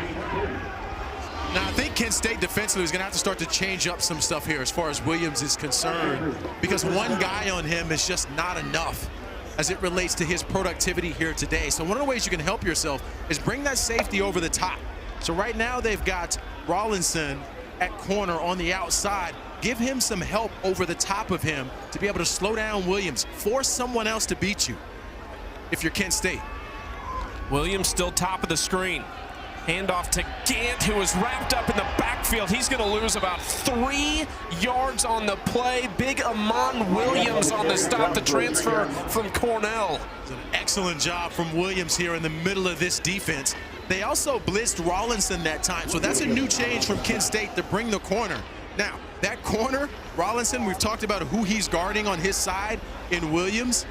Now, I think Kent State defensively is going to have to start to change up some stuff here as far as Williams is concerned, because one guy on him is just not enough as it relates to his productivity here today. So one of the ways you can help yourself is bring that safety over the top. So right now they've got Rawlinson at corner on the outside. Give him some help over the top of him to be able to slow down Williams. Force someone else to beat you if you're Kent State. Williams still top of the screen. Handoff to Gant, who is wrapped up in the backfield. He's going to lose about 3 yards on the play. Big Amon Williams on the stop, the transfer from Cornell. It's an excellent job from Williams here in the middle of this defense. They also blitzed Rawlinson that time, so that's a new change from Kent State to bring the corner. Now, that corner, Rawlinson, we've talked about who he's guarding on his side in Williams.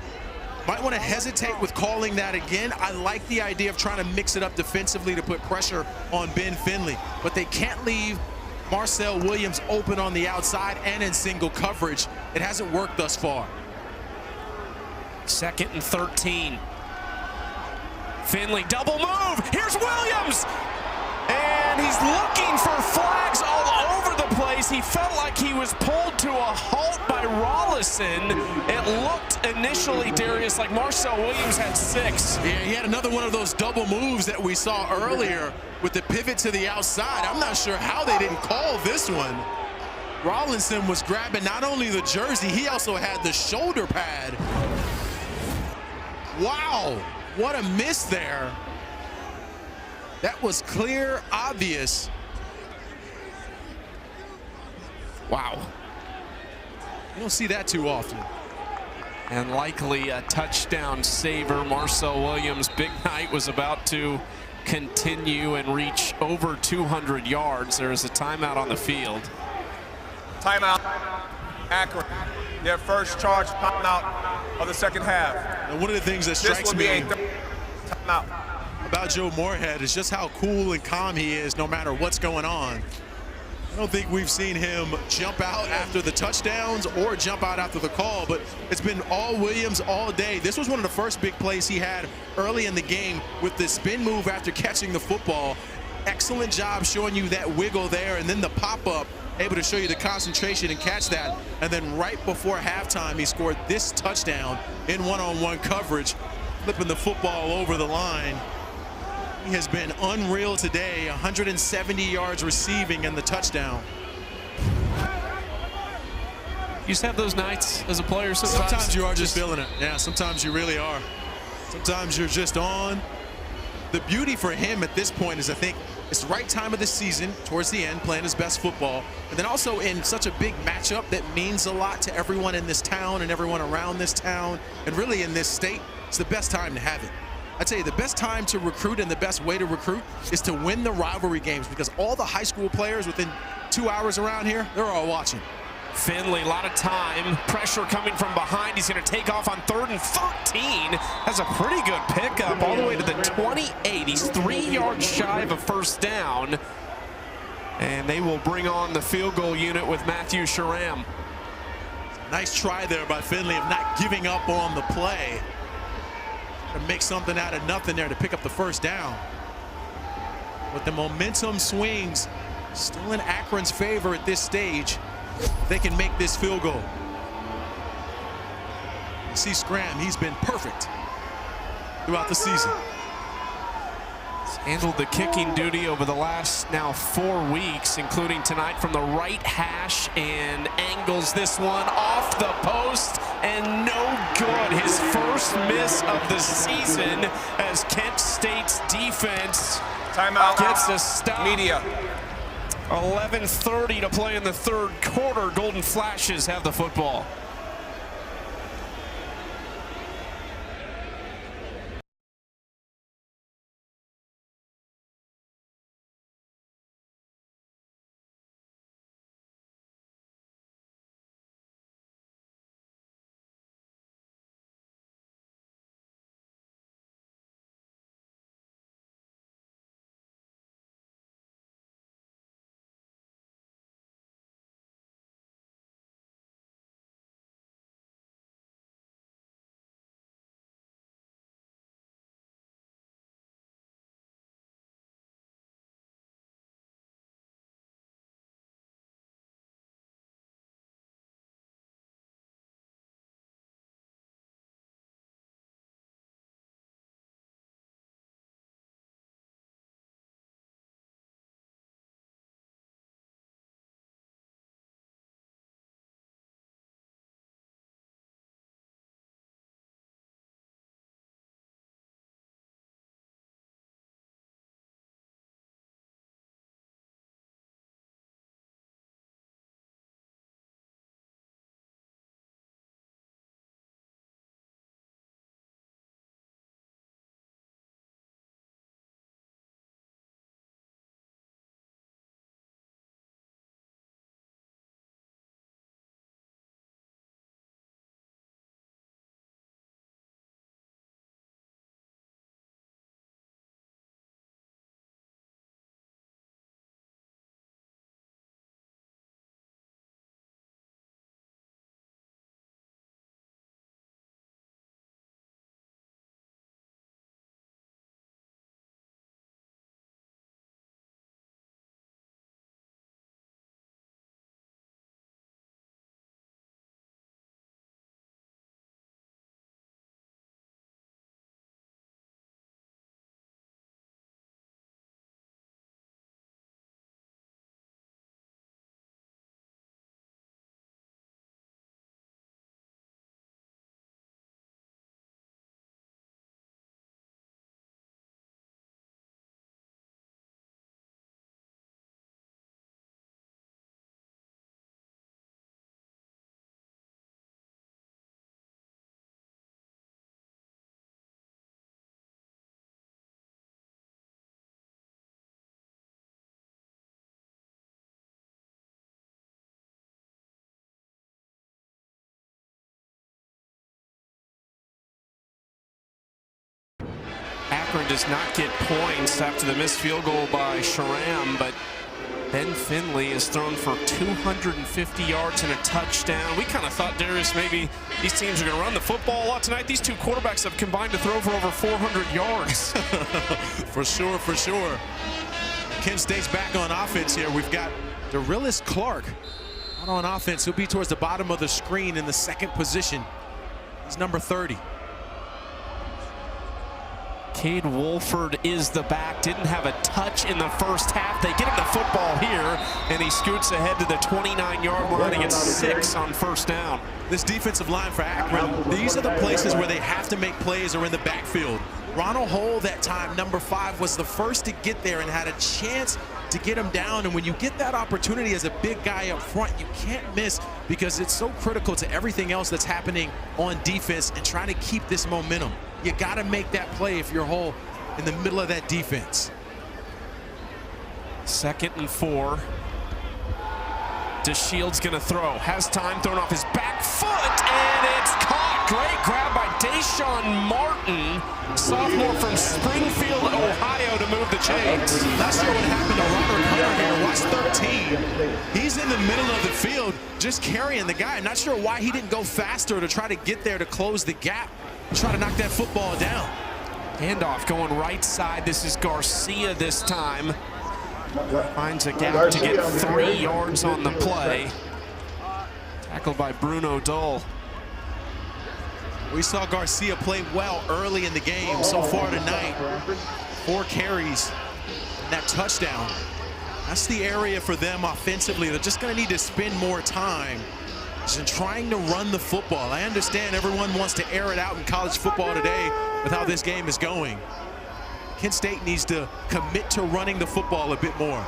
Might want to hesitate with calling that again. I like the idea of trying to mix it up defensively to put pressure on Ben Finley, but they can't leave Marcel Williams open on the outside and in single coverage. It hasn't worked thus far. 2nd and 13. Finley double move. Here's Williams. And he's looking for flags all over the place. He felt like he was pulled to a halt by Rawlinson. It looked initially, Darius, like Marcel Williams had 6. Yeah, he had another one of those double moves that we saw earlier with the pivot to the outside. I'm not sure how they didn't call this one. Rawlinson was grabbing not only the jersey, he also had the shoulder pad. Wow, what a miss there. That was clear, obvious. Wow. You don't see that too often. And likely a touchdown saver. Marcel Williams' big night was about to continue and reach over 200 yards. There is a timeout on the field. Timeout. Akron. Their first charge timeout of the second half. And one of the things that strikes me timeout about Joe Moorhead is just how cool and calm he is no matter what's going on. I don't think we've seen him jump out after the touchdowns or jump out after the call, but it's been all Williams all day. This was one of the first big plays he had early in the game with the spin move after catching the football. Excellent job showing you that wiggle there, and then the pop-up, able to show you the concentration and catch that. And then right before halftime, he scored this touchdown in one-on-one coverage, flipping the football over the line. He has been unreal today, 170 yards receiving and the touchdown. You just have those nights as a player sometimes. Sometimes you are just feeling it. Yeah, sometimes you really are. Sometimes you're just on. The beauty for him at this point is, I think, it's the right time of the season, towards the end, playing his best football. And then also in such a big matchup that means a lot to everyone in this town and everyone around this town, and really in this state, it's the best time to have it. I'd say the best time to recruit and the best way to recruit is to win the rivalry games, because all the high school players within 2 hours around here, they're all watching. Finley, a lot of time, pressure coming from behind. He's going to take off on 3rd and 13. Has a pretty good pickup all the way to the 28. He's 3 yards shy of a first down. And they will bring on the field goal unit with Matthew Sharam. Nice try there by Finley of not giving up on the play. To make something out of nothing there to pick up the first down. But the momentum swings still in Akron's favor at this stage. They can make this field goal. You see Scram, he's been perfect throughout the season. Handled the kicking duty over the last now 4 weeks, including tonight from the right hash, and angles this one off the post and no good. His first miss of the season as Kent State's defense Timeout. gets a stop. Media. 11:30 to play in the third quarter. Golden Flashes have the football. Akron does not get points after the missed field goal by Sharam, but Ben Finley is thrown for 250 yards and a touchdown. We kind of thought, Darius, maybe these teams are going to run the football a lot tonight. These two quarterbacks have combined to throw for over 400 yards. For sure, for sure. Kent State's back on offense here. We've got Derillis Clark out on offense. He'll be towards the bottom of the screen in the second position. He's number 30. Cade Wolford is the back. Didn't have a touch in the first half. They get him the football here, and he scoots ahead to the 29-yard line and gets 6 on first down. This defensive line for Akron, these are the places where they have to make plays or in the backfield. Ronald Hole that time, number 5, was the first to get there and had a chance to get him down. And when you get that opportunity as a big guy up front, you can't miss, because it's so critical to everything else that's happening on defense and trying to keep this momentum. You got to make that play if you're Hole in the middle of that defense. 2nd and 4. DeShield's going to throw. Has time, thrown off his back foot, and it's caught. Great grab by Deshaun Martin, sophomore from Springfield, Ohio, to move the chains. Not sure what happened to Robert Hunter here. Watch 13. He's in the middle of the field just carrying the guy. Not sure why he didn't go faster to try to get there to close the gap. Try to knock that football down. Handoff going right side. This is Garcia this time. Finds a gap to get 3 yards on the play. Tackled by Bruno Dull. We saw Garcia play well early in the game. So far tonight, 4 carries, and that touchdown. That's the area for them offensively. They're just going to need to spend more time in trying to run the football. I understand everyone wants to air it out in college football today with how this game is going. Kent State needs to commit to running the football a bit more.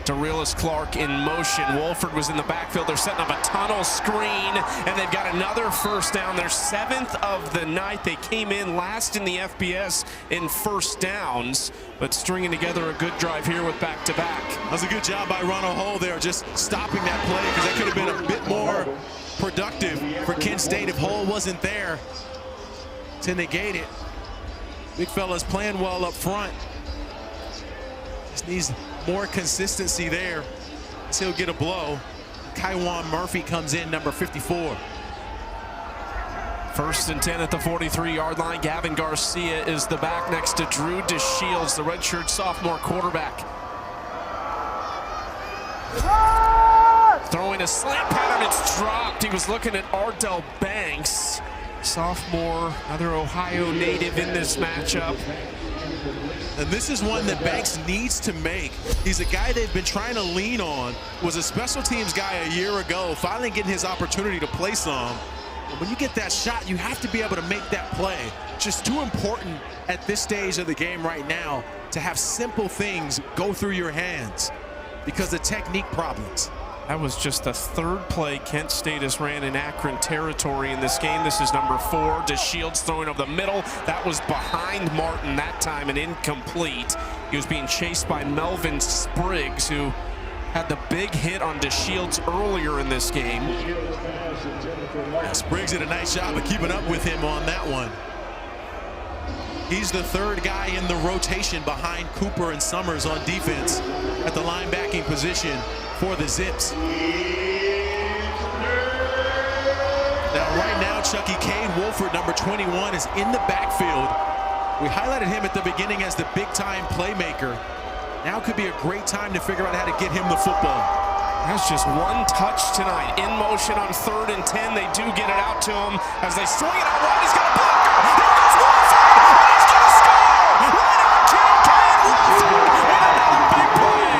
DeRelis Clark in motion. Wolford was in the backfield. They're setting up a tunnel screen, and they've got another first down. Their 7th of the night. They came in last in the FBS in first downs, but stringing together a good drive here with back-to-back. That was a good job by Ronald Hull there, just stopping that play, because that could have been a bit more productive for Kent State if Hull wasn't there to negate it. Big fella's playing well up front. Just needs more consistency there, so he'll get a blow. Kaiwan Murphy comes in, number 54. 1st and 10 at the 43-yard line. Gavin Garcia is the back next to Drew DeShields, the redshirt sophomore quarterback. Throwing a slant pattern, it's dropped. He was looking at Ardell Banks, sophomore, another Ohio native in this matchup. And this is one that Banks needs to make. He's a guy they've been trying to lean on. Was a special teams guy a year ago, finally getting his opportunity to play some. And when you get that shot, you have to be able to make that play. Just too important at this stage of the game right now to have simple things go through your hands because of technique problems. That was just the 3rd play Kent State has ran in Akron territory in this game. This is number 4. DeShields throwing over the middle. That was behind Martin that time and incomplete. He was being chased by Melvin Spriggs, who had the big hit on DeShields earlier in this game. Yeah, Spriggs did a nice job of keeping up with him on that one. He's the 3rd guy in the rotation behind Cooper and Summers on defense at the linebacking position for the Zips. Now right now, Chucky, Cade Wolford, number 21, is in the backfield. We highlighted him at the beginning as the big-time playmaker. Now could be a great time to figure out how to get him the football. That's just one touch tonight. In motion on 3rd and 10. They do get it out to him as they swing it out wide. He's got a blocker. Here goes Wolford, and he's going to score. Right on cue, Cade Wolford, and another big play.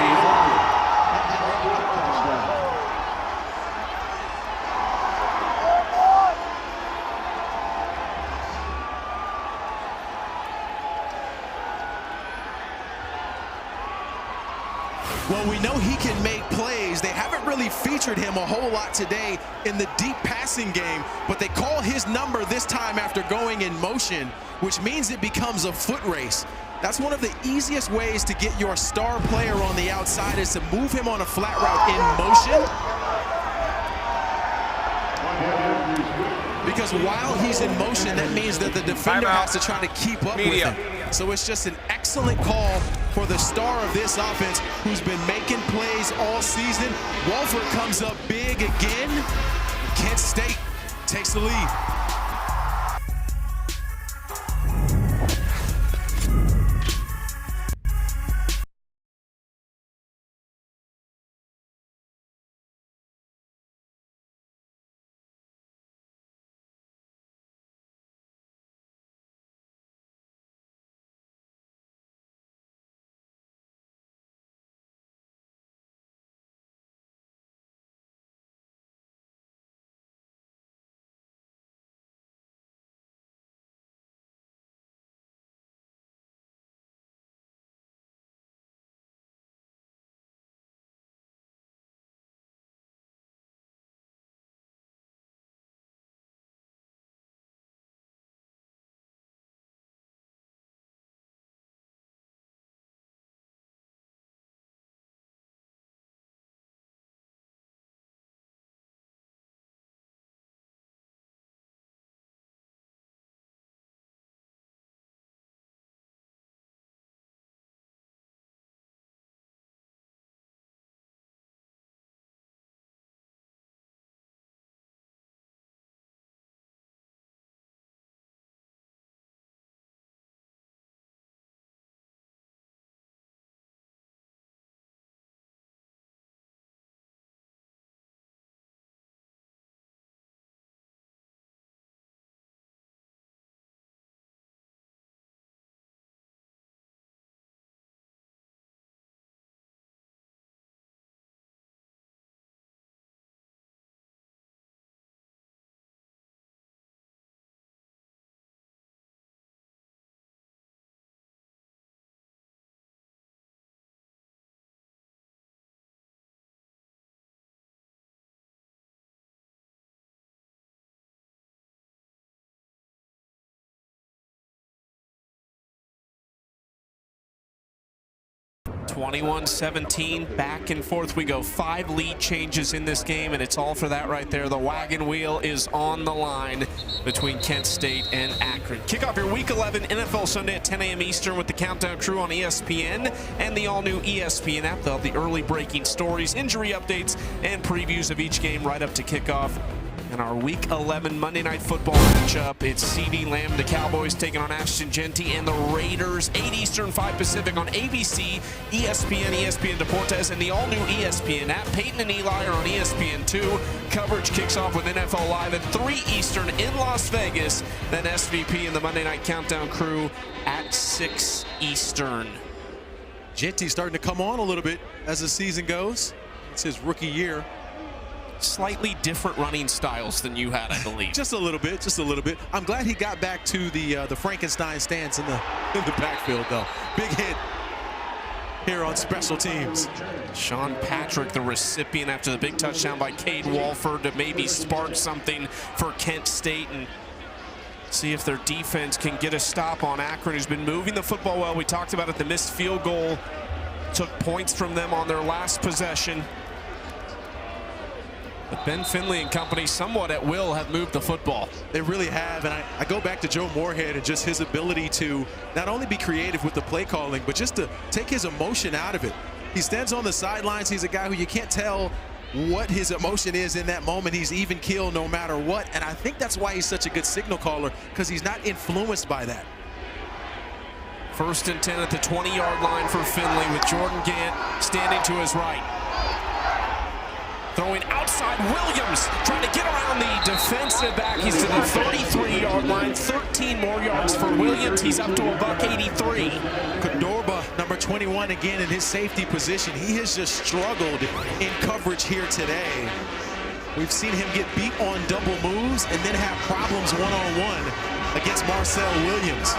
Well, we know he can make plays. They haven't really featured him a whole lot today in the deep passing game, but they call his number this time after going in motion, which means it becomes a foot race. That's one of the easiest ways to get your star player on the outside is to move him on a flat route in motion. Because while he's in motion, that means that the defender has to try to keep up with him. So it's just an excellent call for the star of this offense who's been making plays all season. Wolford comes up big again. Kent State takes the lead. 21-17, back and forth we go. 5 lead changes in this game, and it's all for that right there. The wagon wheel is on the line between Kent State and Akron. Kick off your Week 11 NFL Sunday at 10 a.m. Eastern with the Countdown Crew on ESPN and the all-new ESPN app. They'll have the early breaking stories, injury updates, and previews of each game right up to kickoff. And our Week 11 Monday Night Football matchup, it's C.D. Lamb, the Cowboys, taking on Ashton Genty and the Raiders. 8 Eastern, 5 Pacific on ABC, ESPN, ESPN Deportes, and the all-new ESPN app. Peyton and Eli are on ESPN2. Coverage kicks off with NFL Live at 3 Eastern in Las Vegas. Then SVP and the Monday Night Countdown Crew at 6 Eastern. Genty starting to come on a little bit as the season goes. It's his rookie year. Slightly different running styles than you had, I believe. Just a little bit, just a little bit. I'm glad he got back to the Frankenstein stance in the backfield, though. Big hit here on special teams. Sean Patrick, the recipient after the big touchdown by Cade Walford to maybe spark something for Kent State and see if their defense can get a stop on Akron, who's been moving the football well. We talked about it, the missed field goal took points from them on their last possession. But Ben Finley and company somewhat at will have moved the football. They really have, and I go back to Joe Moorhead and just his ability to not only be creative with the play calling, but just to take his emotion out of it. He stands on the sidelines. He's a guy who you can't tell what his emotion is in that moment. He's even keel no matter what, and I think that's why he's such a good signal caller, because he's not influenced by that. 1st and 10 at the 20-yard line for Finley with Jordan Gant standing to his right. Throwing outside, Williams trying to get around the defensive back. He's to the 33-yard line, 13 more yards for Williams. He's up to $183. Cadorba, number 21, again in his safety position. He has just struggled in coverage here today. We've seen him get beat on double moves and then have problems one-on-one against Marcel Williams.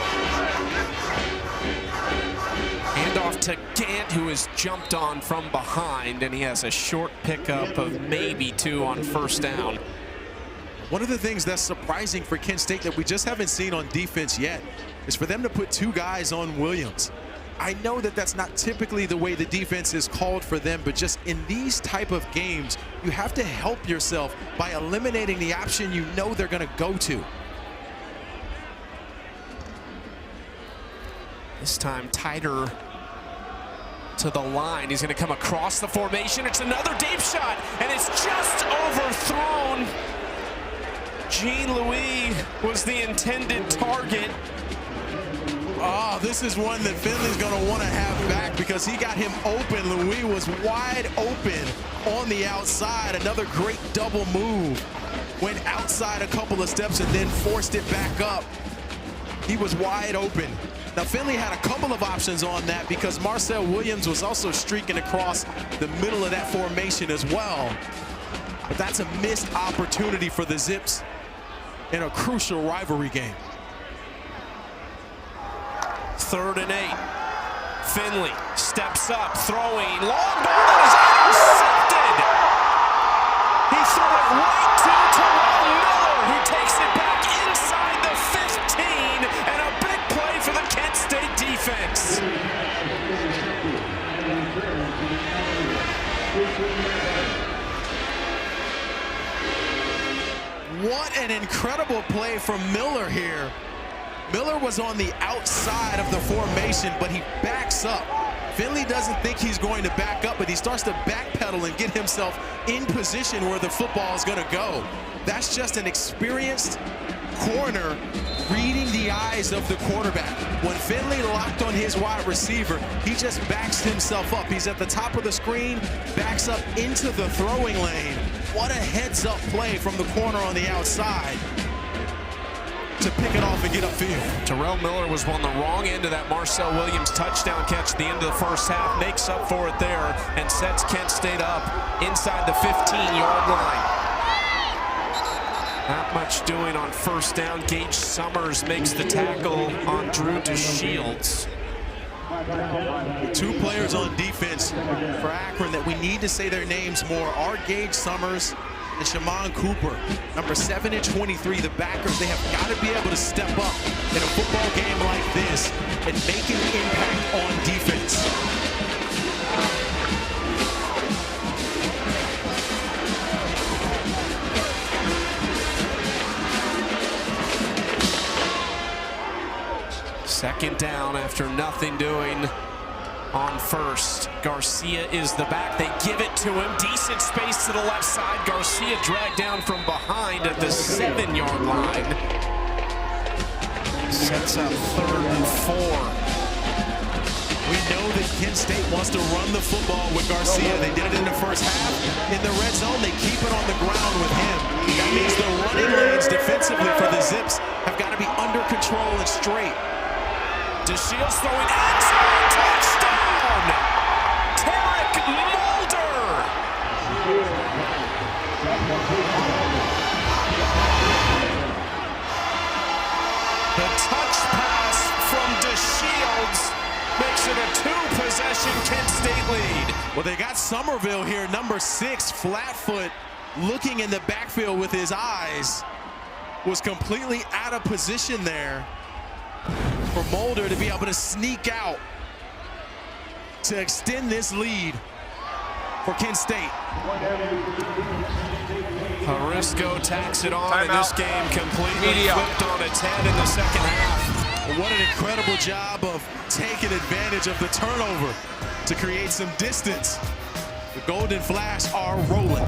Handoff to Gant, who has jumped on from behind, and he has a short pickup of maybe 2 on 1st down. One of the things that's surprising for Kent State that we just haven't seen on defense yet is for them to put 2 guys on Williams. I know that that's not typically the way the defense is called for them, but just in these type of games, you have to help yourself by eliminating the option you know they're going to go to. This time tighter to the line. He's going to come across the formation. It's another deep shot, and it's just overthrown. Jean-Louis was the intended target. Oh, this is one that Finley's going to want to have back because he got him open. Louis was wide open on the outside. Another great double move. Went outside a couple of steps and then forced it back up. He was wide open. Now, Finley had a couple of options on that because Marcel Williams was also streaking across the middle of that formation as well. But that's a missed opportunity for the Zips in a crucial rivalry game. 3rd and 8. Finley steps up, throwing. Long ball that is intercepted. He threw it right to Terrell Miller, who takes it back inside the 15, and a big play for the Kent State defense. What an incredible play from Miller here. Miller was on the outside of the formation, but he backs up. Finley doesn't think he's going to back up, but he starts to backpedal and get himself in position where the football is going to go. That's just an experienced corner reading the eyes of the quarterback. When Finley locked on his wide receiver, he just backs himself up. He's at the top of the screen, backs up into the throwing lane. What a heads-up play from the corner on the outside to pick it off and get upfield. Terrell Miller was on the wrong end of that Marcel Williams touchdown catch at the end of the 1st half, makes up for it there, and sets Kent State up inside the 15-yard line. Not much doing on 1st down. Gage Summers makes the tackle on Drew DeShields. 2 players on defense for Akron that we need to say their names more are Gage Summers and Shaman Cooper. Number 7 and 23, the backers, they have got to be able to step up in a football game like this and make an impact on defense. Second down after nothing doing on first. Garcia is the back. They give it to him. Decent space to the left side. Garcia dragged down from behind at the 7-yard line. Sets up 3rd and 4. We know that Kent State wants to run the football with Garcia. They did it in the first half. In the red zone, they keep it on the ground with him. That means the running lanes defensively for the Zips have got to be under control and straight. DeShields throwing end zone touchdown! Tarek Mulder! The touch pass from DeShields makes it a 2-possession Kent State lead. Well, they got Somerville here, number 6, flat-foot, looking in the backfield with his eyes. Was completely out of position there for Mulder to be able to sneak out to extend this lead for Kent State. Harisco tacks it on, and this game completely flipped on its head in the second half. What an incredible job of taking advantage of the turnover to create some distance. The Golden Flash are rolling.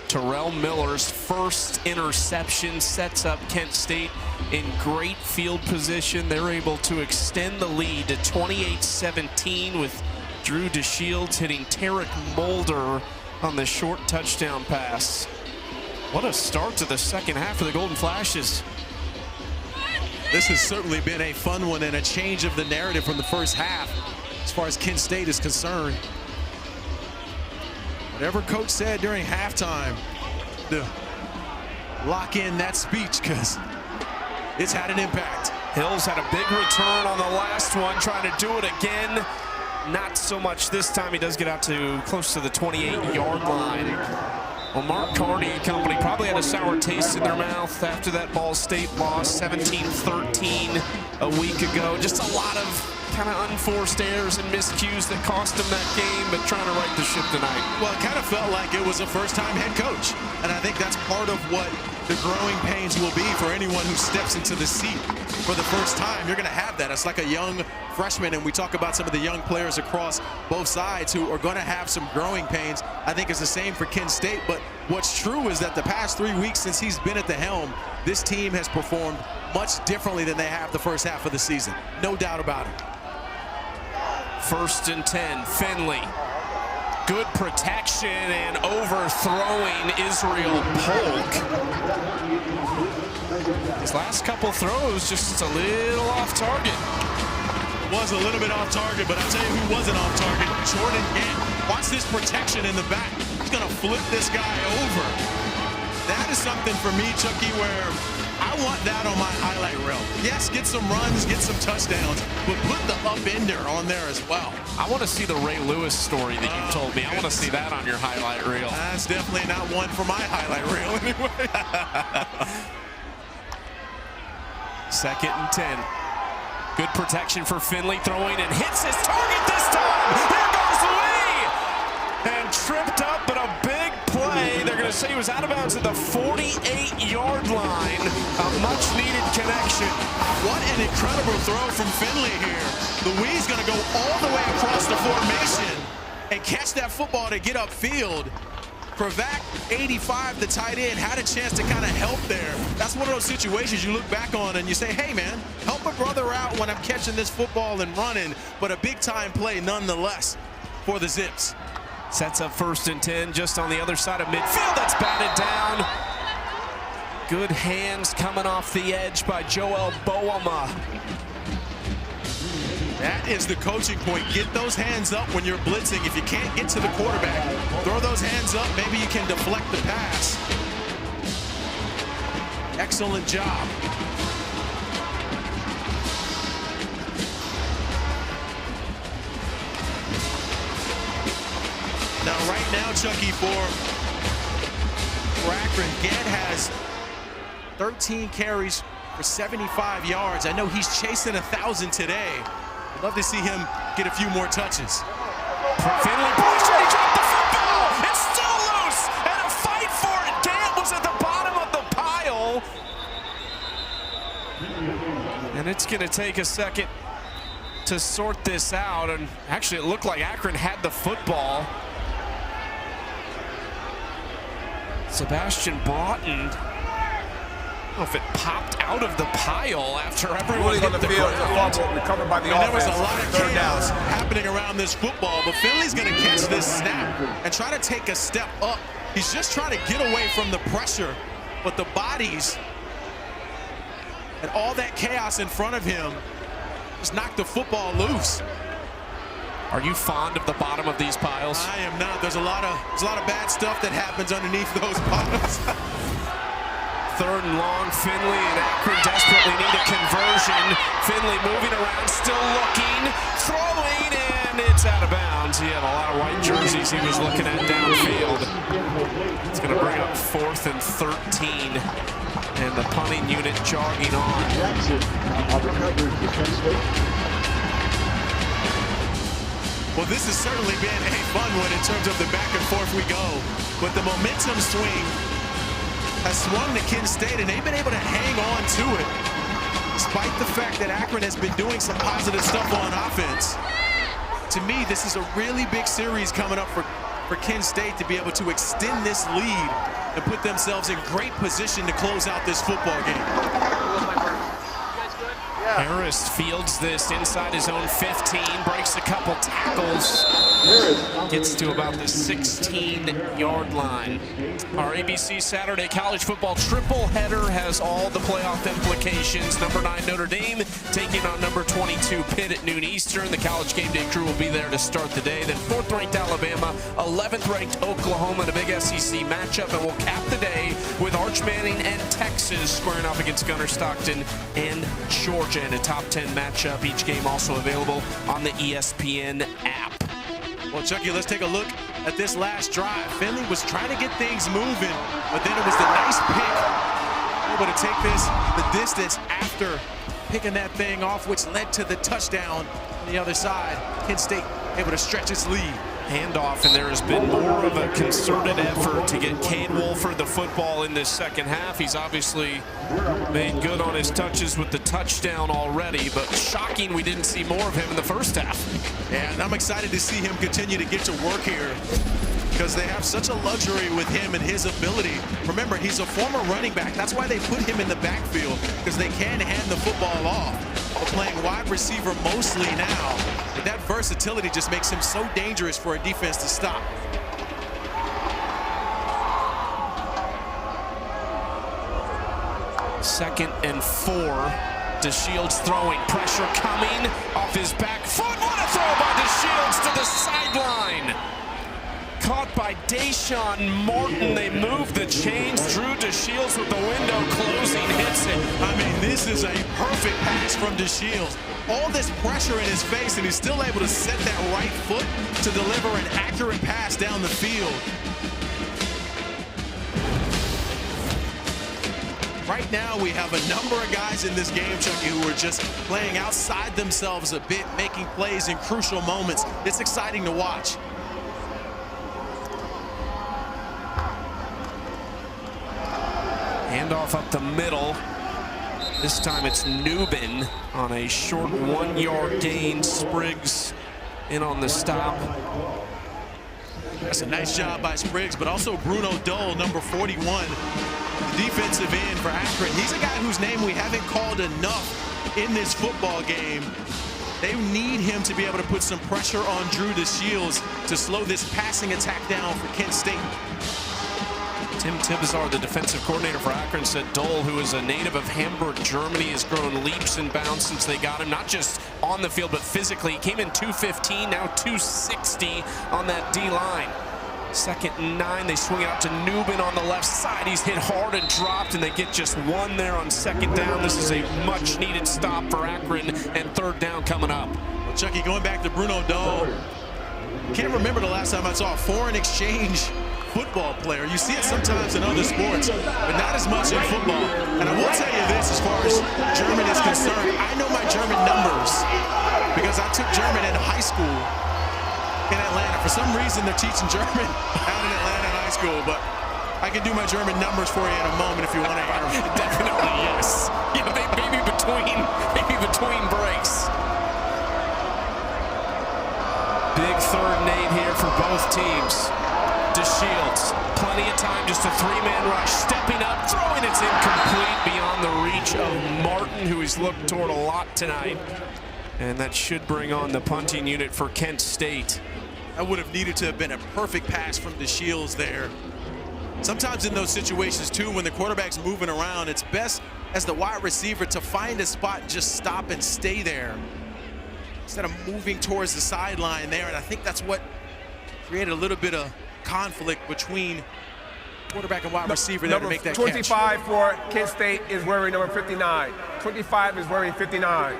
Terrell Miller's first interception sets up Kent State in great field position. They're able to extend the lead to 28-17 with Drew DeShields hitting Tarek Mulder on the short touchdown pass. What a start to the second half for the Golden Flashes. This has certainly been a fun one and a change of the narrative from the first half as far as Kent State is concerned. Whatever coach said during halftime, to lock in that speech because it's had an impact. Hills had a big return on the last one, trying to do it again. Not so much this time. He does get out to close to the 28-yard line. Well, Mark Carney and company probably had a sour taste in their mouth after that Ball State loss, 17-13 a week ago. Just a lot of kind of unforced errors and miscues that cost him that game, but trying to right the ship tonight. Well, it kind of felt like it was a first-time head coach, and I think that's part of what the growing pains will be for anyone who steps into the seat for the first time. You're going to have that. It's like a young freshman, and we talk about some of the young players across both sides who are going to have some growing pains. I think it's the same for Kent State, but what's true is that the past 3 weeks since he's been at the helm, this team has performed much differently than they have the first half of the season. No doubt about it. 1st and 10, Finley. Good protection and overthrowing Israel Polk. His last couple throws just a little off target. Was a little bit off target, but I'll tell you who wasn't off target. Jordan Gant. Watch this protection in the back. He's going to flip this guy over. That is something for me, Chucky, where I want that on my highlight reel. Yes, get some runs, get some touchdowns, but put the upender on there as well. I want to see the Ray Lewis story that you told me. I want to see that on your highlight reel. That's definitely not one for my highlight reel anyway. 2nd and 10. Good protection for Finley, throwing and hits his target this time. Here goes Lee! And tripped up, but a big play. They're going to say he was out of bounds at the 48-yard line. A much-needed connection. What an incredible throw from Finley here. Louis going to go all the way across the formation and catch that football to get upfield. Kravac, 85, the tight end, had a chance to kind of help there. That's one of those situations you look back on and you say, hey, man, help a brother out when I'm catching this football and running, but a big-time play nonetheless for the Zips. Sets up 1st and 10 just on the other side of midfield. That's batted down. Good hands coming off the edge by Joel Boama. That is the coaching point. Get those hands up when you're blitzing. If you can't get to the quarterback, throw those hands up. Maybe you can deflect the pass. Excellent job. Now, right now, Chucky, for Akron, Gant has 13 carries for 75 yards. I know he's chasing 1,000 today. I'd love to see him get a few more touches. Finley pushed it, he dropped the football! It's still loose! And a fight for it! Gant was at the bottom of the pile. And it's going to take a second to sort this out. And actually, it looked like Akron had the football. Sebastian Broughton. I don't know if it popped out of the pile after everyone hit the ground. Recovered by the There was offense. a lot of chaos happening around this football, but Finley's going to catch this snap and try to take a step up. He's just trying to get away from the pressure, but the bodies and all that chaos in front of him just knocked the football loose. Are you fond of the bottom of these piles? I am not. There's a lot of bad stuff that happens underneath those piles. 3rd and long, Finley and Akron desperately need a conversion. Finley moving around, still looking, throwing, and it's out of bounds. He had a lot of white jerseys he was looking at downfield. It's going to bring up 4th and 13, and the punting unit jogging on. Well, this has certainly been a fun one in terms of the back and forth we go, but the momentum swing has swung to Kent State, and they've been able to hang on to it, despite the fact that Akron has been doing some positive stuff on offense. To me, this is a really big series coming up for Kent State to be able to extend this lead and put themselves in great position to close out this football game. Harris fields this inside his own 15, breaks a couple tackles, gets to about the 16-yard line. Our ABC Saturday college football triple header has all the playoff implications. Number 9 Notre Dame taking on number 22 Pitt at noon Eastern. The College Game Day crew will be there to start the day. Then 4th-ranked Alabama, 11th-ranked Oklahoma in a big SEC matchup, and we'll cap the day with Arch Manning and Texas squaring off against Gunner Stockton and Georgia in a top 10 matchup. Each game also available on the ESPN app. Well, Chucky, let's take a look at this last drive. Finley was trying to get things moving, but then it was the nice pick. Able to take this the distance after picking that thing off, which led to the touchdown on the other side. Kent State able to stretch its lead. Handoff, and there has been more of a concerted effort to get Cade Wolford the football in this second half. He's obviously made good on his touches with the touchdown already, but shocking we didn't see more of him in the first half. Yeah, and I'm excited to see him continue to get to work here because they have such a luxury with him and his ability. Remember, he's a former running back. That's why they put him in the backfield, because they can hand the football off. But playing wide receiver mostly now, but that versatility just makes him so dangerous for a defense to stop. Second and 4. DeShields throwing, pressure coming off his back foot. What a throw by DeShields to the sideline. Caught by Deshaun Martin. They move the chains. Drew DeShields with the window closing, hits it. I mean, this is a perfect pass from DeShields. All this pressure in his face, and he's still able to set that right foot to deliver an accurate pass down the field. Right now, we have a number of guys in this game, Chucky, who are just playing outside themselves a bit, making plays in crucial moments. It's exciting to watch. Handoff up the middle. This time it's Newbin on a short 1-yard gain. Spriggs in on the stop. That's a nice job by Spriggs, but also Bruno Dole, number 41, the defensive end for Akron. He's a guy whose name we haven't called enough in this football game. They need him to be able to put some pressure on Drew DeShields to slow this passing attack down for Kent State. Tim Tibazar, the defensive coordinator for Akron, said Dole, who is a native of Hamburg, Germany, has grown leaps and bounds since they got him, not just on the field, but physically. He came in 215, now 260 on that D-line. Second and 9, they swing it out to Newbin on the left side. He's hit hard and dropped, and they get just one there on second down. This is a much-needed stop for Akron, and third down coming up. Well, Chucky, going back to Bruno Dole, can't remember the last time I saw a foreign exchange football player. You see it sometimes in other sports, but not as much in football. And I will tell you this, as far as German is concerned, I know my German numbers because I took German in high school in Atlanta. For some reason, they're teaching German out in Atlanta in high school, but I can do my German numbers for you in a moment if you want to hear them. Definitely, yes. You know, maybe between breaks. Big third and 8 here for both teams. DeShields, plenty of time, just a 3-man rush, stepping up, throwing, it's incomplete, beyond the reach of Martin, who he's looked toward a lot tonight. And that should bring on the punting unit for Kent State. That would have needed to have been a perfect pass from DeShields there. Sometimes in those situations, too, when the quarterback's moving around, it's best as the wide receiver to find a spot and just stop and stay there instead of moving towards the sideline there. And I think that's what created a little bit of conflict between quarterback and wide receiver there to make that 25 catch. for Kent State is wearing number 59. 25 is wearing 59.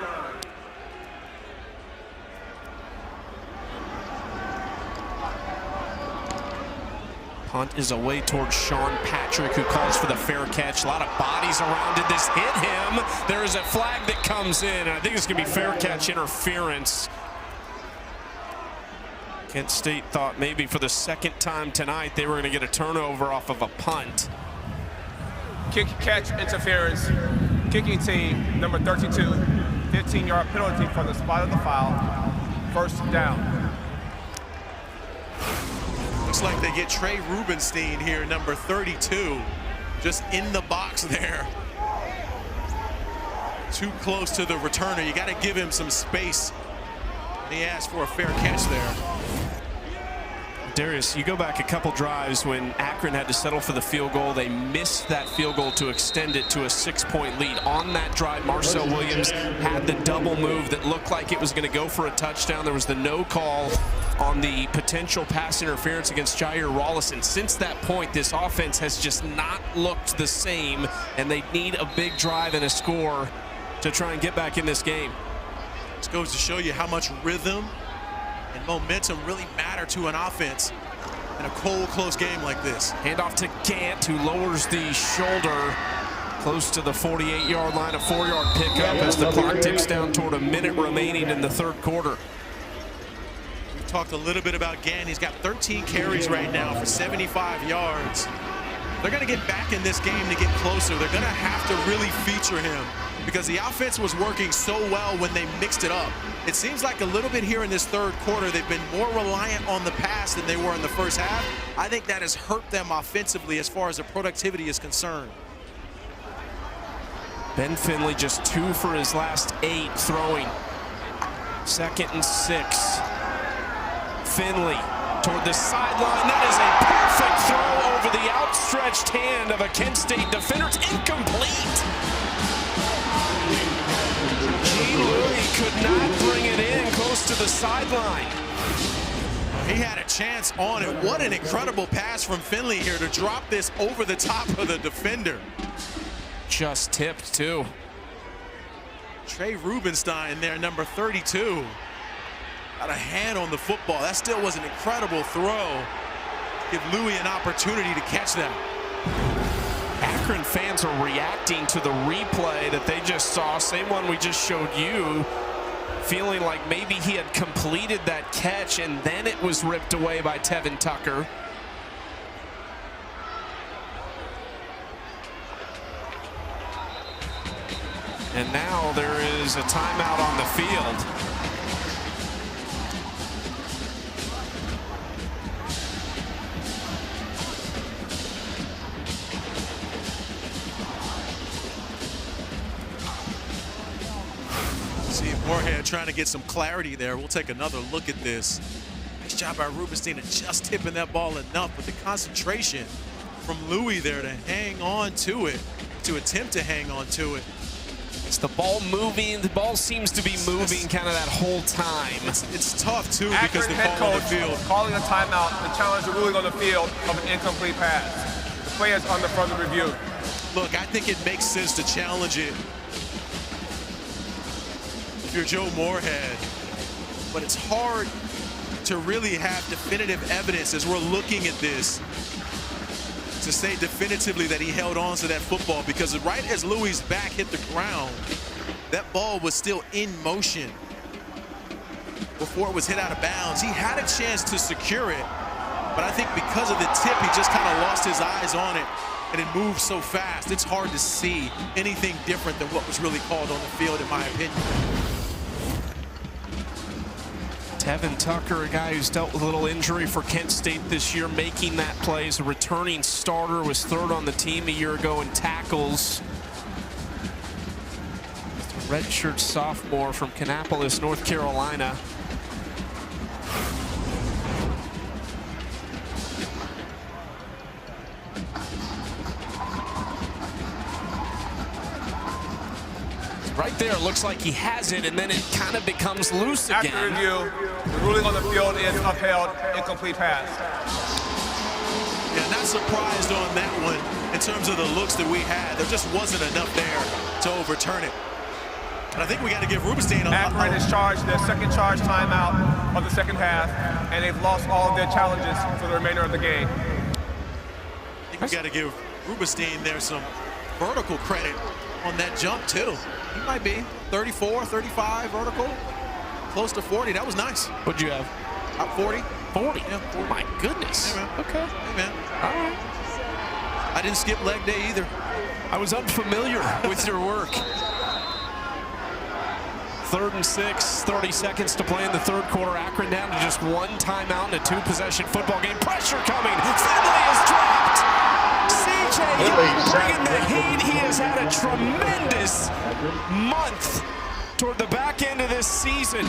Punt is away towards Sean Patrick, who calls for the fair catch. A lot of bodies around it. This hit him. There is a flag that comes in, and I think it's going to be fair catch interference. Kent State thought maybe for the second time tonight they were going to get a turnover off of a punt. Kick catch interference. Kicking team, number 32, 15-yard penalty from the spot of the foul. First down. Looks like they get Trey Rubenstein here, number 32, just in the box there. Too close to the returner. You got to give him some space. He asked for a fair catch there. Darius, you go back a couple drives when Akron had to settle for the field goal. They missed that field goal to extend it to a 6-point lead. On that drive, Marcel Williams had the double move that looked like it was going to go for a touchdown. There was the no call on the potential pass interference against Jair Rawlison. Since that point, this offense has just not looked the same, and they need a big drive and a score to try and get back in this game. This goes to show you how much rhythm and momentum really matter to an offense in a cold, close game like this. Handoff to Gant, who lowers the shoulder Close to the 48-yard line, a 4-yard pickup as the clock ticks down toward a minute remaining in the third quarter. We talked a little bit about Gann. He's got 13 carries right now for 75 yards. They're going to get back in this game to get closer. They're going to have to really feature him because the offense was working so well when they mixed it up. It seems like a little bit here in this third quarter, they've been more reliant on the pass than they were in the first half. I think that has hurt them offensively as far as their productivity is concerned. Ben Finley just 2 for his last 8 throwing. 2nd and 6. Finley toward the sideline. That is a perfect throw over the outstretched hand of a Kent State defender. It's incomplete. Gene Louis could not bring it in close to the sideline. He had a chance on it. What an incredible pass from Finley here to drop this over the top of the defender. Just tipped, too. Trey Rubenstein there, number 32. Got a hand on the football. That still was an incredible throw. Give Louis an opportunity to catch that. Akron fans are reacting to the replay that they just saw, same one we just showed you, feeling like maybe he had completed that catch and then it was ripped away by Tevin Tucker. And now there is a timeout on the field. See if Moorhead trying to get some clarity there. We'll take another look at this. Nice job by Rubenstein at just tipping that ball enough, but the concentration from Louis there to hang on to it, to attempt to hang on to it. It's the ball moving. The ball seems to be moving kind of that whole time. It's tough, too, Akron because the head ball on coach the field. calling a timeout to challenge the ruling on the field of an incomplete pass. The play is under further review. Look, I think it makes sense to challenge it if you're Joe Moorhead, but it's hard to really have definitive evidence as we're looking at this to say definitively that he held on to that football, because right as Louis' back hit the ground, that ball was still in motion before it was hit out of bounds. He had a chance to secure it, but I think because of the tip, he just kind of lost his eyes on it, and it moved so fast. It's hard to see anything different than what was really called on the field, in my opinion. Tevin Tucker, a guy who's dealt with a little injury for Kent State this year, making that play as a returning starter, was 3rd on the team a year ago in tackles. A redshirt sophomore from Kannapolis, North Carolina. Right there, it looks like he has it, and then it kind of becomes loose again. After review, the ruling on the field is upheld, incomplete pass. Yeah, not surprised on that one in terms of the looks that we had. There just wasn't enough there to overturn it. And I think we got to give Rubenstein a lot. Akron is charged their second charge timeout of the second half, and they've lost all of their challenges for the remainder of the game. I think we got to give Rubenstein there some vertical credit on that jump, too. He might be 34, 35 vertical, close to 40. That was nice. What'd you have? Up 40. 40? Yeah, 40. My goodness. Hey, man. Okay. Hey, man. All right. I didn't skip leg day either. I was unfamiliar with your work. 3rd and 6, 30 seconds to play in the third quarter. Akron down to just 1 timeout in a 2-possession football game. Pressure coming. Finley is dropped. CJ bringing the heat. He has had a tremendous month toward the back end of this season.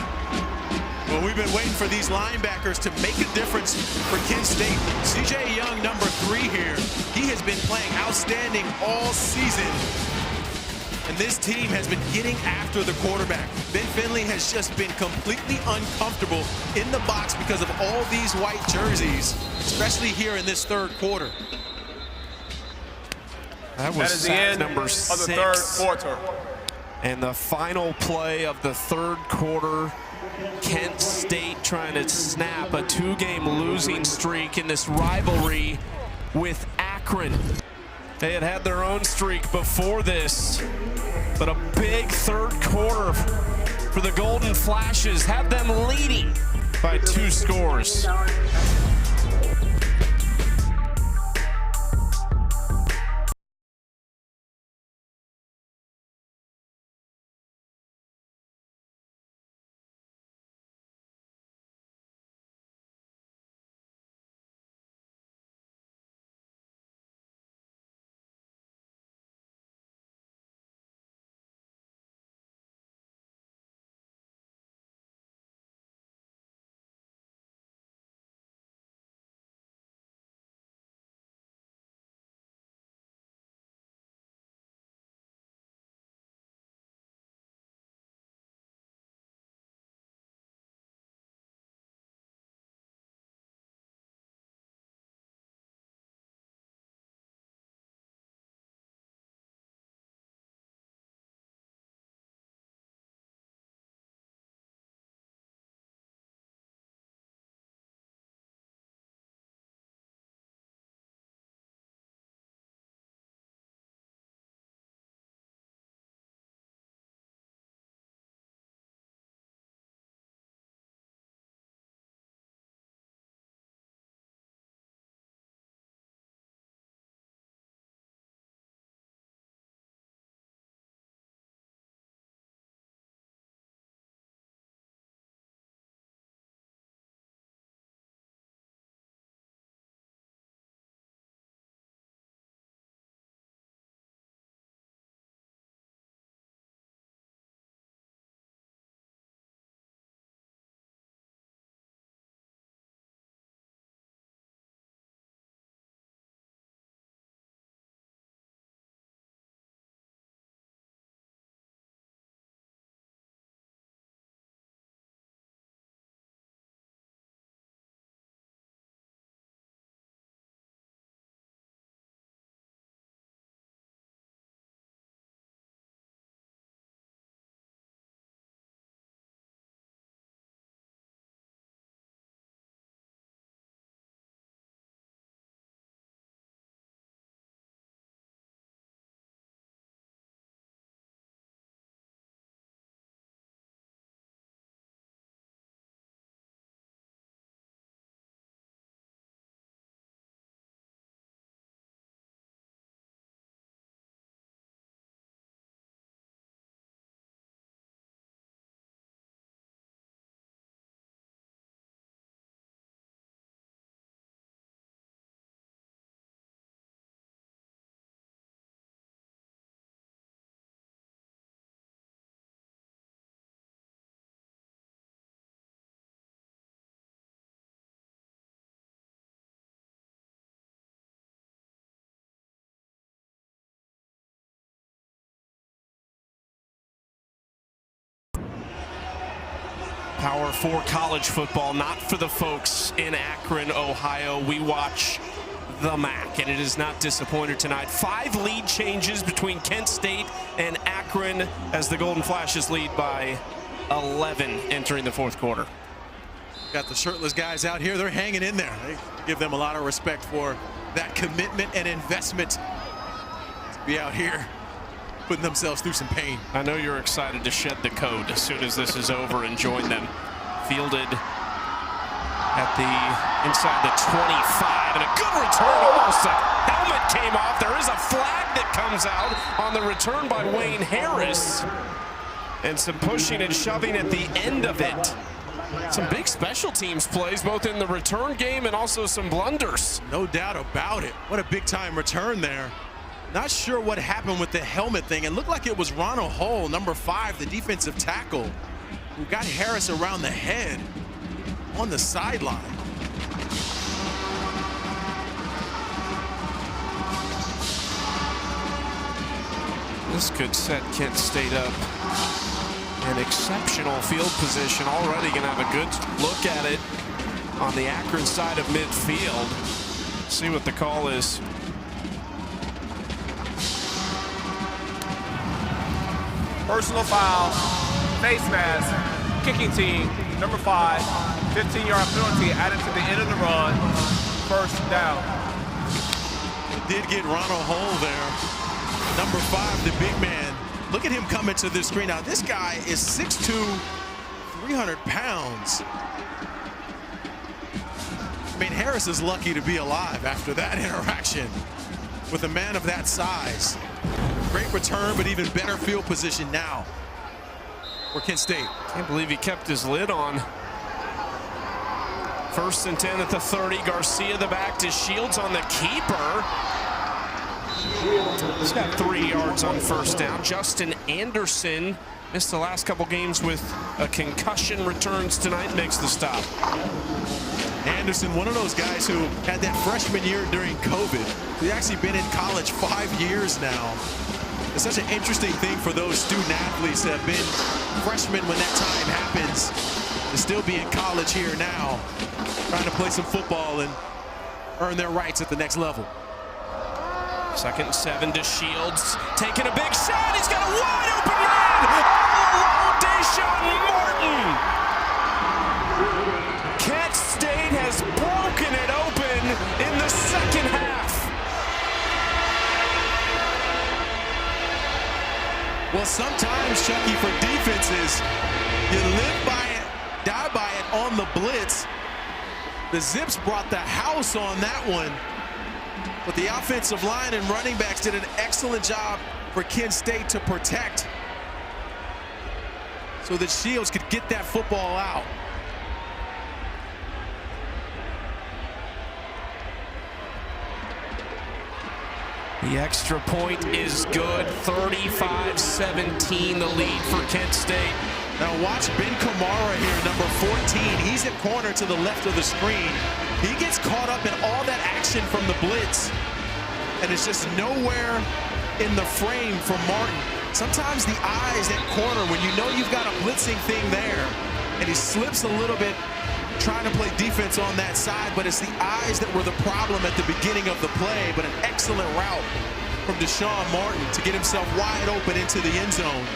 Well, we've been waiting for these linebackers to make a difference for Kent State. CJ Young, number 3 here. He has been playing outstanding all season. And this team has been getting after the quarterback. Ben Finley has just been completely uncomfortable in the box because of all these white jerseys, especially here in this third quarter. That was That is the end number of 6. the third quarter. And the final play of the third quarter, Kent State trying to snap a 2-game losing streak in this rivalry with Akron. They had had their own streak before this, but a big third quarter for the Golden Flashes had them leading by 2 scores. Power 4 college football, not for the folks in Akron, Ohio. We watch the MAC, and it is not disappointed tonight. 5 lead changes between Kent State and Akron as the Golden Flashes lead by 11 entering the 4th quarter. Got the shirtless guys out here. They're hanging in there. They give them a lot of respect for that commitment and investment to be out here putting themselves through some pain. I know you're excited to shed the coat as soon as this is over and join them. Fielded at the inside the 25, and a good return. Almost a helmet came off. There is a flag that comes out on the return by Wayne Harris, and some pushing and shoving at the end of it. Some big special teams plays, both in the return game and also some blunders. No doubt about it. What a big time return there. Not sure what happened with the helmet thing. It looked like it was Ronald Hull, number 5, the defensive tackle, who got Harris around the head on the sideline. This could set Kent State up in exceptional field position. Already going to have a good look at it on the Akron side of midfield. See what the call is. Personal foul, face mask, kicking team, number 5, 15-yard penalty added to the end of the run, 1st down. Did get Ronald Hole there. Number 5, the big man. Look at him coming to this screen. Now, this guy is 6'2", 300 pounds. I mean, Harris is lucky to be alive after that interaction with a man of that size. Great return, but even better field position now for Kent State. Can't believe he kept his lid on. 1st and 10 at the 30. Garcia the back to Shields on the keeper. He's got 3 yards on 1st down. Justin Anderson missed the last couple games with a concussion, returns tonight, makes the stop. Anderson, one of those guys who had that freshman year during COVID. He's actually been in college 5 years now. It's such an interesting thing for those student athletes that have been freshmen when that time happens to still be in college here now, trying to play some football and earn their rights at the next level. 2nd and 7 to Shields, taking a big shot. He's got a wide open man all alone. Deshaun Martin. Kent State has broken it open in the 2nd half. Well, sometimes, Chucky, for defenses, you live by it, die by it on the blitz. The Zips brought the house on that one. But the offensive line and running backs did an excellent job for Kent State to protect so that Shields could get that football out. The extra point is good. 35-17, the lead for Kent State. Now watch Ben Kamara here, number 14. He's at corner to the left of the screen. He gets caught up in all that action from the blitz, and it's just nowhere in the frame for Martin. Sometimes the eyes at corner, when you know you've got a blitzing thing there, and he slips a little bit trying to play defense on that side, but it's the eyes that were the problem at the beginning of the play. But an excellent route from Deshaun Martin to get himself wide open into the end zone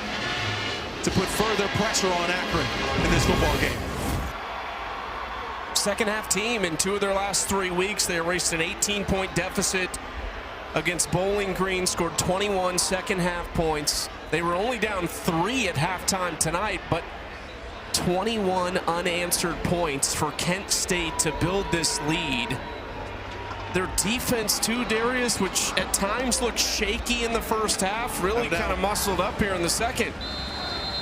to put further pressure on Akron in this football game. 2nd half team in 2 of their last 3 weeks. They erased an 18-point deficit against Bowling Green, scored 21 2nd half points. They were only down 3 at halftime tonight, but 21 unanswered points for Kent State to build this lead. Their defense too, Darius, which at times looked shaky in the 1st half, really kind of muscled up here in the 2nd. I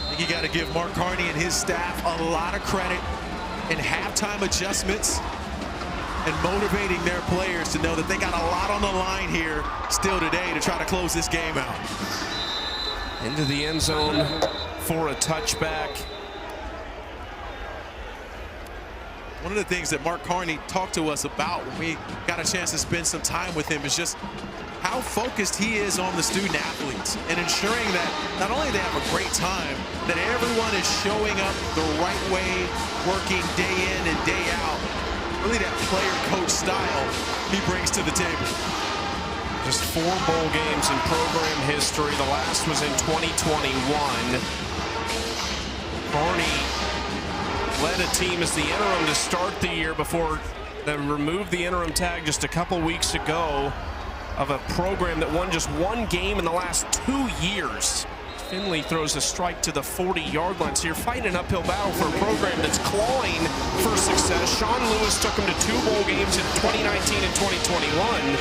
think you got to give Mark Carney and his staff a lot of credit in halftime adjustments and motivating their players to know that they got a lot on the line here still today to try to close this game out. Into the end zone for a touchback. One of the things that Mark Carney talked to us about when we got a chance to spend some time with him is just how focused he is on the student athletes and ensuring that not only they have a great time, that everyone is showing up the right way, working day in and day out. Really that player-coach style he brings to the table. Just 4 bowl games in program history. The last was in 2021. Carney led a team as the interim to start the year before they removed the interim tag just a couple weeks ago of a program that won just 1 game in the last 2 years. Finley throws a strike to the 40-yard line. So you're fighting an uphill battle for a program that's clawing for success. Sean Lewis took them to 2 bowl games in 2019 and 2021.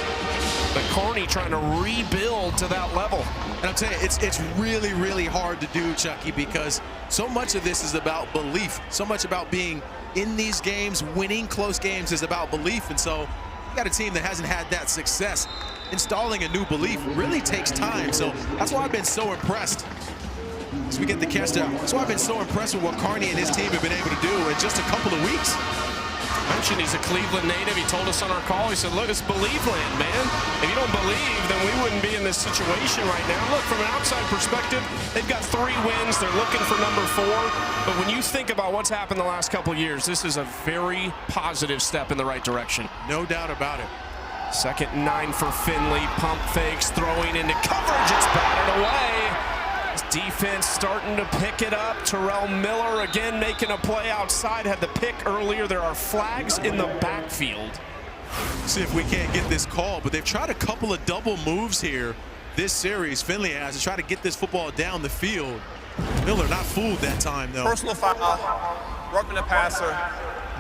But Carney trying to rebuild to that level. And I'm telling you, it's really, really hard to do, Chucky, because so much of this is about belief. So much about being in these games, winning close games is about belief. And so you got a team that hasn't had that success. Installing a new belief really takes time. So that's why I've been so impressed as we get the catch down. That's why I've been so impressed with what Carney and his team have been able to do in just a couple of weeks. Mentioned he's a Cleveland native. He told us on our call, he said, look, it's believe land, man. If you don't believe, then we wouldn't be in this situation right now. Look, from an outside perspective, they've got 3 wins. They're looking for number 4. But when you think about what's happened the last couple of years, this is a very positive step in the right direction. No doubt about it. 2nd and 9 for Finley. Pump fakes, throwing into coverage. It's batted away. His defense starting to pick it up. Terrell Miller again making a play outside. Had the pick earlier. There are flags in the backfield. See if we can't get this call, but they've tried a couple of double moves here this series. Finley has to try to get this football down the field. Miller not fooled that time, though. Personal foul, roughing the passer,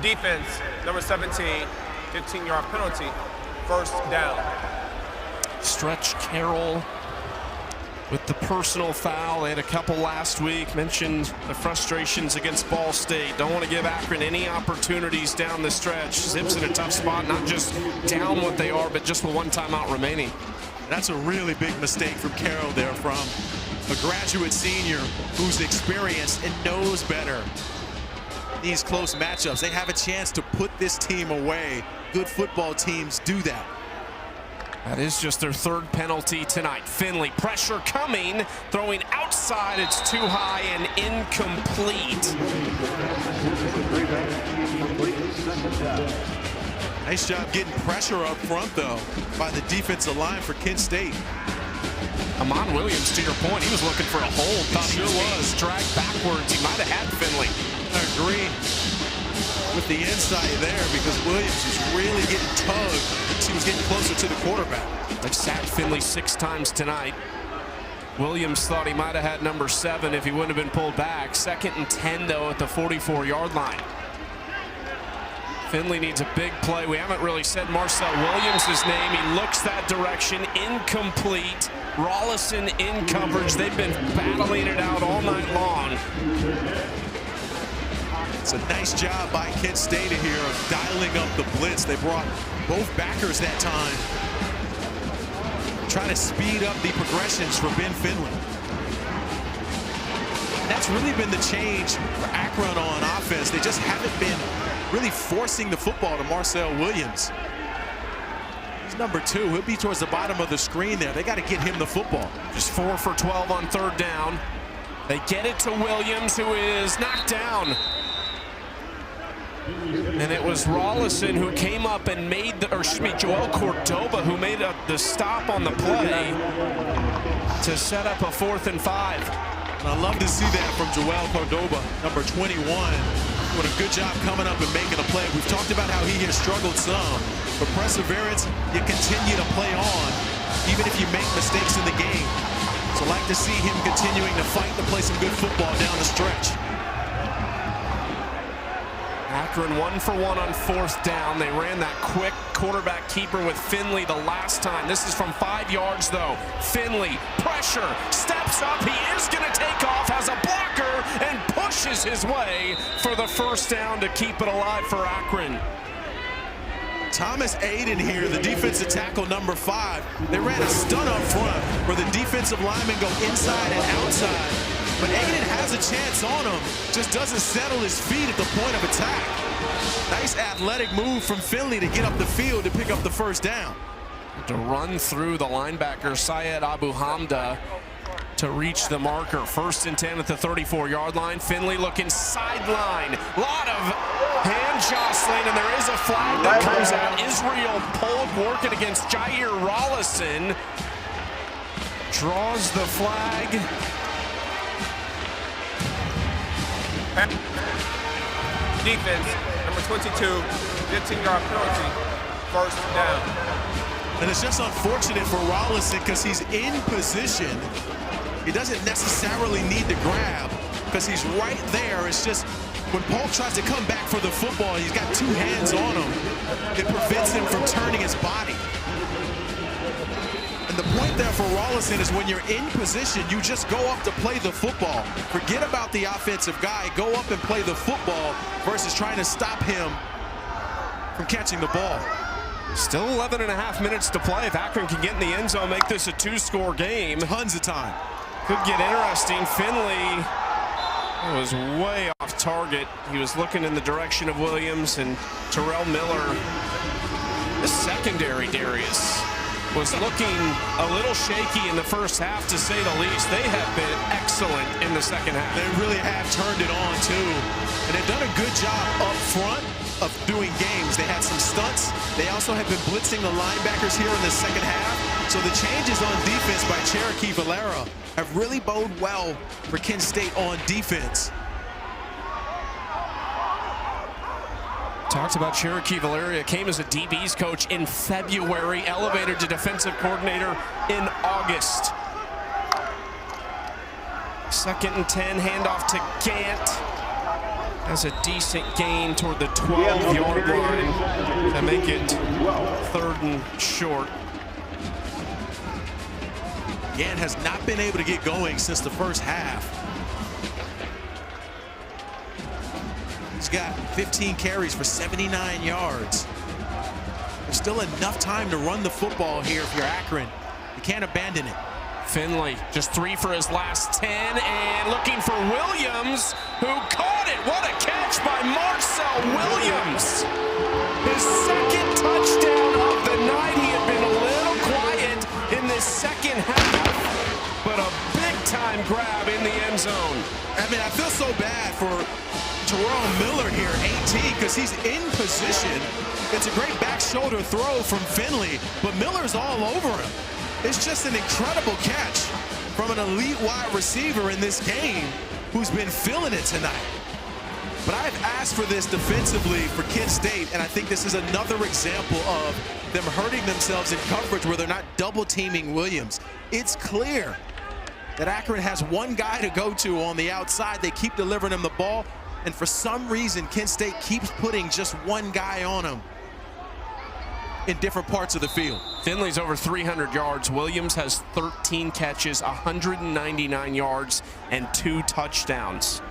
defense, number 17, 15-yard penalty, first down. Stretch Carroll with the personal foul. They had a couple last week. Mentioned the frustrations against Ball State. Don't want to give Akron any opportunities down the stretch. Zips in a tough spot, not just down what they are, but just with one timeout remaining. That's a really big mistake from Carroll there, from a graduate senior who's experienced and knows better. These close matchups, they have a chance to put this team away. Good football teams do that. That is just their third penalty tonight. Finley, pressure coming, throwing outside. It's too high and incomplete. Nice job getting pressure up front, though, by the defensive line for Kent State. Amon Williams, to your point, he was looking for a hold. Thought He sure was. Dragged backwards. He might have had Finley. I agree with the insight there, because Williams was really getting tugged as he was getting closer to the quarterback. They've sacked Finley 6 times tonight. Williams thought he might have had number 7 if he wouldn't have been pulled back. 2nd and 10, though, at the 44-yard line. Finley needs a big play. We haven't really said Marcel Williams' name. He looks that direction. Incomplete. Rollison in coverage. They've been battling it out all night long. It's a nice job by Kent State here of dialing up the blitz. They brought both backers that time, trying to speed up the progressions for Ben Finley. And that's really been the change for Akron on offense. They just haven't been really forcing the football to Marcel Williams. He's number 2. He'll be towards the bottom of the screen there. They got to get him the football. Just 4 for 12 on 3rd down. They get it to Williams, who is knocked down. And it was Rollison who came up and made the, or excuse me, Joel Cordoba who made the stop on the play to set up a 4th and 5. And I love to see that from Joel Cordoba, number 21. Doing a good job coming up and making a play. We've talked about how he has struggled some, but perseverance, you continue to play on, even if you make mistakes in the game. So I like to see him continuing to fight to play some good football down the stretch. Akron 1 for 1 on 4th down. They ran that quick quarterback keeper with Finley the last time. This is from 5 yards, though. Finley, pressure, steps up. He is going to take off, has a blocker, and pushes his way for the 1st down to keep it alive for Akron. Thomas Aiden here, the defensive tackle, number 5. They ran a stunt up front where the defensive linemen go inside and outside. But Aiden has a chance on him, just doesn't settle his feet at the point of attack. Nice athletic move from Finley to get up the field to pick up the 1st down. To run through the linebacker, Syed Abu Hamda, to reach the marker. 1st and 10 at the 34-yard line. Finley looking sideline. A lot of hand jostling, and there is a flag that comes out. Israel Pold working against Jair Rollison. Draws the flag. Defense, number 22, 15-yard penalty, 1st down. And it's just unfortunate for Rollison because he's in position. He doesn't necessarily need to grab because he's right there. It's just when Polk tries to come back for the football, he's got 2 hands on him. It prevents him from turning his body. And the point there for Rollison is when you're in position, you just go up to play the football. Forget about the offensive guy. Go up and play the football versus trying to stop him from catching the ball. Still 11 and a half minutes to play. If Akron can get in the end zone, make this a 2-score game. Tons of time. Could get interesting. Finley was way off target. He was looking in the direction of Williams and Terrell Miller. The secondary, Darius, was looking a little shaky in the 1st half, to say the least. They have been excellent in the 2nd half. They really have turned it on, too. And they've done a good job up front of doing games. They had some stunts. They also have been blitzing the linebackers here in the 2nd half. So the changes on defense by Cherokee Valera have really bode well for Kent State on defense. Talked about Cherokee Valeria, came as a DB's coach in February, elevated to defensive coordinator in August. 2nd and 10, handoff to Gant. Has a decent gain toward the 12-yard line to make it 3rd and short. Gant has not been able to get going since the first half. He's got 15 carries for 79 yards. There's still enough time to run the football here if you're Akron. You can't abandon it. Finley just 3 for his last 10 and looking for Williams, who caught it. What a catch by Marcel Williams. His 2nd touchdown of the night. He had been a little quiet in this 2nd half, but a big-time grab in the end zone. I mean, I feel so bad for Terrell Miller here, 18, because he's in position. It's a great back shoulder throw from Finley, but Miller's all over him. It's just an incredible catch from an elite wide receiver in this game who's been feeling it tonight. But I've asked for this defensively for Kent State, and I think this is another example of them hurting themselves in coverage where they're not double teaming Williams. It's clear that Akron has one guy to go to on the outside. They keep delivering him the ball, and for some reason, Kent State keeps putting just one guy on him in different parts of the field. Finley's over 300 yards. Williams has 13 catches, 199 yards, and 2 touchdowns.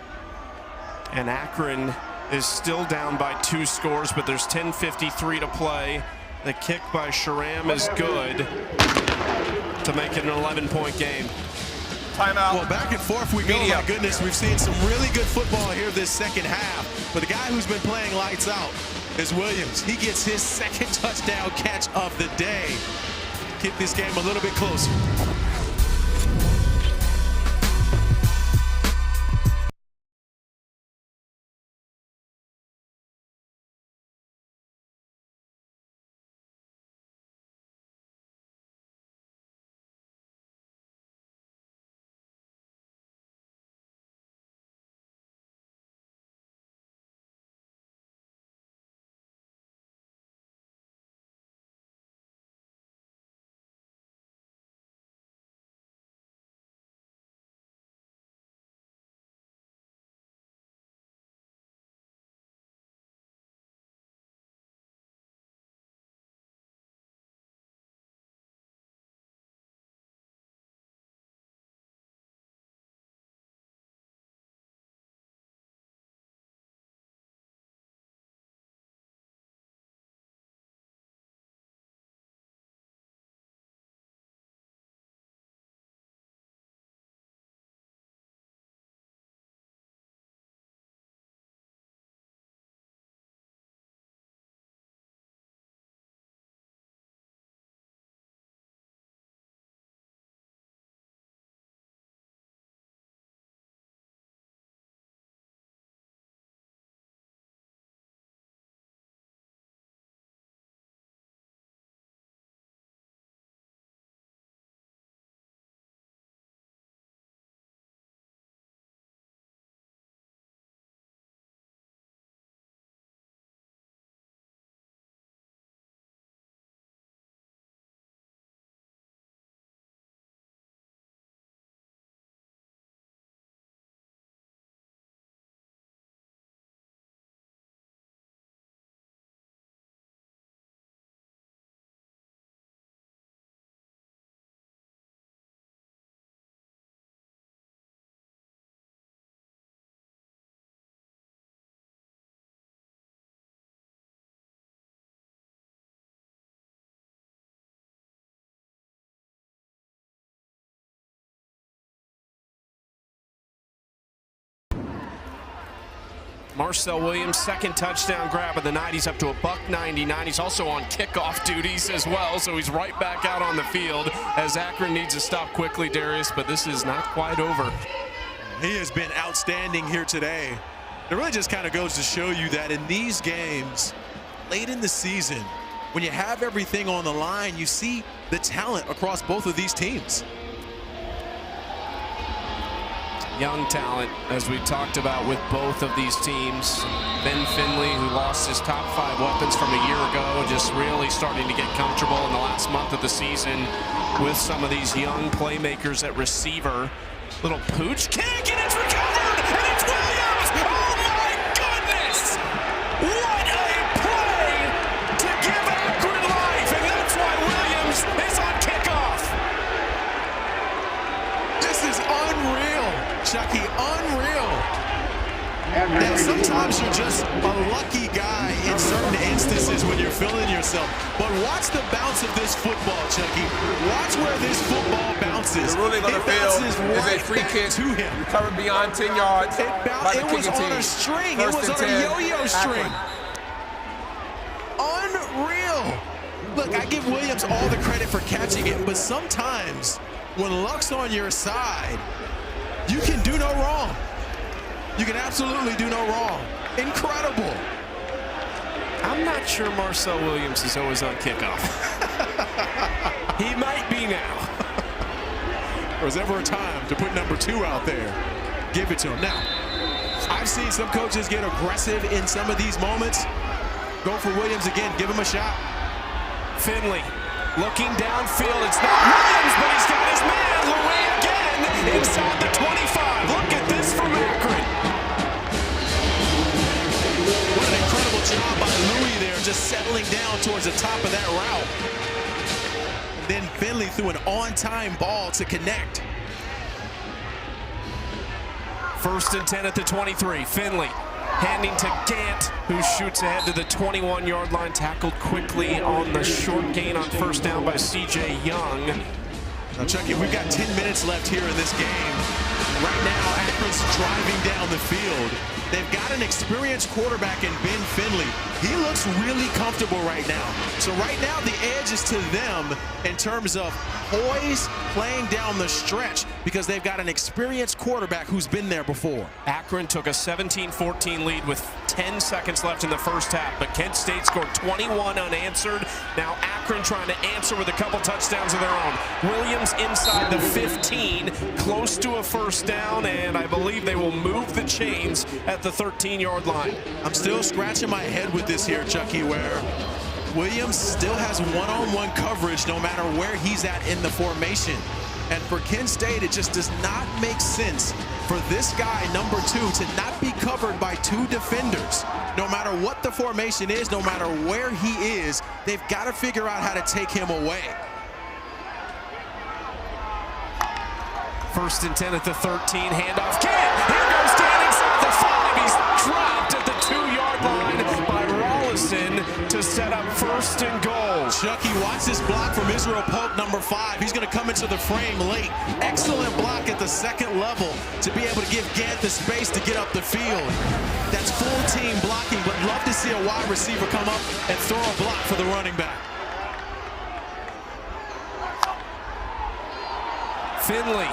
And Akron is still down by 2 scores, but there's 10:53 to play. The kick by Sharam is good to make it an 11-point game. Timeout. Well, back and forth we go. Media. My goodness, we've seen some really good football here this 2nd half. But the guy who's been playing lights out is Williams. He gets his 2nd touchdown catch of the day. Keep this game a little bit closer. Marcel Williams, 2nd touchdown grab of the night. He's up to a $1.99. He's also on kickoff duties as well, so he's right back out on the field as Akron needs to stop quickly, Darius, but this is not quite over. He has been outstanding here today. It really just kind of goes to show you that in these games, late in the season, when you have everything on the line, you see the talent across both of these teams. Young talent, as we talked about with both of these teams. Ben Finley, who lost his top 5 weapons from a year ago, just really starting to get comfortable in the last month of the season with some of these young playmakers at receiver. Little pooch kick, and it's recovered, and it's Williams! Oh my goodness! What a play to give Akron life, and that's why Williams is on kickoff. This is unreal, Chucky, unreal. Now, sometimes you're just a lucky guy in certain instances when you're feeling yourself. But watch the bounce of this football, Chucky. Watch where this football bounces. The ruling on the field is right a free kick to him. recovered beyond 10 yards. It was on a string. It was on a yo-yo string. Unreal. Look, I give Williams all the credit for catching it, but sometimes when luck's on your side, you can do no wrong. You can absolutely do no wrong. Incredible. I'm not sure Marcel Williams is always on kickoff. He might be now. There was ever a time to put number 2 out there. Give it to him. Now, I've seen some coaches get aggressive in some of these moments. Go for Williams again. Give him a shot. Finley looking downfield. It's not Williams, but he's got his man. Louis again inside the 25. Look at this from Akron. What an incredible job by Louis there, just settling down towards the top of that route. And then Finley threw an on-time ball to connect. 1st and 10 at the 23. Finley handing to Gant, who shoots ahead to the 21-yard line, tackled quickly on the short gain on 1st down by C.J. Young. Now, Chucky, we've got 10 minutes left here in this game. Right now, Akron's driving down the field. They've got an experienced quarterback in Ben Finley. He looks really comfortable right now. So right now, the edge is to them in terms of poise, playing down the stretch, because they've got an experienced quarterback who's been there before. Akron took a 17-14 lead with 10 seconds left in the first half, but Kent State scored 21 unanswered. Now Akron trying to answer with a couple touchdowns of their own. Williams inside the 15, close to a 1st down, and I believe they will move the chains at the 13-yard line. I'm still scratching my head with this here, Chucky, where Williams still has one-on-one coverage no matter where he's at in the formation. And for Kent State, it just does not make sense for this guy, number 2, to not be covered by 2 defenders. No matter what the formation is, no matter where he is, they've got to figure out how to take him away. 1st and 10 at the 13, handoff. Gant! Here goes Gant inside the 5. He's dropped at the 2-yard line by Rollison to set up 1st and goal. Chucky, watch this block from Israel Polk, number 5. He's going to come into the frame late. Excellent block at the 2nd level to be able to give Gant the space to get up the field. That's full team blocking, but love to see a wide receiver come up and throw a block for the running back. Finley.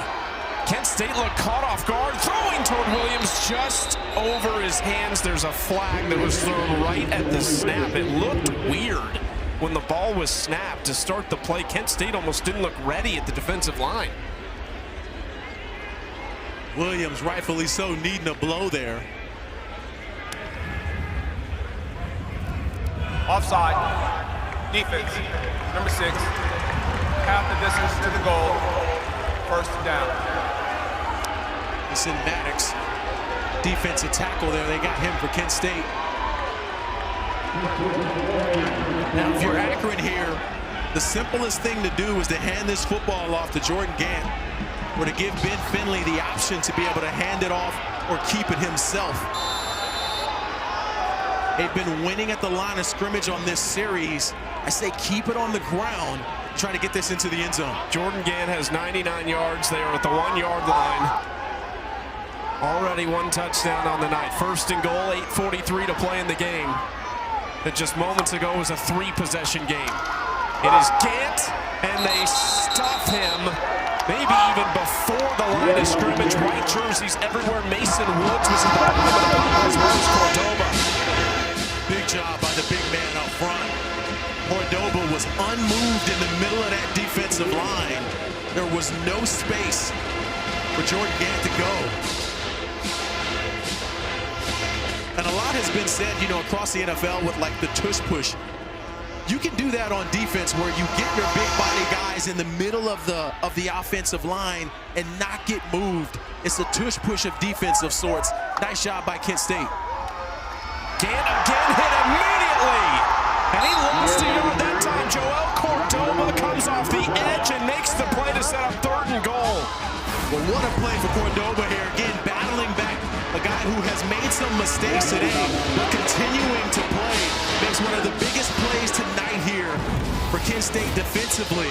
Kent State looked caught off guard, throwing toward Williams just over his hands. There's a flag that was thrown right at the snap. It looked weird when the ball was snapped to start the play. Kent State almost didn't look ready at the defensive line. Williams, rightfully so, needing a blow there. Offside. Defense. Number 6. Half the distance to the goal. 1st down. It's in Maddox. Defensive tackle there. They got him for Kent State. Now, if you're Akron here, the simplest thing to do is to hand this football off to Jordan Gant, or to give Ben Finley the option to be able to hand it off or keep it himself. They've been winning at the line of scrimmage on this series. I say keep it on the ground, try to get this into the end zone. Jordan Gant has 99 yards. They are at the 1-yard line. Already 1 touchdown on the night. 1st and goal, 8:43 to play in the game. That just moments ago was a 3-possession game. It is Gant, and they stuff him maybe even before the line of scrimmage. White jerseys everywhere. Mason Woods was at the bottom of the pile as well as Cordoba. Big job by the big man up front. Cordoba was unmoved in the middle of that defensive line. There was no space for Jordan Gant to go. And a lot has been said, you know, across the NFL with like the tush push. You can do that on defense where you get your big body guys in the middle of the offensive line and not get moved. It's a tush push of defense of sorts. Nice job by Kent State. Gant again hit immediately. And he lost it at that time. Joel Cordoba comes off the edge and makes the play to set up 3rd and goal. Well, what a play for Cordoba here. Again, battling back. A guy who has made some mistakes today, but continuing to play. Makes one of the biggest plays tonight here for Kent State defensively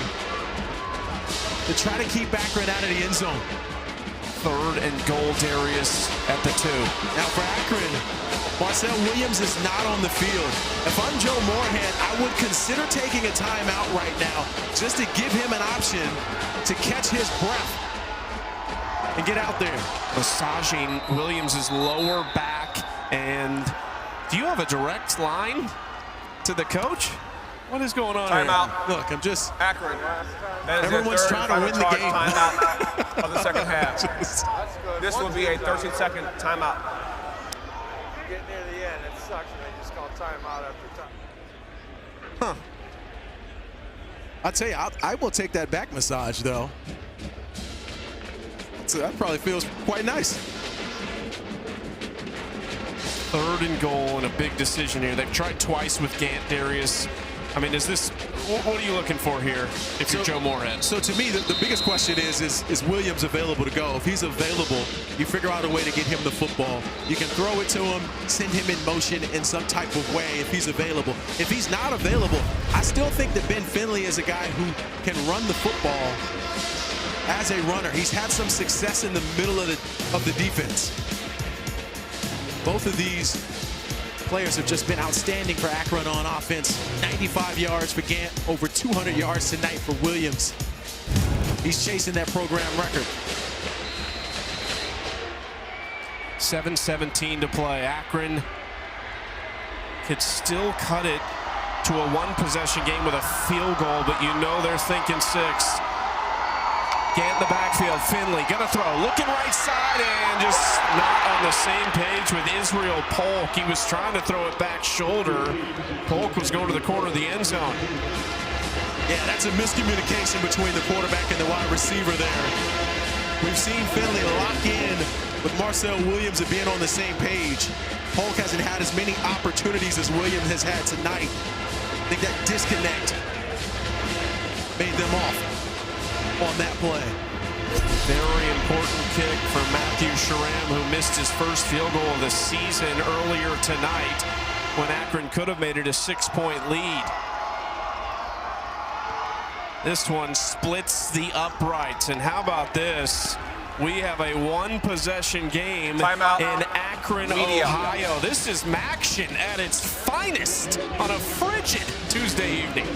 to try to keep Akron out of the end zone. 3rd and goal, Darius at the 2. Now for Akron, Marcel Williams is not on the field. If I'm Joe Moorhead, I would consider taking a timeout right now just to give him an option to catch his breath and get out there. Massaging Williams' lower back. And do you have a direct line to the coach? What is going on Timeout. here? Look, I'm just... Akron. That is Everyone's their trying to win the charge game. Timeout of the second half. This will be a 13-second timeout. Get near the end, it sucks when they just call timeout after time. Huh. I'll tell you, I will take that back massage, though. So that probably feels quite nice. 3rd and goal and a big decision here. They've tried twice with Gant, Darius. I mean, is this, what are you looking for here if you're Joe Moorhead? So to me, the biggest question is Williams available to go? If he's available, you figure out a way to get him the football. You can throw it to him, send him in motion in some type of way if he's available. If he's not available, I still think that Ben Finley is a guy who can run the football as a runner. He's had some success in the middle of the defense. Both of these players have just been outstanding for Akron on offense. 95 yards for Gant, over 200 yards tonight for Williams. He's chasing that program record. 7:17 to play. Akron could still cut it to a 1-possession game with a field goal, but you know they're thinking 6. Gant in the backfield, Finley gonna throw, looking right side and just not on the same page with Israel Polk. He was trying to throw it back shoulder. Polk was going to the corner of the end zone. Yeah, that's a miscommunication between the quarterback and the wide receiver there. We've seen Finley lock in with Marcel Williams and being on the same page. Polk hasn't had as many opportunities as Williams has had tonight. I think that disconnect made them off on that play. Very important kick for Matthew Sharam, who missed his first field goal of the season earlier tonight when Akron could have made it a 6-point lead. This one splits the uprights, and how about this? We have a 1-possession game Timeout. in Akron, Media. Ohio. This is Maction at its finest on a frigid Tuesday evening.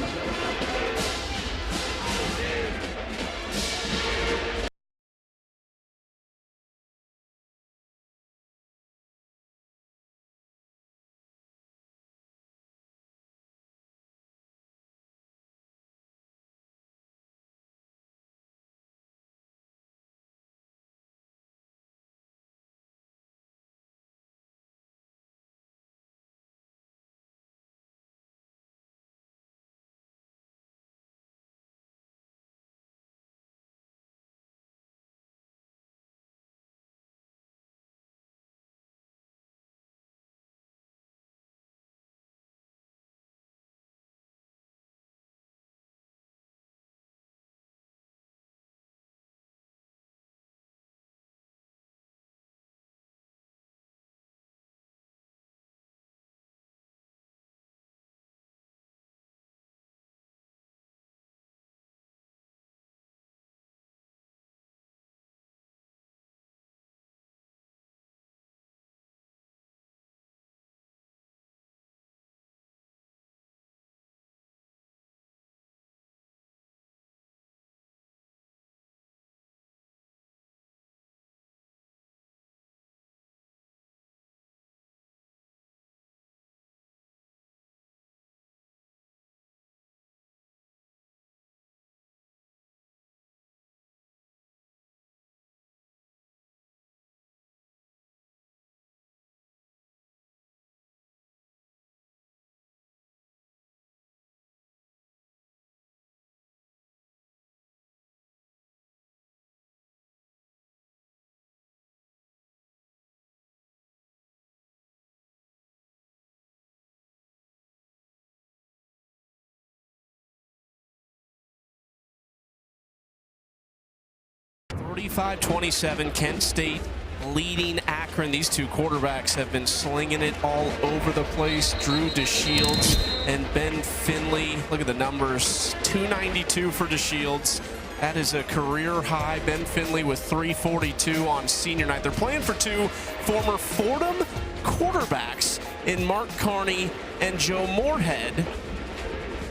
35-27, Kent State leading Akron. These two quarterbacks have been slinging it all over the place. Drew DeShields and Ben Finley. Look at the numbers. 292 for DeShields. That is a career high. Ben Finley with 342 on senior night. They're playing for two former Fordham quarterbacks in Mark Carney and Joe Moorhead.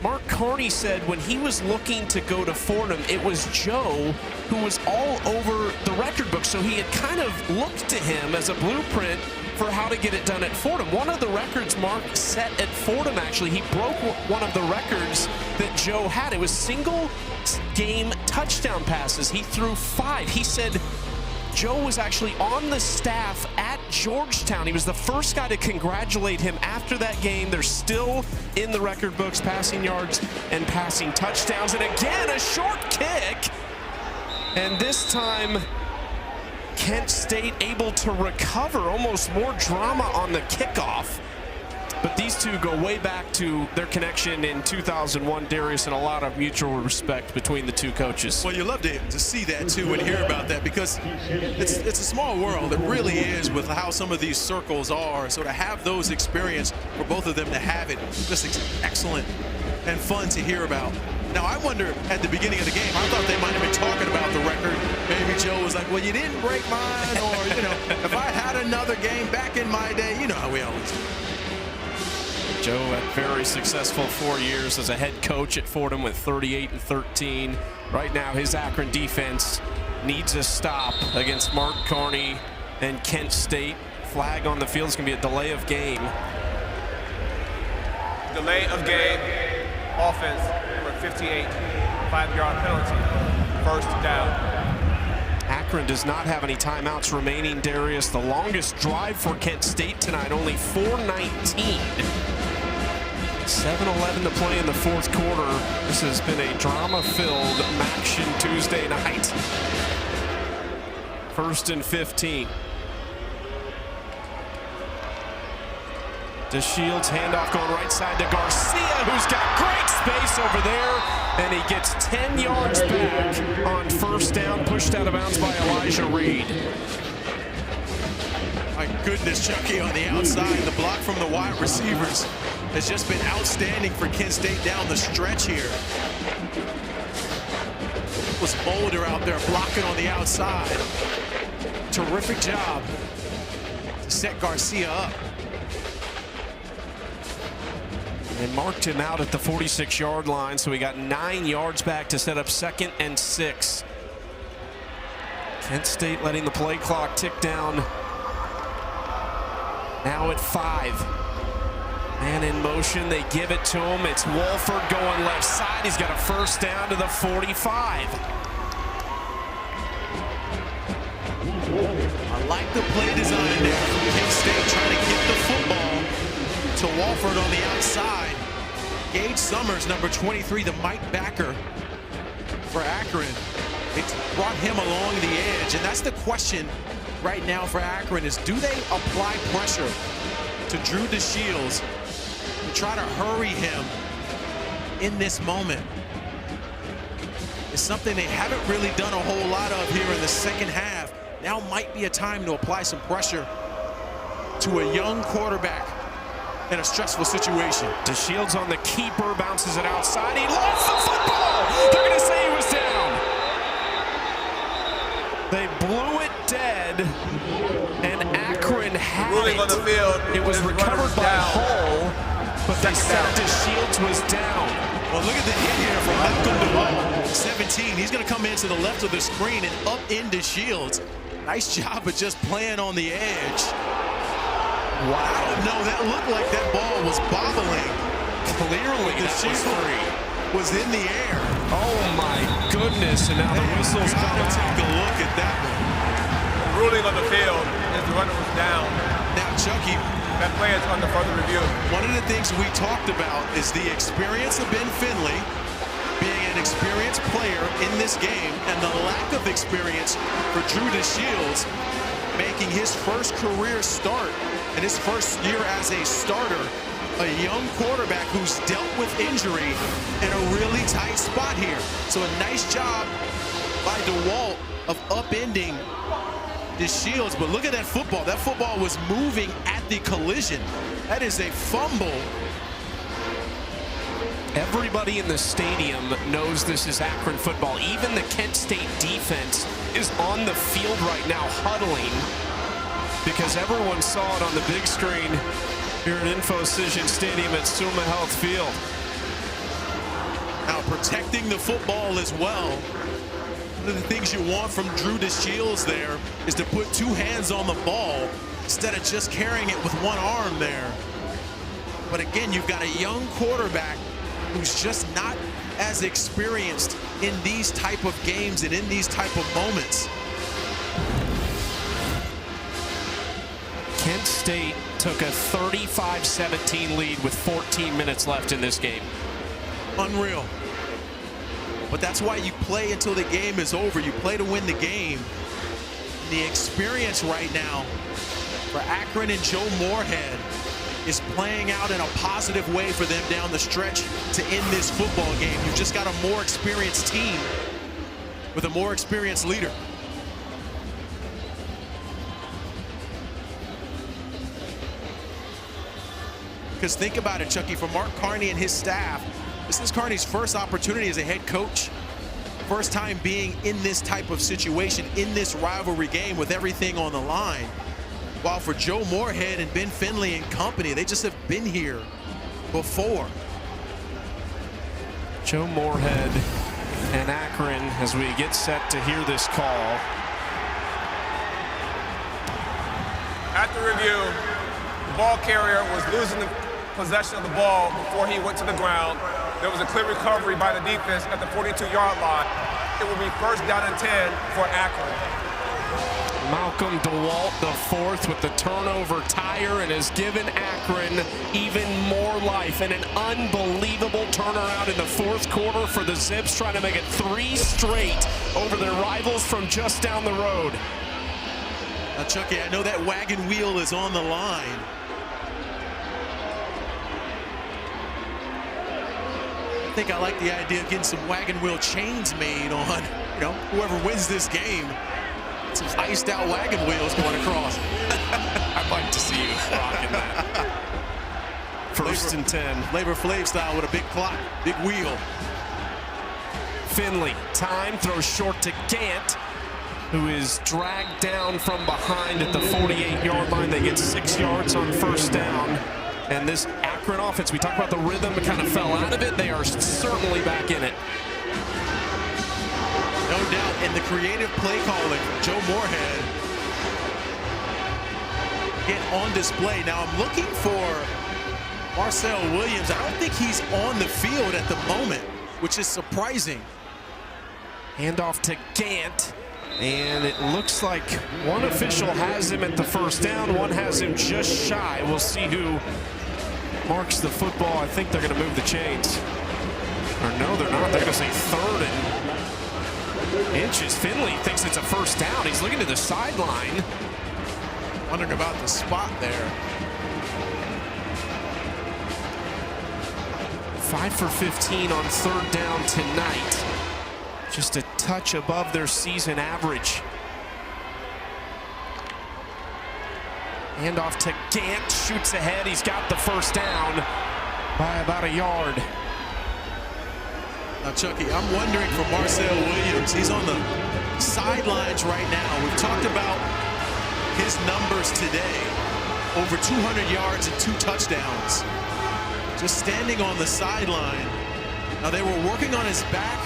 Mark Carney said when he was looking to go to Fordham, it was Joe who was all over the record book. So he had kind of looked to him as a blueprint for how to get it done at Fordham. One of the records Mark set at Fordham, actually, he broke one of the records that Joe had. It was single game touchdown passes. He threw 5. He said Joe was actually on the staff at Georgetown. He was the first guy to congratulate him after that game. They're still in the record books, passing yards and passing touchdowns. And again, a short kick. And this time, Kent State able to recover. Almost more drama on the kickoff. But these two go way back to their connection in 2001, Darius, and a lot of mutual respect between the two coaches. Well, you love to see that, too, and hear about that, because it's a small world. It really is, with how some of these circles are. So to have those experience for both of them to have it, just excellent and fun to hear about. Now, I wonder, at the beginning of the game, I thought they might have been talking about the record. Maybe Joe was like, well, you didn't break mine, or, you know, if I had another game back in my day, you know how we always do. Joe had very successful 4 years as a head coach at Fordham with 38-13. Right now, his Akron defense needs a stop against Mark Carney and Kent State. Flag on the field is going to be a delay of game. Delay of game, offense, number 58, 5-yard penalty, first down. Akron does not have any timeouts remaining, Darius. The longest drive for Kent State tonight, only 4:19. 7:11 to play in the fourth quarter. This has been a drama-filled action Tuesday night. 1st and 15. DeShields handoff going right side to Garcia, who's got great space over there, and he gets 10 yards back on first down, pushed out of bounds by Elijah Reed. My goodness, Chucky on the outside. The block from the wide receivers has just been outstanding for Kent State down the stretch here. Was Boulder out there blocking on the outside. Terrific job to set Garcia up. They marked him out at the 46-yard line, so he got 9 yards back to set up 2nd and 6. Kent State letting the play clock tick down. Now at 5. Man in motion, they give it to him. It's Wolford going left side. He's got a first down to the 45. I like the play design there from Kent State, trying to get the football to Wolford on the outside. Gage Summers, number 23, the Mike backer for Akron. It's brought him along the edge, and that's the question right now for Akron is, do they apply pressure to Drew DeShields to try to hurry him in this moment? It's something they haven't really done a whole lot of here in the second half. Now might be a time to apply some pressure to a young quarterback in a stressful situation. DeShields on the keeper, bounces it outside. He lost the football. They're going to say he was down. They blew it dead, and Akron had Ruling on the field. It was recovered by Hull, but they said DeShields was down. Well, look at the hit here from Malcolm DeWall, 17. He's going to come into the left of the screen and up into Shields. Nice job of just playing on the edge. Wow. No, that looked like that ball was bobbling. Clearly, The that was Shield free. was in the air. Oh, my goodness, and now the whistle's Gotta coming. take a look at that one. The ruling on the field is the runner was down. Now, Chucky, That play is under further review. one of the things we talked about is the experience of Ben Finley being an experienced player in this game, and the lack of experience for Drew DeShields making his first career start and his first year as a starter. A young quarterback who's dealt with injury in a really tight spot here. So a nice job by DeWalt of upending DeShields, but look at that football. That football was moving at the collision. That is a fumble. Everybody in the stadium knows this is Akron football. Even the Kent State defense is on the field right now huddling because everyone saw it on the big screen here at InfoCision Stadium at Suma Health Field. Now protecting the football as well. One of the things you want from Drew DeShields there is to put two hands on the ball instead of just carrying it with one arm there. But again, you've got a young quarterback who's just not as experienced in these type of games and in these type of moments. Kent State took a 35-17 lead with 14 minutes left in this game. Unreal. But that's why you play until the game is over. You play to win the game. The experience right now for Akron and Joe Moorhead is playing out in a positive way for them down the stretch to end this football game. You've just got a more experienced team with a more experienced leader. Because think about it, Chucky, for Mark Carney and his staff, this is Carney's first opportunity as a head coach. First time being in this type of situation, in this rivalry game with everything on the line. While for Joe Moorhead and Ben Finley and company, they just have been here before. Joe Moorhead and Akron as we get set to hear this call. At the review, the ball carrier was losing the possession of the ball before he went to the ground. There was a clear recovery by the defense at the 42-yard line. It will be first down and 10 for Akron. Malcolm DeWalt, the fourth, with the turnover tire and has given Akron even more life and an unbelievable turnaround in the fourth quarter for the Zips, trying to make it 3 straight over their rivals from just down the road. Now, Chucky, I know that wagon wheel is on the line. I think I like the idea of getting some wagon wheel chains made on, whoever wins this game. Some iced out wagon wheels going across. I'd like to see you rocking that. First and 10. Flavor Flav style with a big clock, big wheel. Finley, time, throws short to Gant, who is dragged down from behind at the 48-yard line. They get 6 yards on first down. And this Akron offense, we talked about the rhythm, kind of fell out of it. They are certainly back in it. No doubt, and the creative play calling from Joe Moorhead again on display. Now I'm looking for Marcel Williams. I don't think he's on the field at the moment, which is surprising. Handoff to Gant, and it looks like one official has him at the first down, one has him just shy. We'll see who marks the football. I think they're going to move the chains. Or no, they're not. They're going to say 3rd and inches. Finley thinks it's a first down. He's looking to the sideline. Wondering about the spot there. 5 for 15 on 3rd down tonight. Just a touch above their season average. Handoff to Gant, shoots ahead. He's got the first down by about a yard. Now, Chucky, I'm wondering for Marcel Williams. He's on the sidelines right now. We've talked about his numbers today. Over 200 yards and 2 touchdowns. Just standing on the sideline. Now, they were working on his back.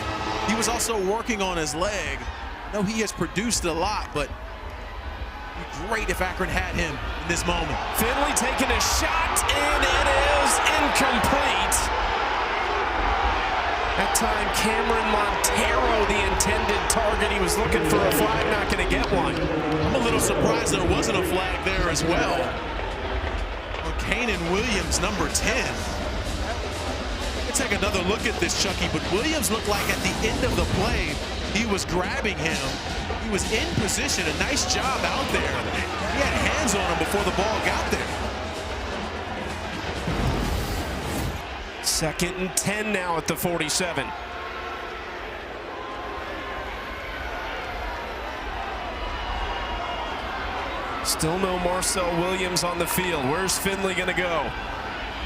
He was also working on his leg. I know he has produced a lot, but it'd be great if Akron had him in this moment. Finley taking a shot, and it is incomplete. That time, Cameron Montero, the intended target. He was looking for a flag, not going to get one. I'm a little surprised there wasn't a flag there as well. On Kanan Williams, number 10. Let's take another look at this, Chucky, but Williams looked like at the end of the play, he was grabbing him. He was in position, a nice job out there. He had hands on him before the ball got there. 2nd and 10 now at the 47. Still no Marcel Williams on the field. Where's Finley going to go?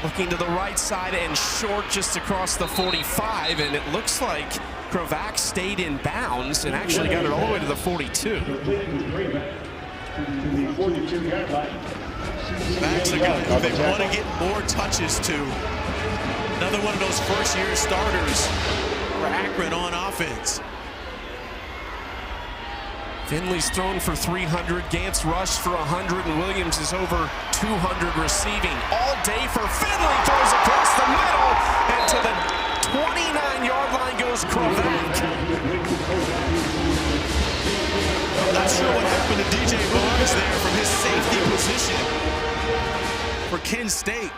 Looking to the right side and short just across the 45, and it looks like Kravac stayed in bounds and actually got it all the way to the 42. Krvac's a guy who they want to get more touches to. Another one of those first-year starters for Akron on offense. Finley's thrown for 300, Gantz rushed for 100, and Williams is over 200 receiving. All day for Finley, throws across the middle, and to the 29-yard line goes Kravac. I'm not sure what happened to DJ Barnes there from his safety position for Kent State.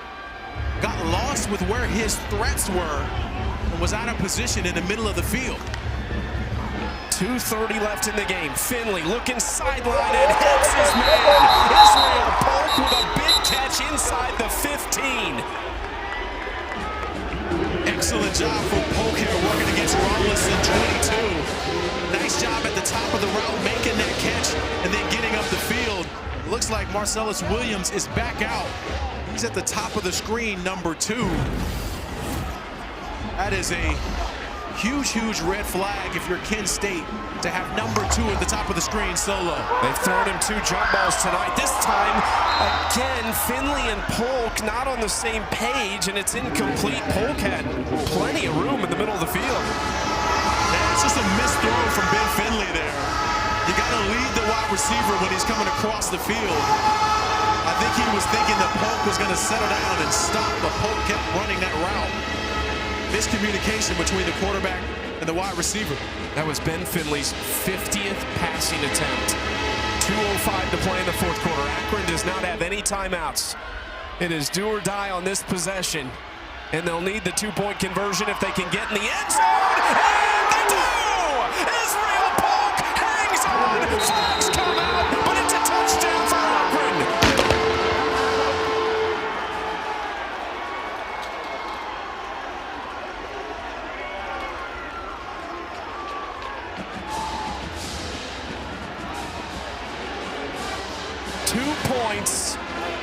Got lost with where his threats were and was out of position in the middle of the field. 2:30 left in the game. Finley looking sideline and hits his man. Israel Polk with a big catch inside the 15. Excellent job from Polk here working against Rollinson, 22. Nice job at the top of the route making that catch and then getting up the field. Looks like Marcellus Williams is back out. He's at the top of the screen, number 2. That is a huge red flag if you're Kent State to have number 2 at the top of the screen solo. They've thrown him 2 jump balls tonight. This time, again, Finley and Polk not on the same page, and it's incomplete. Polk had plenty of room in the middle of the field. Yeah, it's just a missed throw from Ben Finley there. You got to lead the wide receiver when he's coming across the field. I think he was thinking that Polk was going to settle down and stop, but Polk kept running that route. Miscommunication between the quarterback and the wide receiver. That was Ben Finley's 50th passing attempt. 2:05 to play in the fourth quarter. Akron does not have any timeouts. It is do or die on this possession, and they'll need the 2-point conversion if they can get in the end zone, and they do! Israel Polk hangs on. Flags come out, but it's a touchdown for Akron. 2 points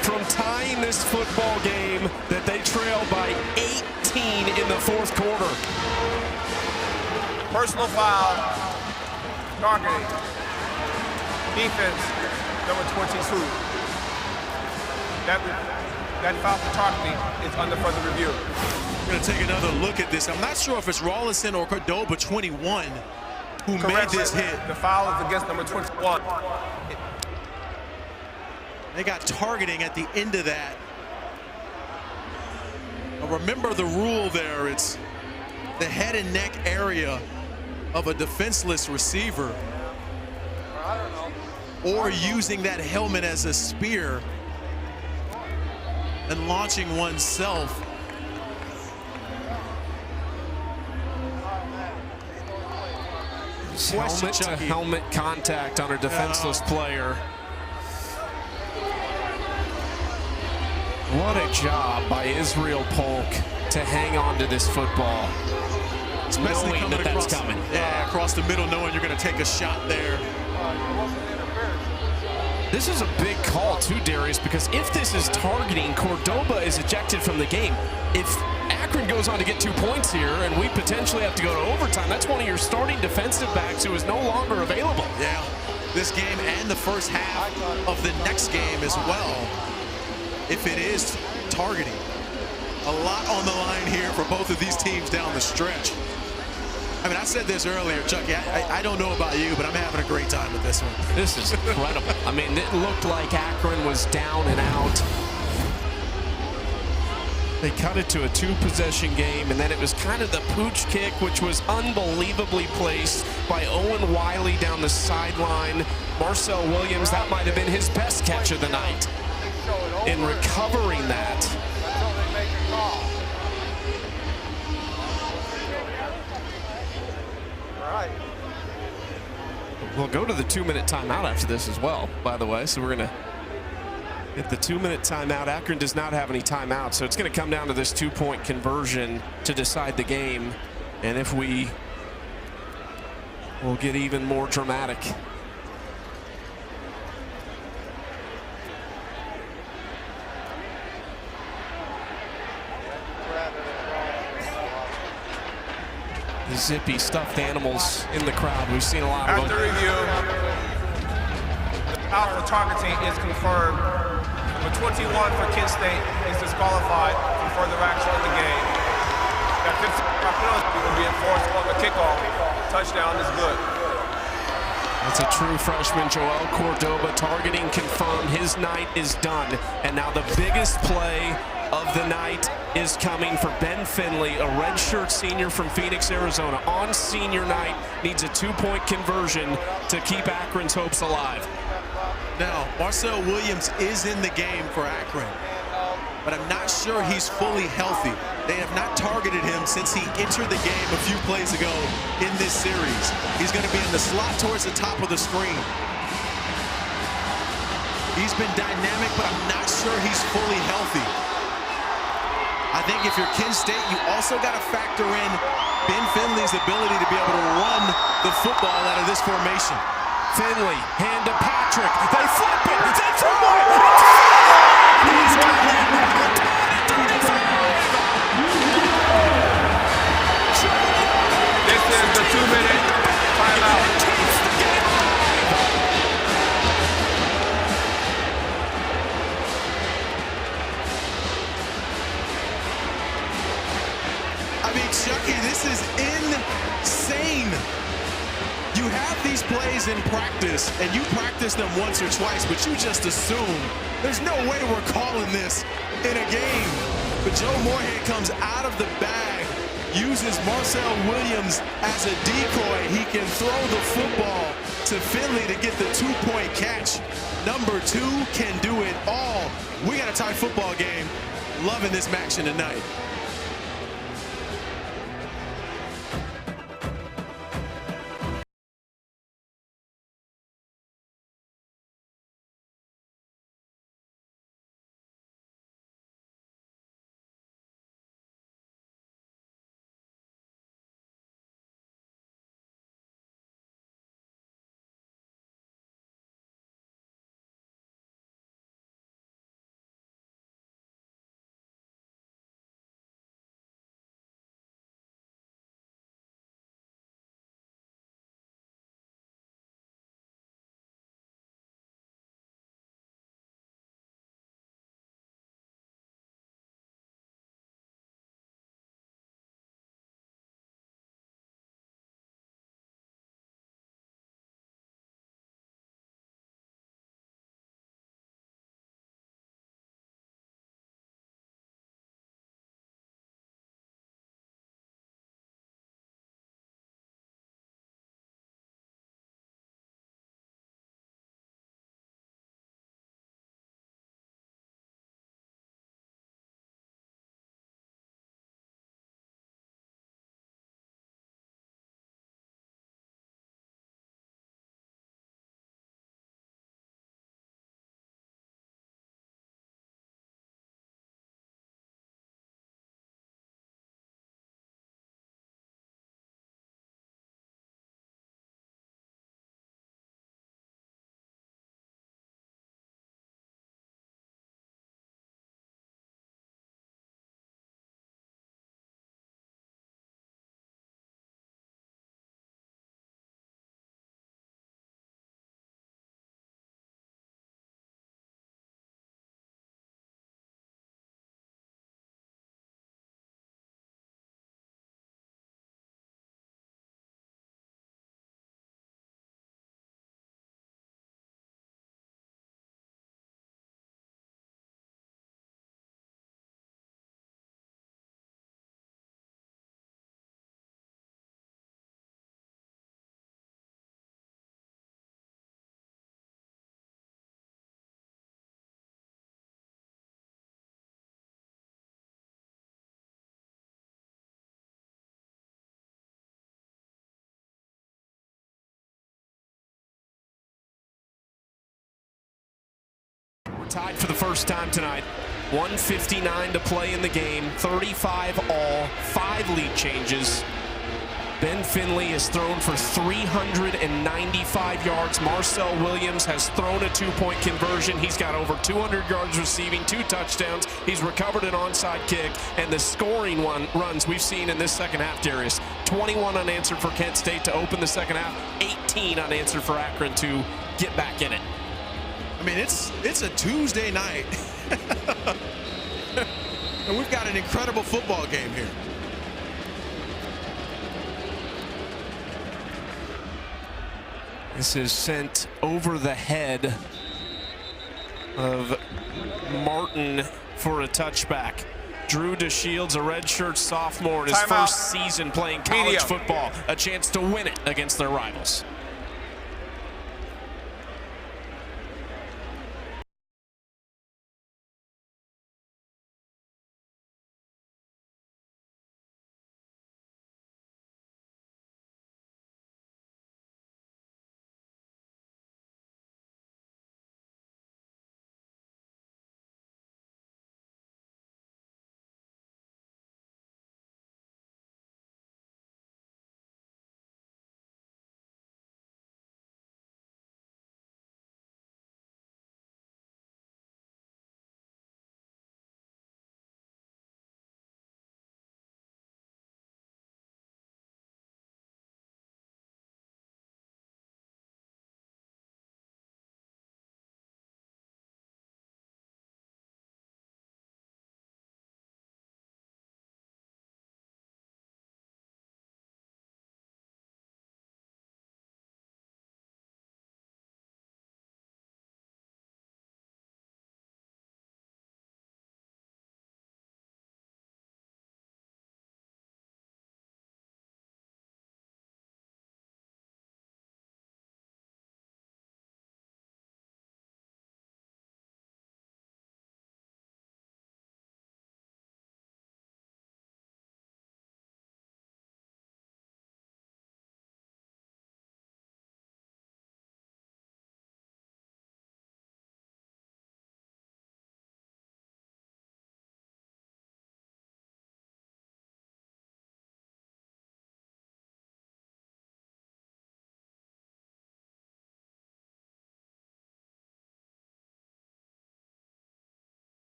from tying this football game that they trail by 18 in the fourth quarter. Personal foul, targeting, defense, number 22. That foul for targeting is under further review. We're going to take another look at this. I'm not sure if it's Rollinson or Cordoba, 21, who made this hit. The foul is against number 21. They got targeting at the end of that. But remember the rule there. It's the head and neck area of a defenseless receiver, or using that helmet as a spear and launching oneself. Helmet to helmet contact on a defenseless player. What a job by Israel Polk to hang on to this football, Especially knowing that that's coming. Yeah, across the middle, knowing you're going to take a shot there. This is a big call too, Darius, because if this is targeting, Cordoba is ejected from the game. If Akron goes on to get 2 points here and we potentially have to go to overtime, that's one of your starting defensive backs who is no longer available. Yeah, this game and the first half of the next game as well, if it is targeting. A lot on the line here for both of these teams down the stretch. I mean, I said this earlier, Chucky, I don't know about you, but I'm having a great time with this one. This is incredible. I mean, it looked like Akron was down and out. They cut it to a 2-possession game, and then it was kind of the pooch kick, which was unbelievably placed by Owen Wiley down the sideline. Marcel Williams, that might have been his best catch of the night in recovering that. We'll go to the 2-minute timeout after this as well, by the way. So we're going to get the 2-minute timeout. Akron does not have any timeouts, so it's going to come down to this 2-point conversion to decide the game. And if we will get even more dramatic. The zippy stuffed animals in the crowd. We've seen a lot of After them. review, the foul for targeting is confirmed. Number 21 for Kent State is disqualified from further action in the game. That 15-yard penalty will be enforced on the kickoff. Touchdown is good. It's a true freshman, Joel Cordoba, targeting confirmed. His night is done. And now the biggest play of the night is coming for Ben Finley, a redshirt senior from Phoenix, Arizona. On senior night, needs a 2-point conversion to keep Akron's hopes alive. Now, Marcel Williams is in the game for Akron, but I'm not sure he's fully healthy. They have not targeted him since he entered the game a few plays ago in this series. He's going to be in the slot towards the top of the screen. He's been dynamic, but I'm not sure he's fully healthy. I think if you're Kent State, you also got to factor in Ben Finley's ability to be able to run the football out of this formation. Finley, hand to Patrick. They flip it. They throw it. He's got it. 35. This is the 2-minute timeout. I mean, Chucky, this is insane. You have these plays in practice, and you practice them once or twice, but you just assume there's no way we're calling this in a game. But Joe Moorhead comes out of the bag, uses Marcel Williams as a decoy. He can throw the football to Finley to get the 2-point catch. Number 2 can do it all. We got a tie football game. Loving this action tonight. Tied for the first time tonight. 1:59 to play in the game. 35 all. 5 lead changes. Ben Finley has thrown for 395 yards. Marcel Williams has thrown a 2-point conversion. He's got over 200 yards receiving, 2 touchdowns. He's recovered an onside kick, and the scoring runs we've seen in this second half, Darius, 21 unanswered for Kent State to open the second half, 18 unanswered for Akron to get back in it. I mean, it's a Tuesday night, and we've got an incredible football game here. This is sent over the head of Martin for a touchback. Drew DeShields, a redshirt sophomore in his first season playing college football, a chance to win it against their rivals.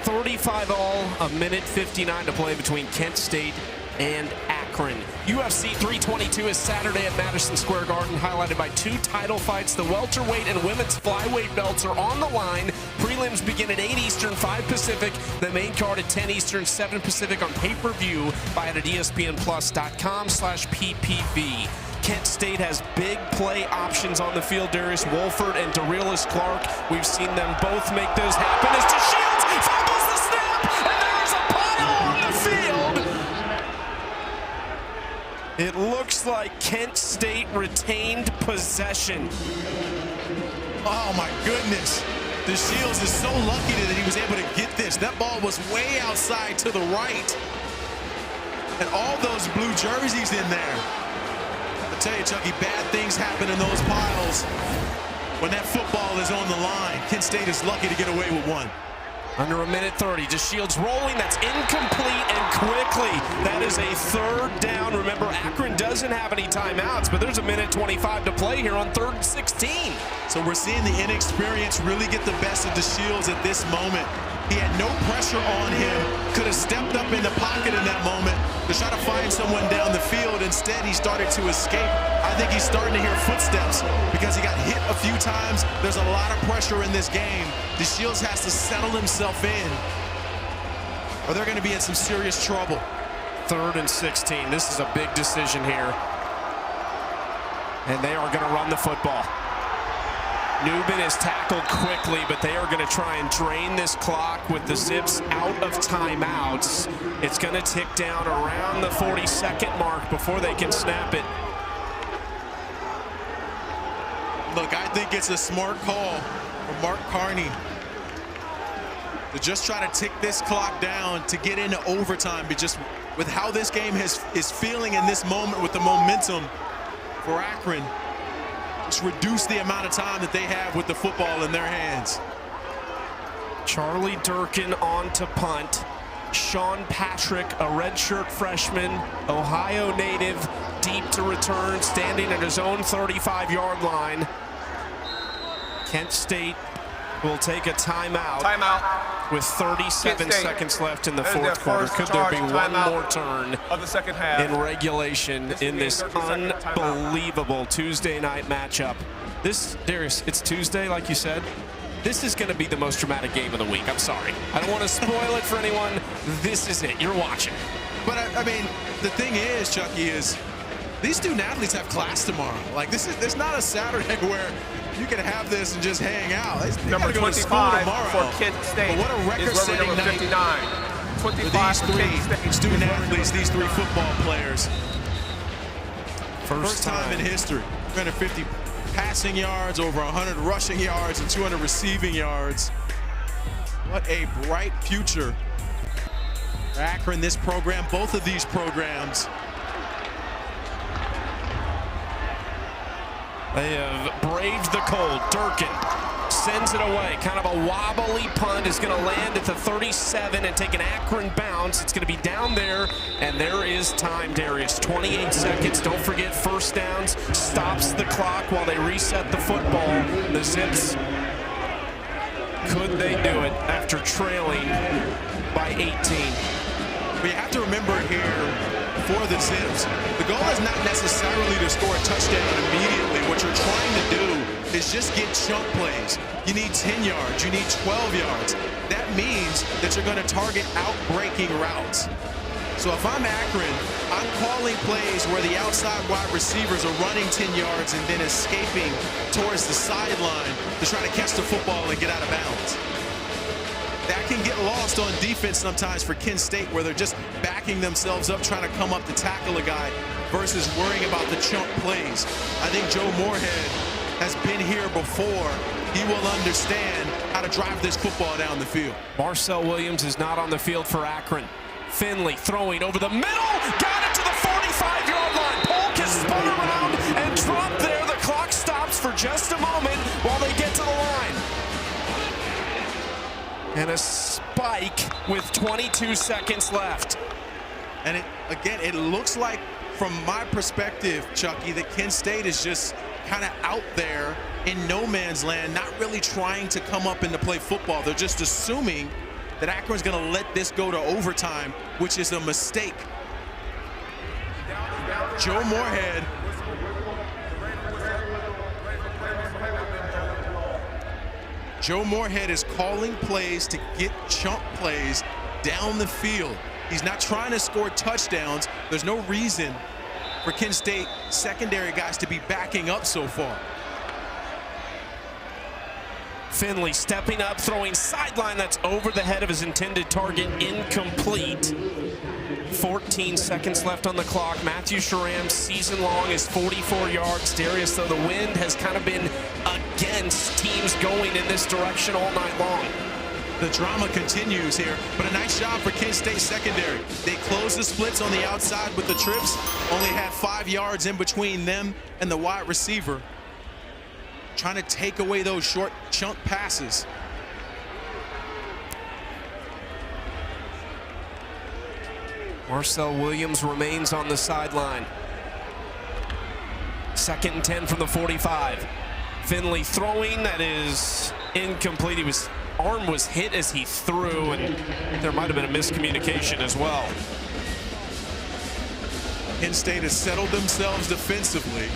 $35 all, a minute 59 to play between Kent State and Akron. UFC 322 is Saturday at Madison Square Garden, highlighted by two title fights. The welterweight and women's flyweight belts are on the line. Prelims begin at 8 Eastern, 5 Pacific. The main card at 10 Eastern, 7 Pacific on pay-per-view. Buy it at ESPNplus.com/PPV. Kent State has big play options on the field. Darius Wolford and Dorelis Clark. We've seen them both make those happen as DeShields fumbles the snap, and there's a pile on the field. It looks like Kent State retained possession. Oh my goodness. DeShields is so lucky that he was able to get this. That ball was way outside to the right. And all those blue jerseys in there. I tell you, Chucky, bad things happen in those piles when that football is on the line. Kent State is lucky to get away with one. Under a minute 30, DeShields rolling, that's incomplete, and quickly, that is a third down. Remember, Akron doesn't have any timeouts, but there's a minute 25 to play here on 3rd and 16. So we're seeing the inexperience really get the best of DeShields at this moment. He had no pressure on him, could have stepped up in the pocket in that moment to try to find someone down the field. Instead, he started to escape. I think he's starting to hear footsteps because he got hit a few times. There's a lot of pressure in this game. DeShields has to settle himself in, or they're going to be in some serious trouble. 3rd and 16. This is a big decision here. And they are going to run the football. Newman is tackled quickly, but they are going to try and drain this clock with the Zips out of timeouts. It's going to tick down around the 42nd mark before they can snap it. Look, I think it's a smart call from Mark Carney to just try to tick this clock down to get into overtime, but just with how this game is feeling in this moment with the momentum for Akron, just reduce the amount of time that they have with the football in their hands. Charlie Durkin on to punt. Sean Patrick, a redshirt freshman, Ohio native, deep to return, standing at his own 35-yard line. Kent State will take a timeout. With 37 seconds left in the fourth quarter. Could there be one more turn of the second half in regulation in this unbelievable Tuesday night matchup? This, Darius, it's Tuesday, like you said. This is going to be the most dramatic game of the week. I'm sorry. I don't want to spoil it for anyone. This is it. You're watching. But, I mean, the thing is, Chucky, is these student athletes have class tomorrow. Like, it's not a Saturday where you can have this and just hang out. They number go to school 25 tomorrow. for Kent State. But what a record-setting night 59. for these three student athletes, these three football players. First time in history. 350 passing yards, over 100 rushing yards, and 200 receiving yards. What a bright future for Akron, this program, both of these programs. They have braved the cold. Durkin sends it away. Kind of a wobbly punt is going to land at the 37 and take an Akron bounce. It's going to be down there, and there is time, Darius. 28 seconds. Don't forget first downs. Stops the clock while they reset the football. The Zips, could they do it after trailing by 18? But you have to remember here, for the Zips, the goal is not necessarily to score a touchdown immediately. What you're trying to do is just get chunk plays. You need 10 yards, you need 12 yards. That means that you're going to target out-breaking routes. So if I'm Akron, I'm calling plays where the outside wide receivers are running 10 yards and then escaping towards the sideline to try to catch the football and get out of bounds. That can get lost on defense sometimes for Kent State, where they're just backing themselves up, trying to come up to tackle a guy versus worrying about the chunk plays. I think Joe Moorhead has been here before. He will understand how to drive this football down the field. Marcel Williams is not on the field for Akron. Finley throwing over the middle, got it to the 45-yard line. Polk has spun around and dropped there. The clock stops for just a moment while they get to the line. And a spike with 22 seconds left. And it looks like, from my perspective, Chucky, that Kent State is just kind of out there in no man's land, not really trying to come up and to play football. They're just assuming that Akron's going to let this go to overtime, which is a mistake. Joe Moorhead is calling plays to get chunk plays down the field. He's not trying to score touchdowns. There's no reason for Kent State secondary guys to be backing up so far. Finley stepping up, throwing sideline. That's over the head of his intended target, incomplete. 14 seconds left on the clock. Matthew Sharam's season long is 44 yards. Darius, though, the wind has kind of been against teams going in this direction all night long. The drama continues here, but a nice job for Kent State secondary. They closed the splits on the outside with the trips, only had 5 yards in between them and the wide receiver, trying to take away those short chunk passes. Marcel Williams remains on the sideline. 2nd and 10 from the 45. Finley throwing, that is incomplete. His arm was hit as he threw, and there might have been a miscommunication as well. Kent State has settled themselves defensively,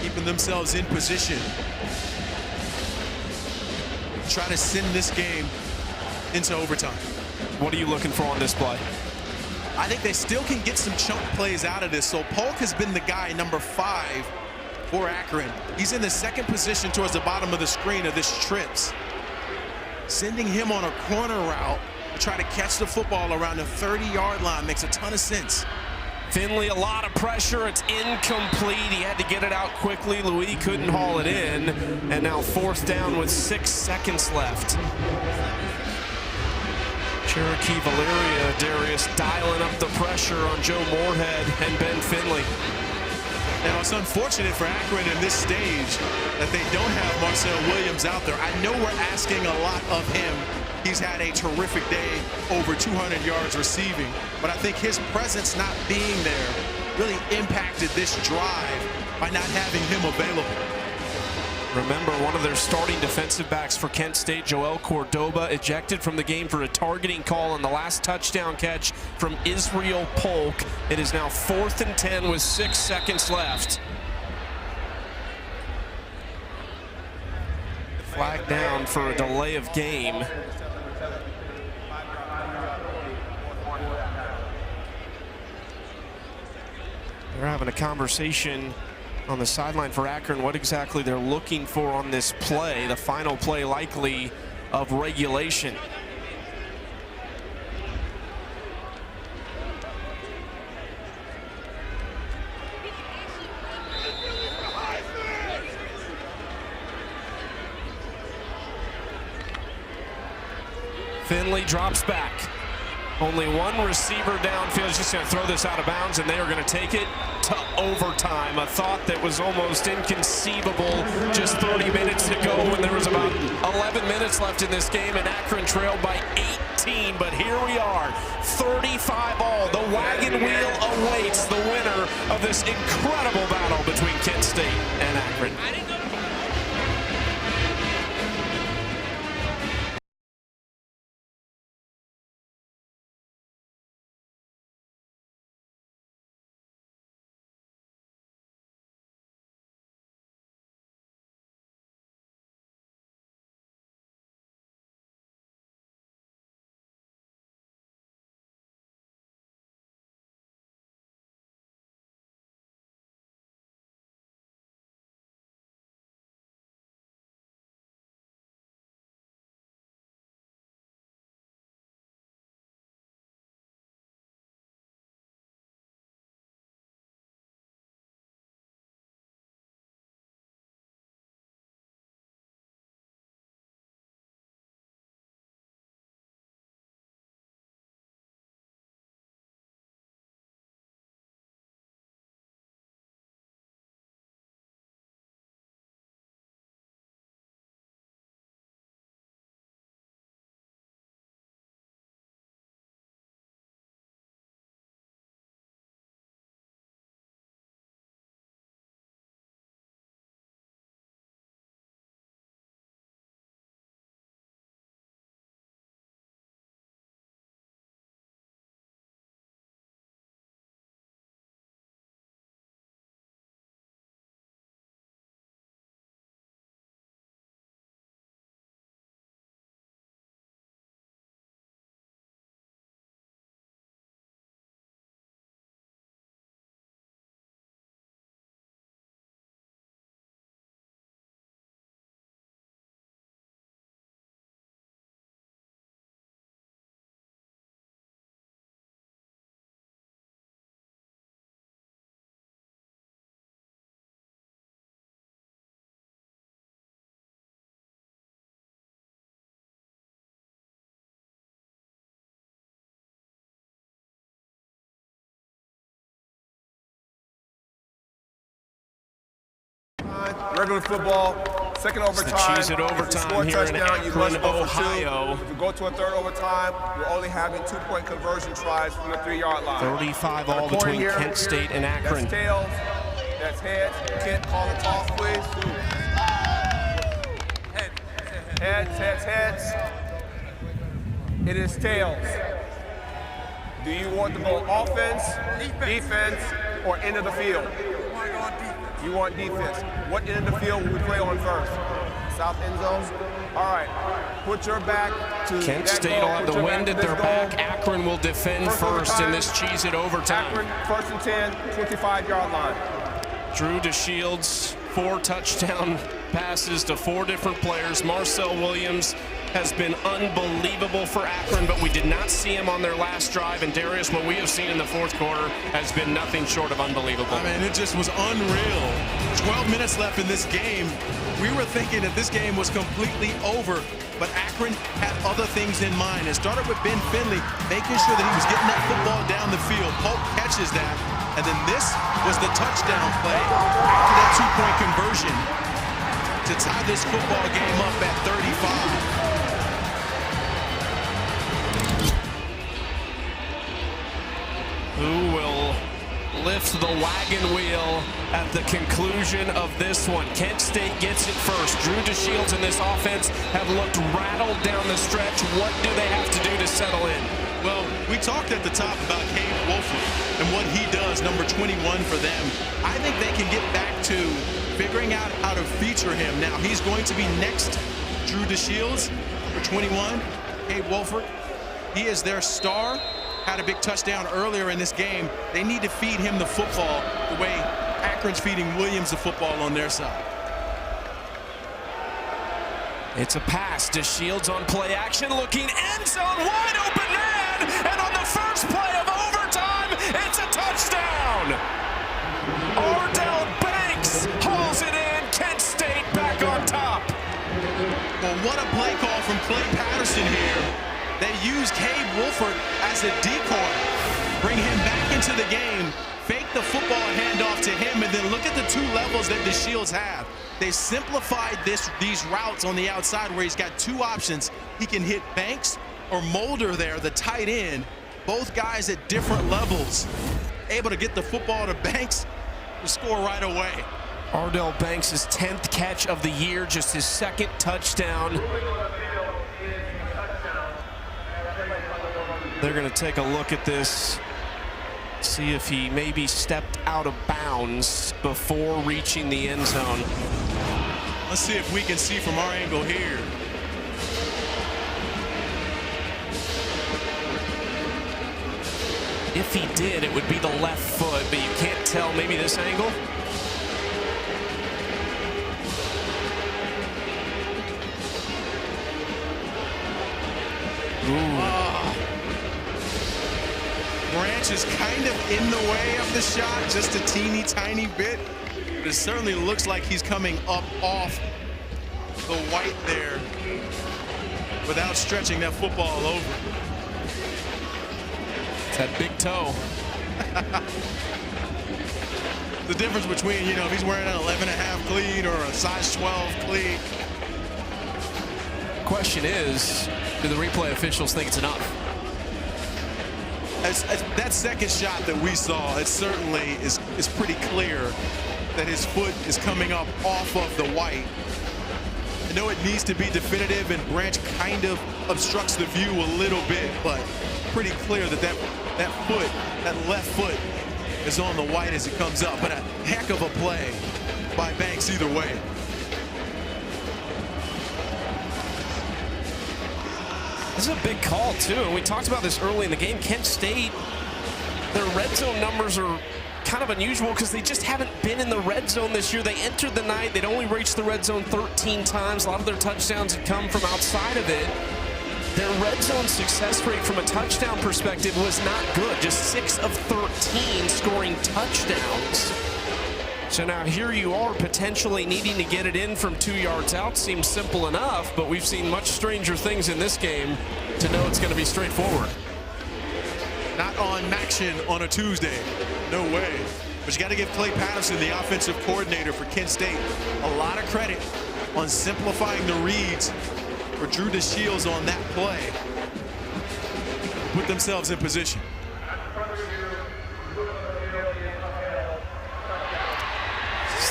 keeping themselves in position. Try to send this game into overtime. What are you looking for on this play? I think they still can get some chunk plays out of this. So Polk has been the guy, number 5 for Akron. He's in the 2nd position towards the bottom of the screen of this trips. Sending him on a corner route to try to catch the football around the 30-yard line makes a ton of sense. Finley, a lot of pressure. It's incomplete. He had to get it out quickly. Louis couldn't haul it in. And now 4th down with 6 seconds left. Cherokee Valeria, Darius dialing up the pressure on Joe Moorhead and Ben Finley. Now, it's unfortunate for Akron in this stage that they don't have Marcel Williams out there. I know we're asking a lot of him. He's had a terrific day, over 200 yards receiving. But I think his presence not being there really impacted this drive by not having him available. Remember, one of their starting defensive backs for Kent State, Joel Cordoba, ejected from the game for a targeting call on the last touchdown catch from Israel Polk. It is now 4th and 10 with 6 seconds left. Flag down for a delay of game. They're having a conversation on the sideline for Akron, what exactly they're looking for on this play, the final play likely of regulation. Finley drops back. Only one receiver downfield. He's just going to throw this out of bounds, and they are going to take it to overtime. A thought that was almost inconceivable just 30 minutes ago when there was about 11 minutes left in this game, and Akron trailed by 18. But here we are, 35 all. The wagon wheel awaits the winner of this incredible battle between Kent State and Akron. Regular football, second overtime. Cheese it overtime here in Akron, Ohio. If you go to a third overtime, we're only having 2-point conversion tries from the 3-yard line. 35 all between Kent State and Akron. That's tails, that's heads. Kent, call the toss, please. Heads. It is tails. Do you want to go offense, defense, or end of the field? You want defense. What end of the field will we play on first? South end zone? All right. Put your back to Kent that State goal. will have Put the your wind at their back. Akron will defend first in this cheese it overtime. Akron, 1st and 10, 25-yard line. Drew DeShields, 4 touchdown passes to 4 different players. Marcel Williams has been unbelievable for Akron, but we did not see him on their last drive. And Darius, what we have seen in the fourth quarter has been nothing short of unbelievable. I mean, it just was unreal. 12 minutes left in this game. We were thinking that this game was completely over, but Akron had other things in mind. It started with Ben Finley, making sure that he was getting that football down the field. Polk catches that, and then this was the touchdown play after that two-point conversion to tie this football game up at 35. Who will lift the wagon wheel at the conclusion of this one? Kent State gets it first. Drew DeShields and this offense have looked rattled down the stretch. What do they have to do to settle in? Well, we talked at the top about Cade Wolford and what he does, number 21 for them. I think they can get back to figuring out how to feature him. Now, he's going to be next. Drew DeShields, number 21, Cade Wolford. He is their star. Had a big touchdown earlier in this game. They need to feed him the football the way Akron's feeding Williams the football on their side. It's a pass. DeShields on play action, looking end zone, wide open man, and on the first play of overtime, it's a touchdown. Ardell Banks hauls it in. Kent State back on top. Well, what a play call from Clay Patterson here. They use Cade Wolford as a decoy, bring him back into the game, fake the football handoff to him, and then look at the two levels that DeShields have. They simplified these routes on the outside where he's got two options. He can hit Banks or Mulder there, the tight end, both guys at different levels. Able to get the football to Banks to score right away. Ardell Banks' 10th catch of the year, just his second touchdown. They're going to take a look at this, see if he maybe stepped out of bounds before reaching the end zone. Let's see if we can see from our angle here. If he did, it would be the left foot, but you can't tell. Maybe this angle? Branch is kind of in the way of the shot, just a teeny tiny bit. But it certainly looks like he's coming up off the white there without stretching that football over. It's that big toe. The difference between, you know, if he's wearing an 11.5 cleat or a size 12 cleat. Question is, do the replay officials think it's enough? As that second shot that we saw, it certainly is pretty clear that his foot is coming up off of the white. I know it needs to be definitive, and Branch kind of obstructs the view a little bit, but pretty clear that that left foot is on the white as it comes up. But a heck of a play by Banks either way. This is a big call, too, and we talked about this early in the game. Kent State, their red zone numbers are kind of unusual because they just haven't been in the red zone this year. They entered the night. They'd only reached the red zone 13 times. A lot of their touchdowns had come from outside of it. Their red zone success rate from a touchdown perspective was not good. Just 6 of 13 scoring touchdowns. So now here you are potentially needing to get it in from 2 yards out. Seems simple enough, but we've seen much stranger things in this game to know it's going to be straightforward. Not on Maction on a Tuesday. No way. But you got to give Clay Patterson, the offensive coordinator for Kent State, a lot of credit on simplifying the reads for Drew DeShields on that play. Put themselves in position.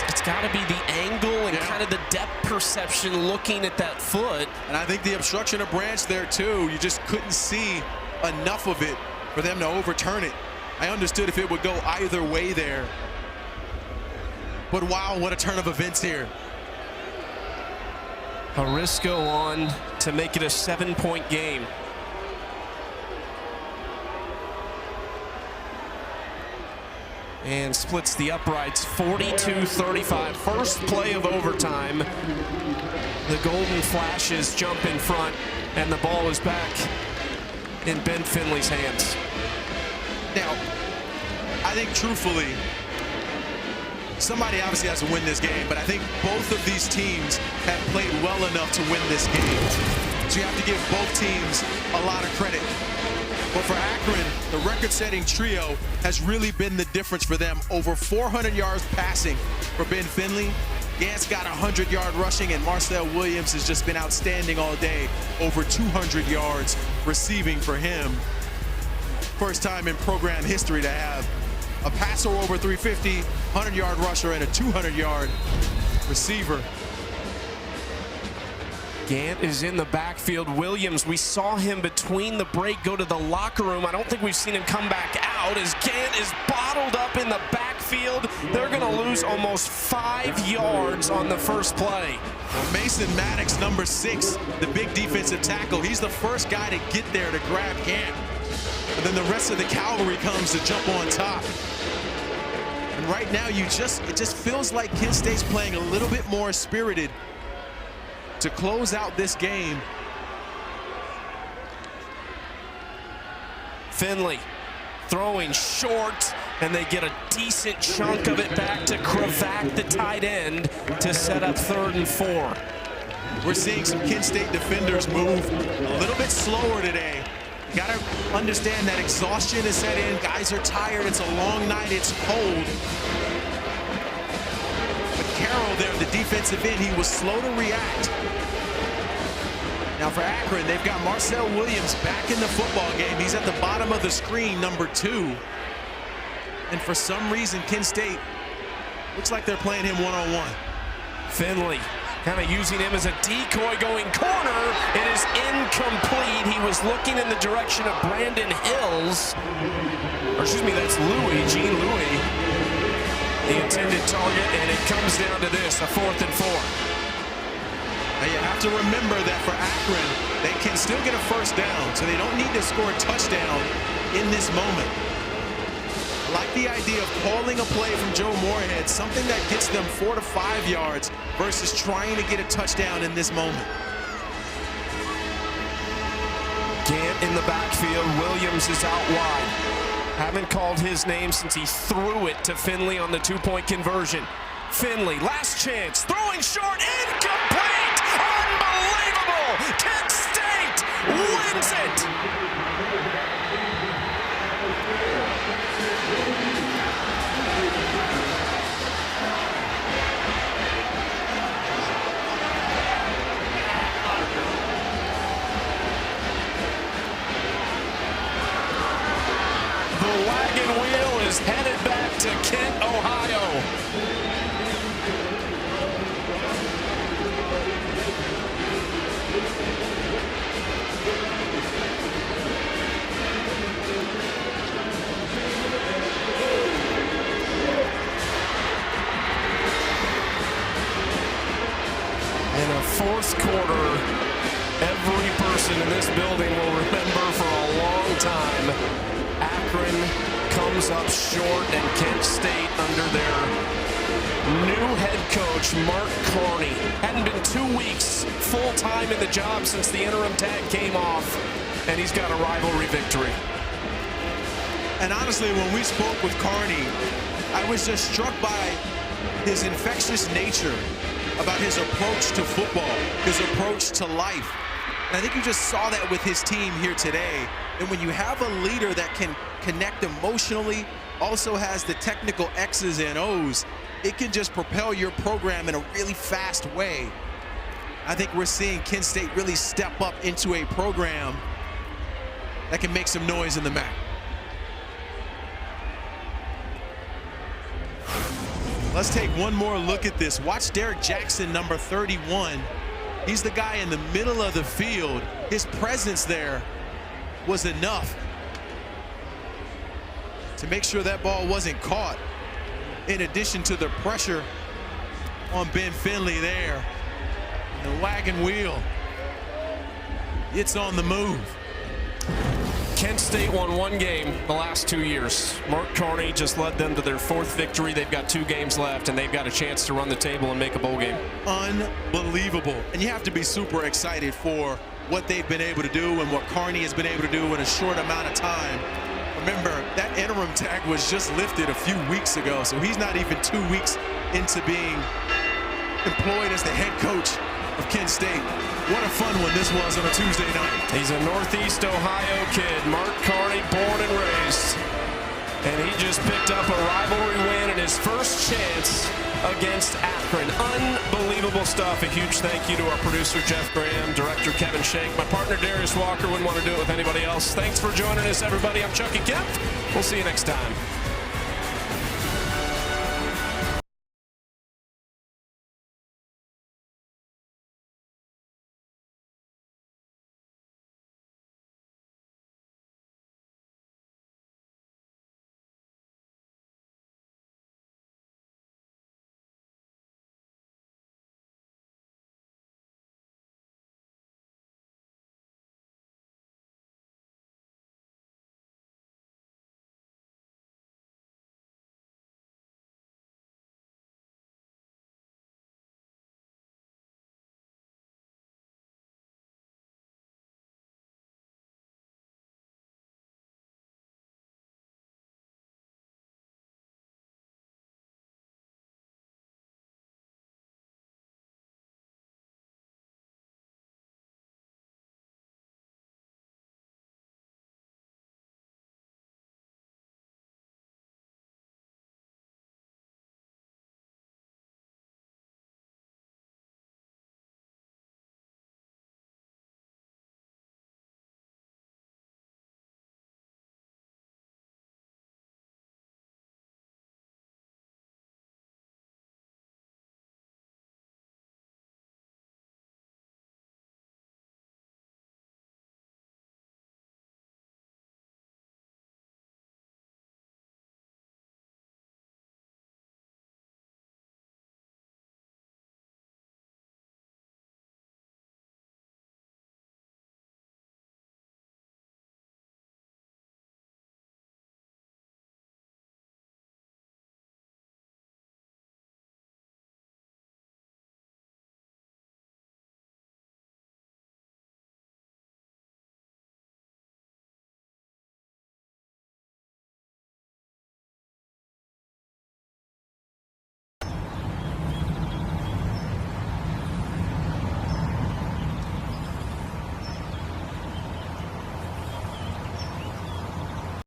It's got to be the angle and kind of the depth perception looking at that foot. And I think the obstruction of Branch there too, you just couldn't see enough of it for them to overturn it. I understood if it would go either way there. But wow, what a turn of events here. Harisco on to make it a 7-point game. and splits the uprights 42-35. First play of overtime. The Golden Flashes jump in front, and the ball is back in Ben Finley's hands. Now, I think truthfully, somebody obviously has to win this game, but I think both of these teams have played well enough to win this game. So you have to give both teams a lot of credit. But for Akron, the record-setting trio has really been the difference for them. Over 400 yards passing for Ben Finley. Gant's got 100-yard rushing, and Marcel Williams has just been outstanding all day. Over 200 yards receiving for him. First time in program history to have a passer over 350, 100-yard rusher, and a 200-yard receiver. Gant is in the backfield. Williams, we saw him between the break go to the locker room. I don't think we've seen him come back out as Gant is bottled up in the backfield. They're going to lose almost 5 yards on the first play. Well, Mason Maddox, number 6, the big defensive tackle. He's the first guy to get there to grab Gant. And then the rest of the cavalry comes to jump on top. And right now, it just feels like Kent State's playing a little bit more spirited to close out this game. Finley throwing short, and they get a decent chunk of it back to Kravac, the tight end, to set up 3rd and 4. We're seeing some Kent State defenders move a little bit slower today. Got to understand that exhaustion is set in. Guys are tired. It's a long night. It's cold. But Carroll there, the defensive end, he was slow to react. Now for Akron, they've got Marcel Williams back in the football game. He's at the bottom of the screen, number 2. And for some reason, Kent State looks like they're playing him one-on-one. Finley kind of using him as a decoy going corner. It is incomplete. He was looking in the direction of Brandon Hills. Or excuse me, that's Gene Louis, the intended target, and it comes down to this, a 4th and 4. Now you have to remember that for Akron, they can still get a first down, so they don't need to score a touchdown in this moment. I like the idea of calling a play from Joe Moorhead, something that gets them 4 to 5 yards versus trying to get a touchdown in this moment. Gant in the backfield. Williams is out wide. Haven't called his name since he threw it to Finley on the 2-point conversion. Finley, last chance, throwing short, incomplete! Unbelievable! Kent State wins it! The wagon wheel is headed back to Kent, Ohio. In a 4th quarter, every person in this building will remember for a long time. Akron comes up short, and Kent State, under their new head coach, Mark Carney, hadn't been 2 weeks full-time in the job since the interim tag came off, and he's got a rivalry victory. And honestly, when we spoke with Carney, I was just struck by his infectious nature about his approach to football, his approach to life. And I think you just saw that with his team here today. And when you have a leader that can connect emotionally, also has the technical X's and O's, it can just propel your program in a really fast way. I think we're seeing Kent State really step up into a program that can make some noise in the MAC. Let's take one more look at this. Watch Derek Jackson, number 31. He's the guy in the middle of the field. His presence there was enough to make sure that ball wasn't caught, in addition to the pressure on Ben Finley there. The wagon wheel, it's on the move. Kent State won one game the last 2 years. Mark Carney just led them to their 4th victory. They've got 2 games left, and they've got a chance to run the table and make a bowl game. Unbelievable. And you have to be super excited for what they've been able to do and what Carney has been able to do in a short amount of time. Remember, that interim tag was just lifted a few weeks ago, so he's not even 2 weeks into being employed as the head coach of Kent State. What a fun one this was on a Tuesday night. He's a Northeast Ohio kid, Mark Carney, born and raised. And he just picked up a rivalry win in his first chance against Akron. Unbelievable stuff. A huge thank you to our producer, Jeff Graham, director Kevin Shank. My partner, Darius Walker, wouldn't want to do it with anybody else. Thanks for joining us, everybody. I'm Chucky Kemp. We'll see you next time.